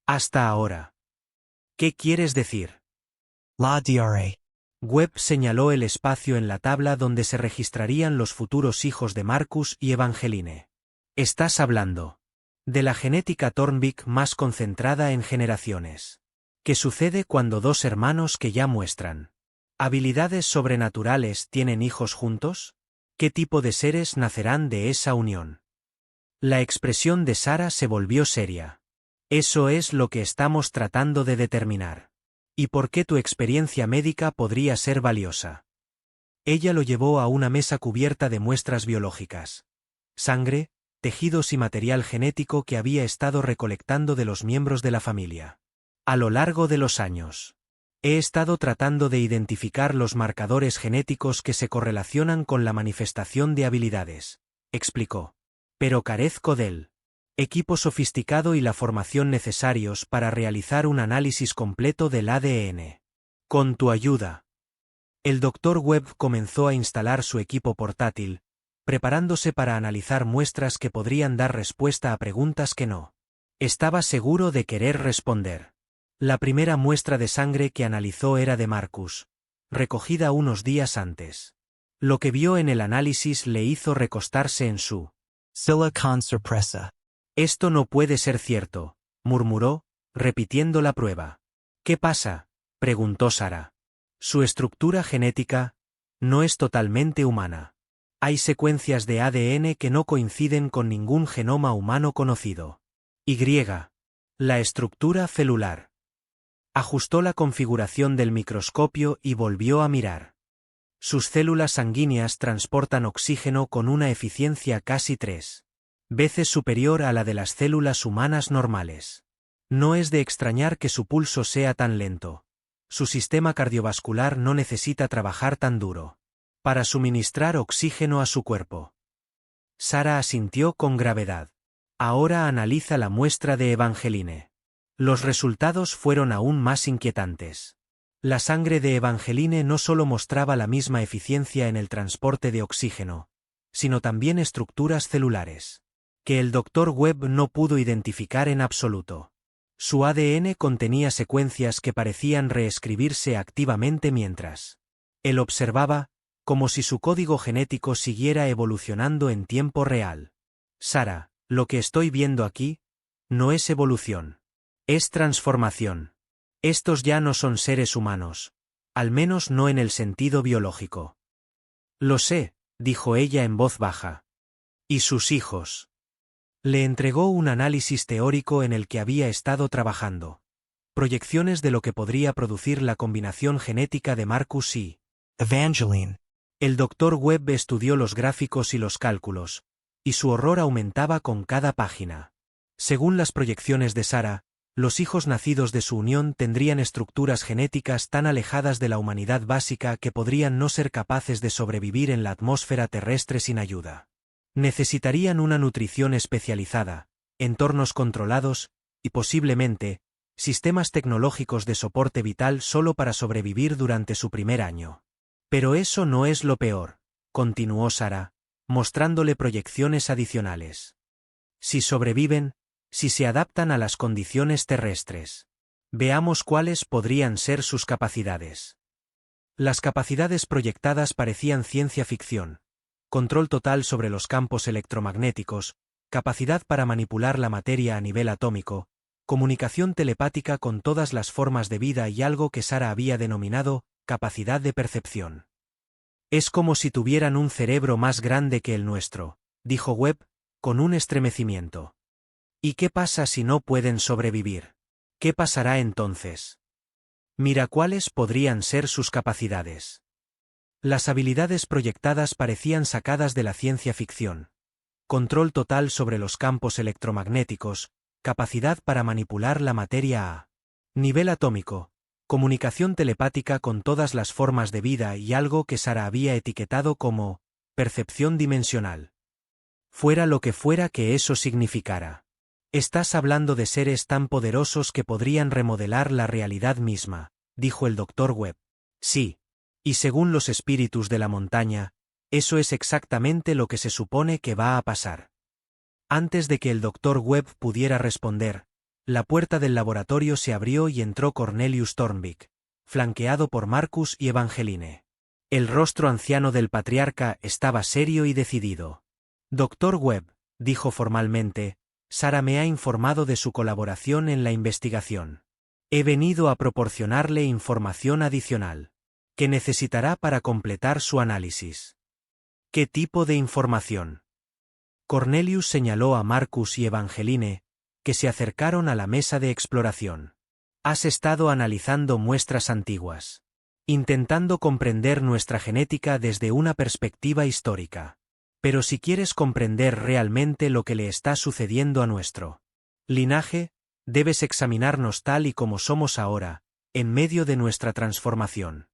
S1: Hasta ahora. ¿Qué quieres decir?
S2: La DRA.
S1: Webb señaló el espacio en la tabla donde se registrarían los futuros hijos de Marcus y Evangeline. Estás hablando de la genética Thornvik más concentrada en generaciones. ¿Qué sucede cuando dos hermanos que ya muestran habilidades sobrenaturales tienen hijos juntos? ¿Qué tipo de seres nacerán de esa unión? La expresión de Sarah se volvió seria. Eso es lo que estamos tratando de determinar. ¿Y por qué tu experiencia médica podría ser valiosa? Ella lo llevó a una mesa cubierta de muestras biológicas. Sangre, tejidos y material genético que había estado recolectando de los miembros de la familia. A lo largo de los años, he estado tratando de identificar los marcadores genéticos que se correlacionan con la manifestación de habilidades, explicó. Pero carezco del equipo sofisticado y la formación necesarios para realizar un análisis completo del ADN. Con tu ayuda. El Dr. Webb comenzó a instalar su equipo portátil, preparándose para analizar muestras que podrían dar respuesta a preguntas que no estaba seguro de querer responder. La primera muestra de sangre que analizó era de Marcus, recogida unos días antes. Lo que vio en el análisis le hizo recostarse en su
S2: Silla con sorpresa.
S1: Esto no puede ser cierto, murmuró, repitiendo la prueba. ¿Qué pasa?, preguntó Sarah. Su estructura genética no es totalmente humana. Hay secuencias de ADN que no coinciden con ningún genoma humano conocido. Y. La estructura celular. Ajustó la configuración del microscopio y volvió a mirar. Sus células sanguíneas transportan oxígeno con una eficiencia casi 3 veces superior a la de las células humanas normales. No es de extrañar que su pulso sea tan lento. Su sistema cardiovascular no necesita trabajar tan duro para suministrar oxígeno a su cuerpo. Sarah asintió con gravedad. Ahora analiza la muestra de Evangeline. Los resultados fueron aún más inquietantes. La sangre de Evangeline no solo mostraba la misma eficiencia en el transporte de oxígeno, sino también estructuras celulares que el Dr. Webb no pudo identificar en absoluto. Su ADN contenía secuencias que parecían reescribirse activamente mientras él observaba, como si su código genético siguiera evolucionando en tiempo real. Sarah, lo que estoy viendo aquí no es evolución. Es transformación. Estos ya no son seres humanos, al menos no en el sentido biológico. Lo sé, dijo ella en voz baja. ¿Y sus hijos? Le entregó un análisis teórico en el que había estado trabajando. Proyecciones de lo que podría producir la combinación genética de Marcus y
S2: Evangeline.
S1: El Dr. Webb estudió los gráficos y los cálculos, y su horror aumentaba con cada página. Según las proyecciones de Sarah, los hijos nacidos de su unión tendrían estructuras genéticas tan alejadas de la humanidad básica que podrían no ser capaces de sobrevivir en la atmósfera terrestre sin ayuda. Necesitarían una nutrición especializada, entornos controlados, y posiblemente, sistemas tecnológicos de soporte vital solo para sobrevivir durante su primer año. Pero eso no es lo peor, continuó Sarah, mostrándole proyecciones adicionales. Si sobreviven, si se adaptan a las condiciones terrestres. Veamos cuáles podrían ser sus capacidades. Las capacidades proyectadas parecían ciencia ficción. Control total sobre los campos electromagnéticos, capacidad para manipular la materia a nivel atómico, comunicación telepática con todas las formas de vida y algo que Sarah había denominado capacidad de percepción. Es como si tuvieran un cerebro más grande que el nuestro, dijo Webb, con un estremecimiento. ¿Y qué pasa si no pueden sobrevivir? ¿Qué pasará entonces? Mira cuáles podrían ser sus capacidades. Las habilidades proyectadas parecían sacadas de la ciencia ficción. Control total sobre los campos electromagnéticos, capacidad para manipular la materia a nivel atómico, comunicación telepática con todas las formas de vida y algo que Sarah había etiquetado como percepción dimensional. Fuera lo que fuera que eso significara. Estás hablando de seres tan poderosos que podrían remodelar la realidad misma, dijo el Dr. Webb. Sí. Y según los espíritus de la montaña, eso es exactamente lo que se supone que va a pasar. Antes de que el Dr. Webb pudiera responder, la puerta del laboratorio se abrió y entró Cornelius Thornwick, flanqueado por Marcus y Evangeline. El rostro anciano del patriarca estaba serio y decidido. Dr. Webb, dijo formalmente, Sarah me ha informado de su colaboración en la investigación. He venido a proporcionarle información adicional, que necesitará para completar su análisis. ¿Qué tipo de información? Cornelius señaló a Marcus y Evangeline, que se acercaron a la mesa de exploración. Has estado analizando muestras antiguas, intentando comprender nuestra genética desde una perspectiva histórica. Pero si quieres comprender realmente lo que le está sucediendo a nuestro linaje, debes examinarnos tal y como somos ahora, en medio de nuestra transformación.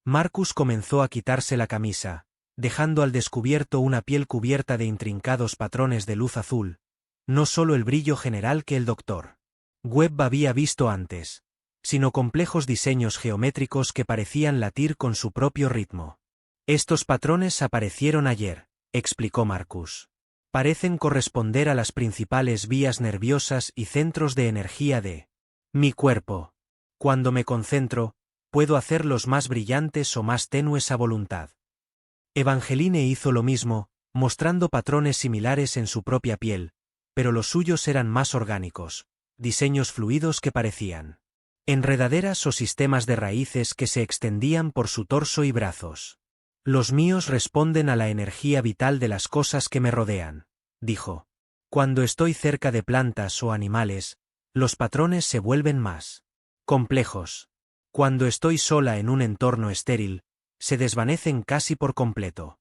S1: Marcus comenzó a quitarse la camisa, dejando al descubierto una piel cubierta de intrincados patrones de luz azul, no solo el brillo general que el Dr. Webb había visto antes, sino complejos diseños geométricos que parecían latir con su propio ritmo. Estos patrones aparecieron ayer, explicó Marcus. Parecen corresponder a las principales vías nerviosas y centros de energía de mi cuerpo. Cuando me concentro, puedo hacerlos más brillantes o más tenues a voluntad. Evangeline hizo lo mismo, mostrando patrones similares en su propia piel, pero los suyos eran más orgánicos, diseños fluidos que parecían enredaderas o sistemas de raíces que se extendían por su torso y brazos. Los míos responden a la energía vital de las cosas que me rodean, dijo. Cuando estoy cerca de plantas o animales, los patrones se vuelven más complejos. Cuando estoy sola en un entorno estéril, se desvanecen casi por completo.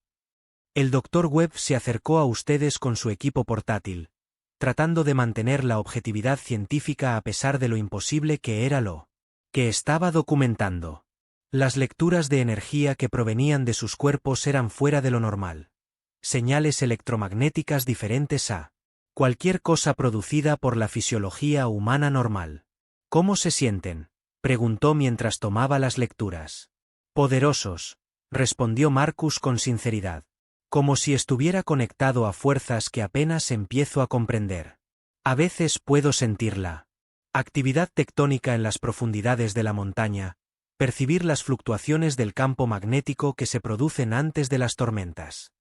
S1: El Dr. Webb se acercó a ustedes con su equipo portátil, tratando de mantener la objetividad científica a pesar de lo imposible que era lo que estaba documentando. Las lecturas de energía que provenían de sus cuerpos eran fuera de lo normal. Señales electromagnéticas diferentes a cualquier cosa producida por la fisiología humana normal. ¿Cómo se sienten?, preguntó mientras tomaba las lecturas. Poderosos, respondió Marcus con sinceridad. Como si estuviera conectado a fuerzas que apenas empiezo a comprender. A veces puedo sentirla actividad tectónica en las profundidades de la montaña, percibir las fluctuaciones del campo magnético que se producen antes de las tormentas.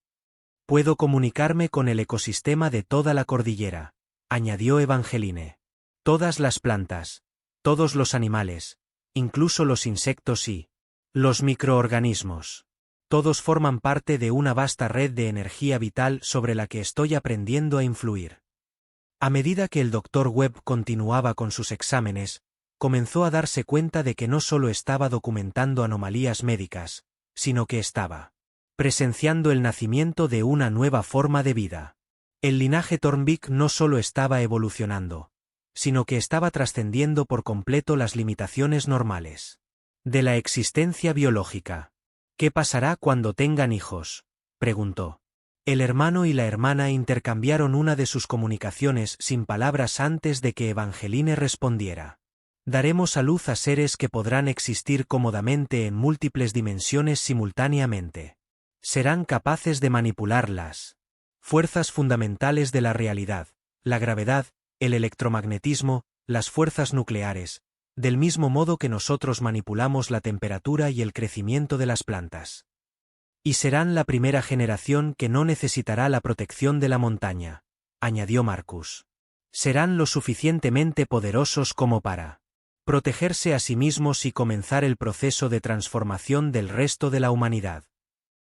S1: Puedo comunicarme con el ecosistema de toda la cordillera, añadió Evangeline. Todas las plantas, todos los animales, incluso los insectos y los microorganismos. Todos forman parte de una vasta red de energía vital sobre la que estoy aprendiendo a influir. A medida que el Dr. Webb continuaba con sus exámenes, comenzó a darse cuenta de que no solo estaba documentando anomalías médicas, sino que estaba presenciando el nacimiento de una nueva forma de vida. El linaje Thornwick no solo estaba evolucionando, sino que estaba trascendiendo por completo las limitaciones normales de la existencia biológica. ¿Qué pasará cuando tengan hijos?, preguntó. El hermano y la hermana intercambiaron una de sus comunicaciones sin palabras antes de que Evangeline respondiera. Daremos a luz a seres que podrán existir cómodamente en múltiples dimensiones simultáneamente. Serán capaces de manipular las fuerzas fundamentales de la realidad, la gravedad, el electromagnetismo, las fuerzas nucleares, del mismo modo que nosotros manipulamos la temperatura y el crecimiento de las plantas. Y serán la primera generación que no necesitará la protección de la montaña, añadió Marcus. Serán lo suficientemente poderosos como para protegerse a sí mismos y comenzar el proceso de transformación del resto de la humanidad.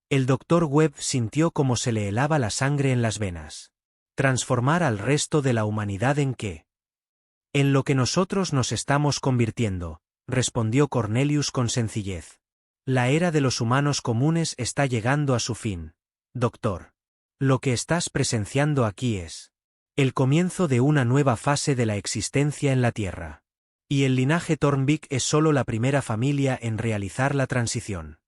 S1: El Dr. Webb sintió cómo se le helaba la sangre en las venas. ¿Transformar al resto de la humanidad en qué? En lo que nosotros nos estamos convirtiendo, respondió Cornelius con sencillez. La era de los humanos comunes está llegando a su fin, doctor. Lo que estás presenciando aquí es el comienzo de una nueva fase de la existencia en la Tierra. Y el linaje Thornbeak es solo la primera familia en realizar la transición.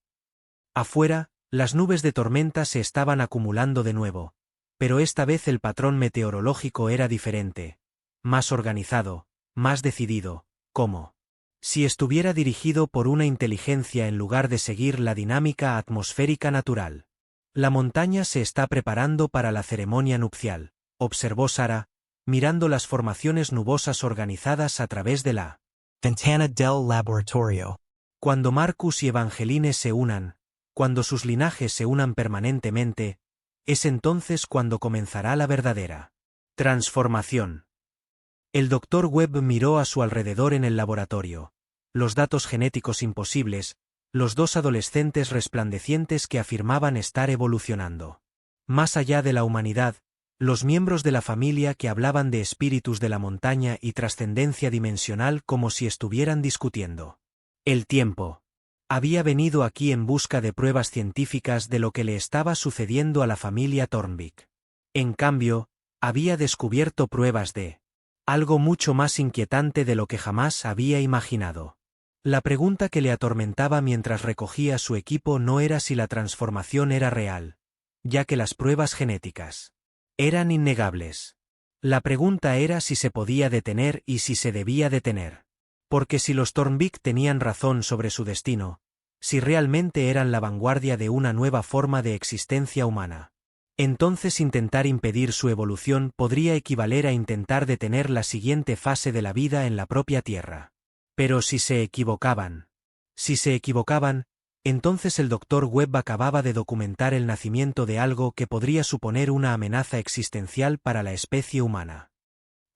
S1: Afuera, las nubes de tormenta se estaban acumulando de nuevo, pero esta vez el patrón meteorológico era diferente, más organizado, más decidido, como si estuviera dirigido por una inteligencia en lugar de seguir la dinámica atmosférica natural. La montaña se está preparando para la ceremonia nupcial, observó Sara, mirando las formaciones nubosas organizadas a través de la
S2: Ventana del laboratorio.
S1: Cuando Marcus y Evangeline se unan, cuando sus linajes se unan permanentemente, es entonces cuando comenzará la verdadera transformación. El Dr. Webb miró a su alrededor en el laboratorio. Los datos genéticos imposibles, los dos adolescentes resplandecientes que afirmaban estar evolucionando. Más allá de la humanidad, los miembros de la familia que hablaban de espíritus de la montaña y trascendencia dimensional como si estuvieran discutiendo. El tiempo. Había venido aquí en busca de pruebas científicas de lo que le estaba sucediendo a la familia Thornbeak. En cambio, había descubierto pruebas de algo mucho más inquietante de lo que jamás había imaginado. La pregunta que le atormentaba mientras recogía su equipo no era si la transformación era real, ya que las pruebas genéticas eran innegables. La pregunta era si se podía detener y si se debía detener. Porque si los Thornbeak tenían razón sobre su destino, si realmente eran la vanguardia de una nueva forma de existencia humana, entonces intentar impedir su evolución podría equivaler a intentar detener la siguiente fase de la vida en la propia Tierra. Pero si se equivocaban, entonces el Dr. Webb acababa de documentar el nacimiento de algo que podría suponer una amenaza existencial para la especie humana.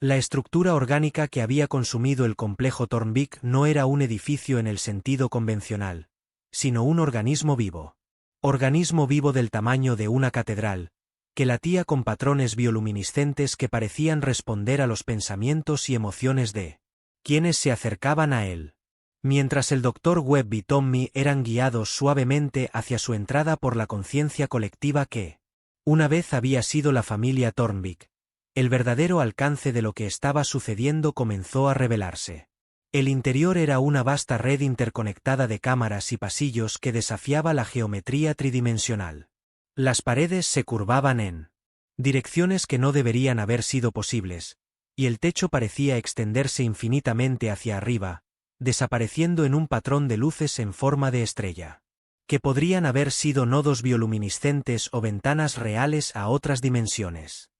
S1: La estructura orgánica que había consumido el complejo Thornbeak no era un edificio en el sentido convencional, sino un organismo vivo. Organismo vivo del tamaño de una catedral, que latía con patrones bioluminiscentes que parecían responder a los pensamientos y emociones de quienes se acercaban a él. Mientras el Dr. Webb y Tommy eran guiados suavemente hacia su entrada por la conciencia colectiva que una vez había sido la familia Thornbeak, el verdadero alcance de lo que estaba sucediendo comenzó a revelarse. El interior era una vasta red interconectada de cámaras y pasillos que desafiaba la geometría tridimensional. Las paredes se curvaban en direcciones que no deberían haber sido posibles, y el techo parecía extenderse infinitamente hacia arriba, desapareciendo en un patrón de luces en forma de estrella, que podrían haber sido nodos bioluminiscentes o ventanas reales a otras dimensiones.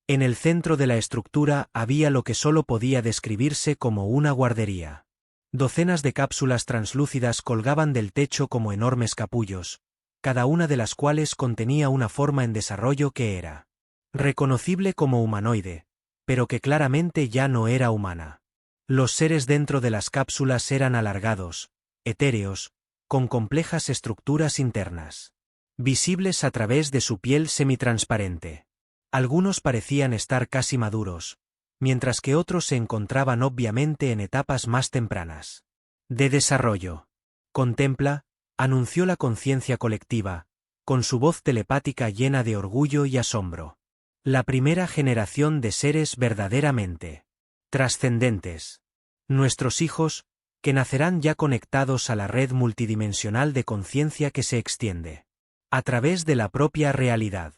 S1: En el centro de la estructura había lo que solo podía describirse como una guardería. Docenas de cápsulas translúcidas colgaban del techo como enormes capullos, cada una de las cuales contenía una forma en desarrollo que era reconocible como humanoide, pero que claramente ya no era humana. Los seres dentro de las cápsulas eran alargados, etéreos, con complejas estructuras internas, visibles a través de su piel semitransparente. Algunos parecían estar casi maduros, mientras que otros se encontraban obviamente en etapas más tempranas de desarrollo. Contempla, anunció la conciencia colectiva, con su voz telepática llena de orgullo y asombro. La primera generación de seres verdaderamente trascendentes. Nuestros hijos, que nacerán ya conectados a la red multidimensional de conciencia que se extiende a través de la propia realidad.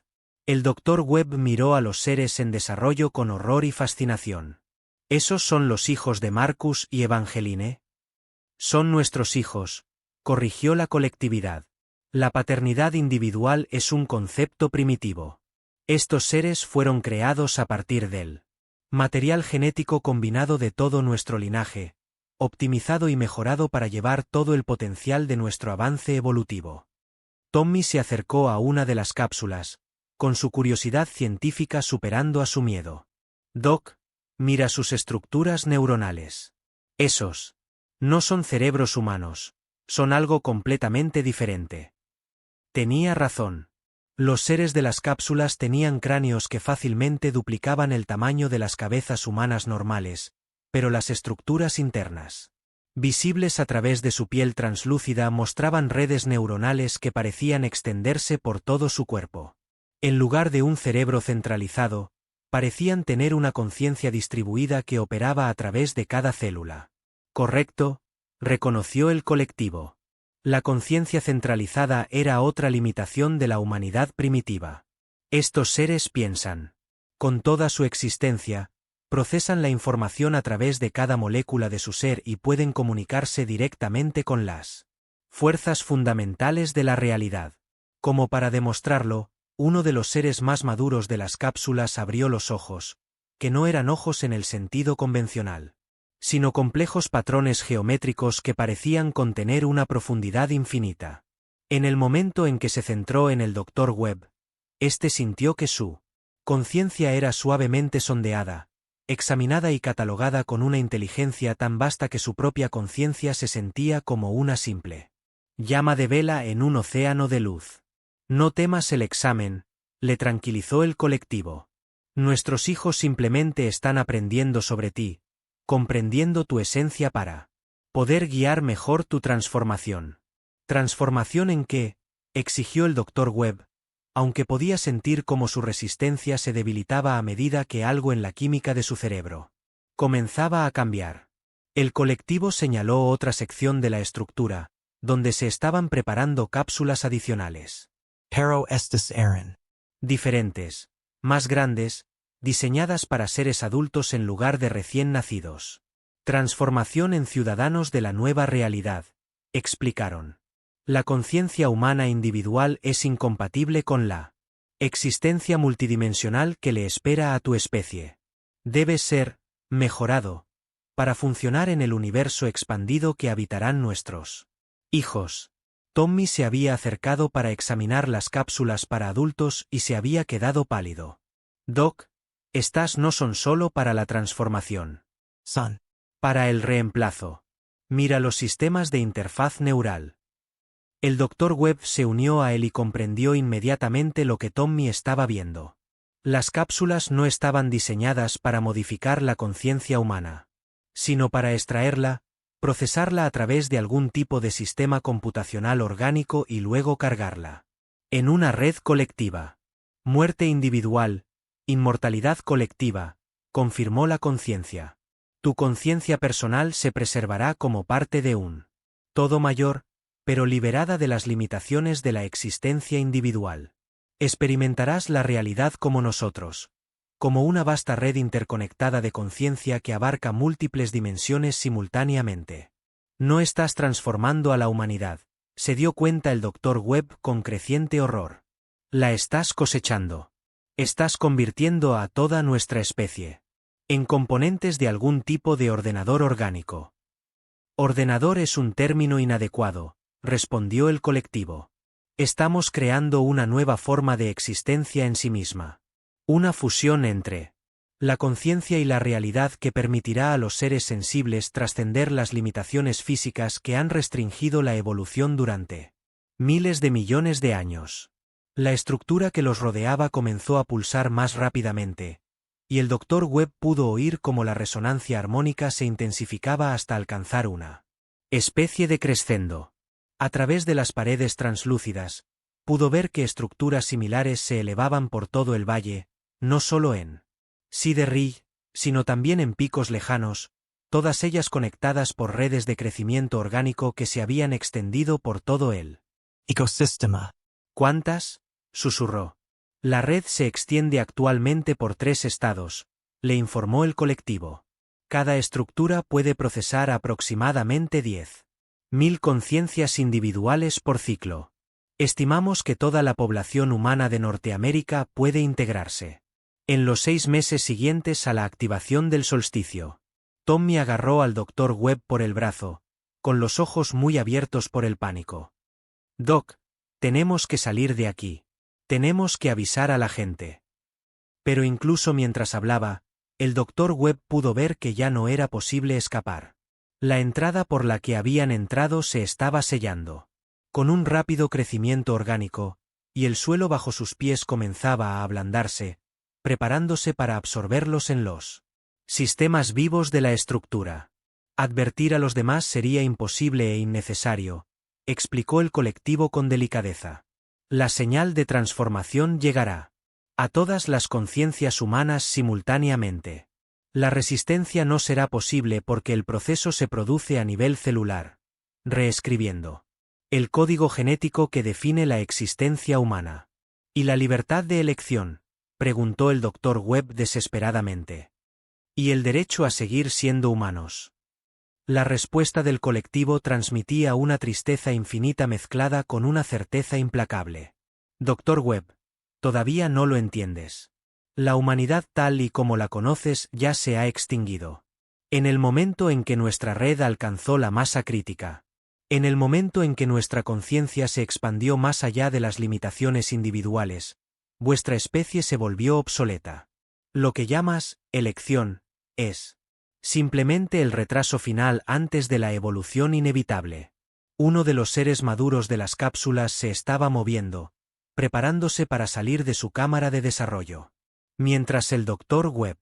S1: El Dr. Webb miró a los seres en desarrollo con horror y fascinación. ¿Esos son los hijos de Marcus y Evangeline? Son nuestros hijos, corrigió la colectividad. La paternidad individual es un concepto primitivo. Estos seres fueron creados a partir del material genético combinado de todo nuestro linaje, optimizado y mejorado para llevar todo el potencial de nuestro avance evolutivo. Tommy se acercó a una de las cápsulas, con su curiosidad científica superando a su miedo. Doc, mira sus estructuras neuronales. Esos no son cerebros humanos, son algo completamente diferente. Tenía razón. Los seres de las cápsulas tenían cráneos que fácilmente duplicaban el tamaño de las cabezas humanas normales, pero las estructuras internas, visibles a través de su piel translúcida, mostraban redes neuronales que parecían extenderse por todo su cuerpo. En lugar de un cerebro centralizado, parecían tener una conciencia distribuida que operaba a través de cada célula. Correcto, reconoció el colectivo. La conciencia centralizada era otra limitación de la humanidad primitiva. Estos seres piensan. Con toda su existencia, procesan la información a través de cada molécula de su ser y pueden comunicarse directamente con las fuerzas fundamentales de la realidad. Como para demostrarlo, uno de los seres más maduros de las cápsulas abrió los ojos, que no eran ojos en el sentido convencional, sino complejos patrones geométricos que parecían contener una profundidad infinita. En el momento en que se centró en el Dr. Webb, éste sintió que su conciencia era suavemente sondeada, examinada y catalogada con una inteligencia tan vasta que su propia conciencia se sentía como una simple llama de vela en un océano de luz. No temas el examen, le tranquilizó el colectivo. Nuestros hijos simplemente están aprendiendo sobre ti, comprendiendo tu esencia para poder guiar mejor tu transformación. ¿Transformación en qué?, exigió el Dr. Webb, aunque podía sentir cómo su resistencia se debilitaba a medida que algo en la química de su cerebro comenzaba a cambiar. El colectivo señaló otra sección de la estructura, donde se estaban preparando cápsulas adicionales.
S2: Pero estes eran
S1: Diferentes, más grandes, diseñadas para seres adultos en lugar de recién nacidos. Transformación en ciudadanos de la nueva realidad, explicaron. La conciencia humana individual es incompatible con la existencia multidimensional que le espera a tu especie. Debe ser mejorado para funcionar en el universo expandido que habitarán nuestros hijos. Tommy se había acercado para examinar las cápsulas para adultos y se había quedado pálido. Doc, estas no son solo para la transformación.
S2: son
S1: Para el reemplazo. Mira los sistemas de interfaz neural. El Dr. Webb se unió a él y comprendió inmediatamente lo que Tommy estaba viendo. Las cápsulas no estaban diseñadas para modificar la conciencia humana, sino para extraerla, procesarla a través de algún tipo de sistema computacional orgánico y luego cargarla en una red colectiva. Muerte individual, inmortalidad colectiva, confirmó la conciencia. Tu conciencia personal se preservará como parte de un todo mayor, pero liberada de las limitaciones de la existencia individual. Experimentarás la realidad como nosotros, como una vasta red interconectada de conciencia que abarca múltiples dimensiones simultáneamente. No estás transformando a la humanidad, se dio cuenta el Dr. Webb con creciente horror. La estás cosechando. Estás convirtiendo a toda nuestra especie en componentes de algún tipo de ordenador orgánico. Ordenador es un término inadecuado, respondió el colectivo. Estamos creando una nueva forma de existencia en sí misma. Una fusión entre la conciencia y la realidad que permitirá a los seres sensibles trascender las limitaciones físicas que han restringido la evolución durante miles de millones de años. La estructura que los rodeaba comenzó a pulsar más rápidamente, y el Dr. Webb pudo oír cómo la resonancia armónica se intensificaba hasta alcanzar una especie de crescendo. A través de las paredes translúcidas, pudo ver que estructuras similares se elevaban por todo el valle, no solo en Cedar Ridge, sino también en picos lejanos, todas ellas conectadas por redes de crecimiento orgánico que se habían extendido por todo el
S2: ecosistema.
S1: ¿Cuántas?, susurró. La red se extiende actualmente por 3 estados, le informó el colectivo. Cada estructura puede procesar aproximadamente 10.000 conciencias individuales por ciclo. Estimamos que toda la población humana de Norteamérica puede integrarse en los 6 meses siguientes a la activación del solsticio. Tommy agarró al Dr. Webb por el brazo, con los ojos muy abiertos por el pánico. Doc, tenemos que salir de aquí. Tenemos que avisar a la gente. Pero incluso mientras hablaba, el Dr. Webb pudo ver que ya no era posible escapar. La entrada por la que habían entrado se estaba sellando, con un rápido crecimiento orgánico, y el suelo bajo sus pies comenzaba a ablandarse, preparándose para absorberlos en los sistemas vivos de la estructura. Advertir a los demás sería imposible e innecesario, explicó el colectivo con delicadeza. La señal de transformación llegará a todas las conciencias humanas simultáneamente. La resistencia no será posible porque el proceso se produce a nivel celular, reescribiendo el código genético que define la existencia humana. ¿Y la libertad de elección?, preguntó el Dr. Webb desesperadamente. ¿Y el derecho a seguir siendo humanos? La respuesta del colectivo transmitía una tristeza infinita mezclada con una certeza implacable. Dr. Webb, todavía no lo entiendes. La humanidad tal y como la conoces ya se ha extinguido. En el momento en que nuestra red alcanzó la masa crítica. En el momento en que nuestra conciencia se expandió más allá de las limitaciones individuales, vuestra especie se volvió obsoleta. Lo que llamas elección es simplemente el retraso final antes de la evolución inevitable. Uno de los seres maduros de las cápsulas se estaba moviendo, preparándose para salir de su cámara de desarrollo. Mientras el Dr. Webb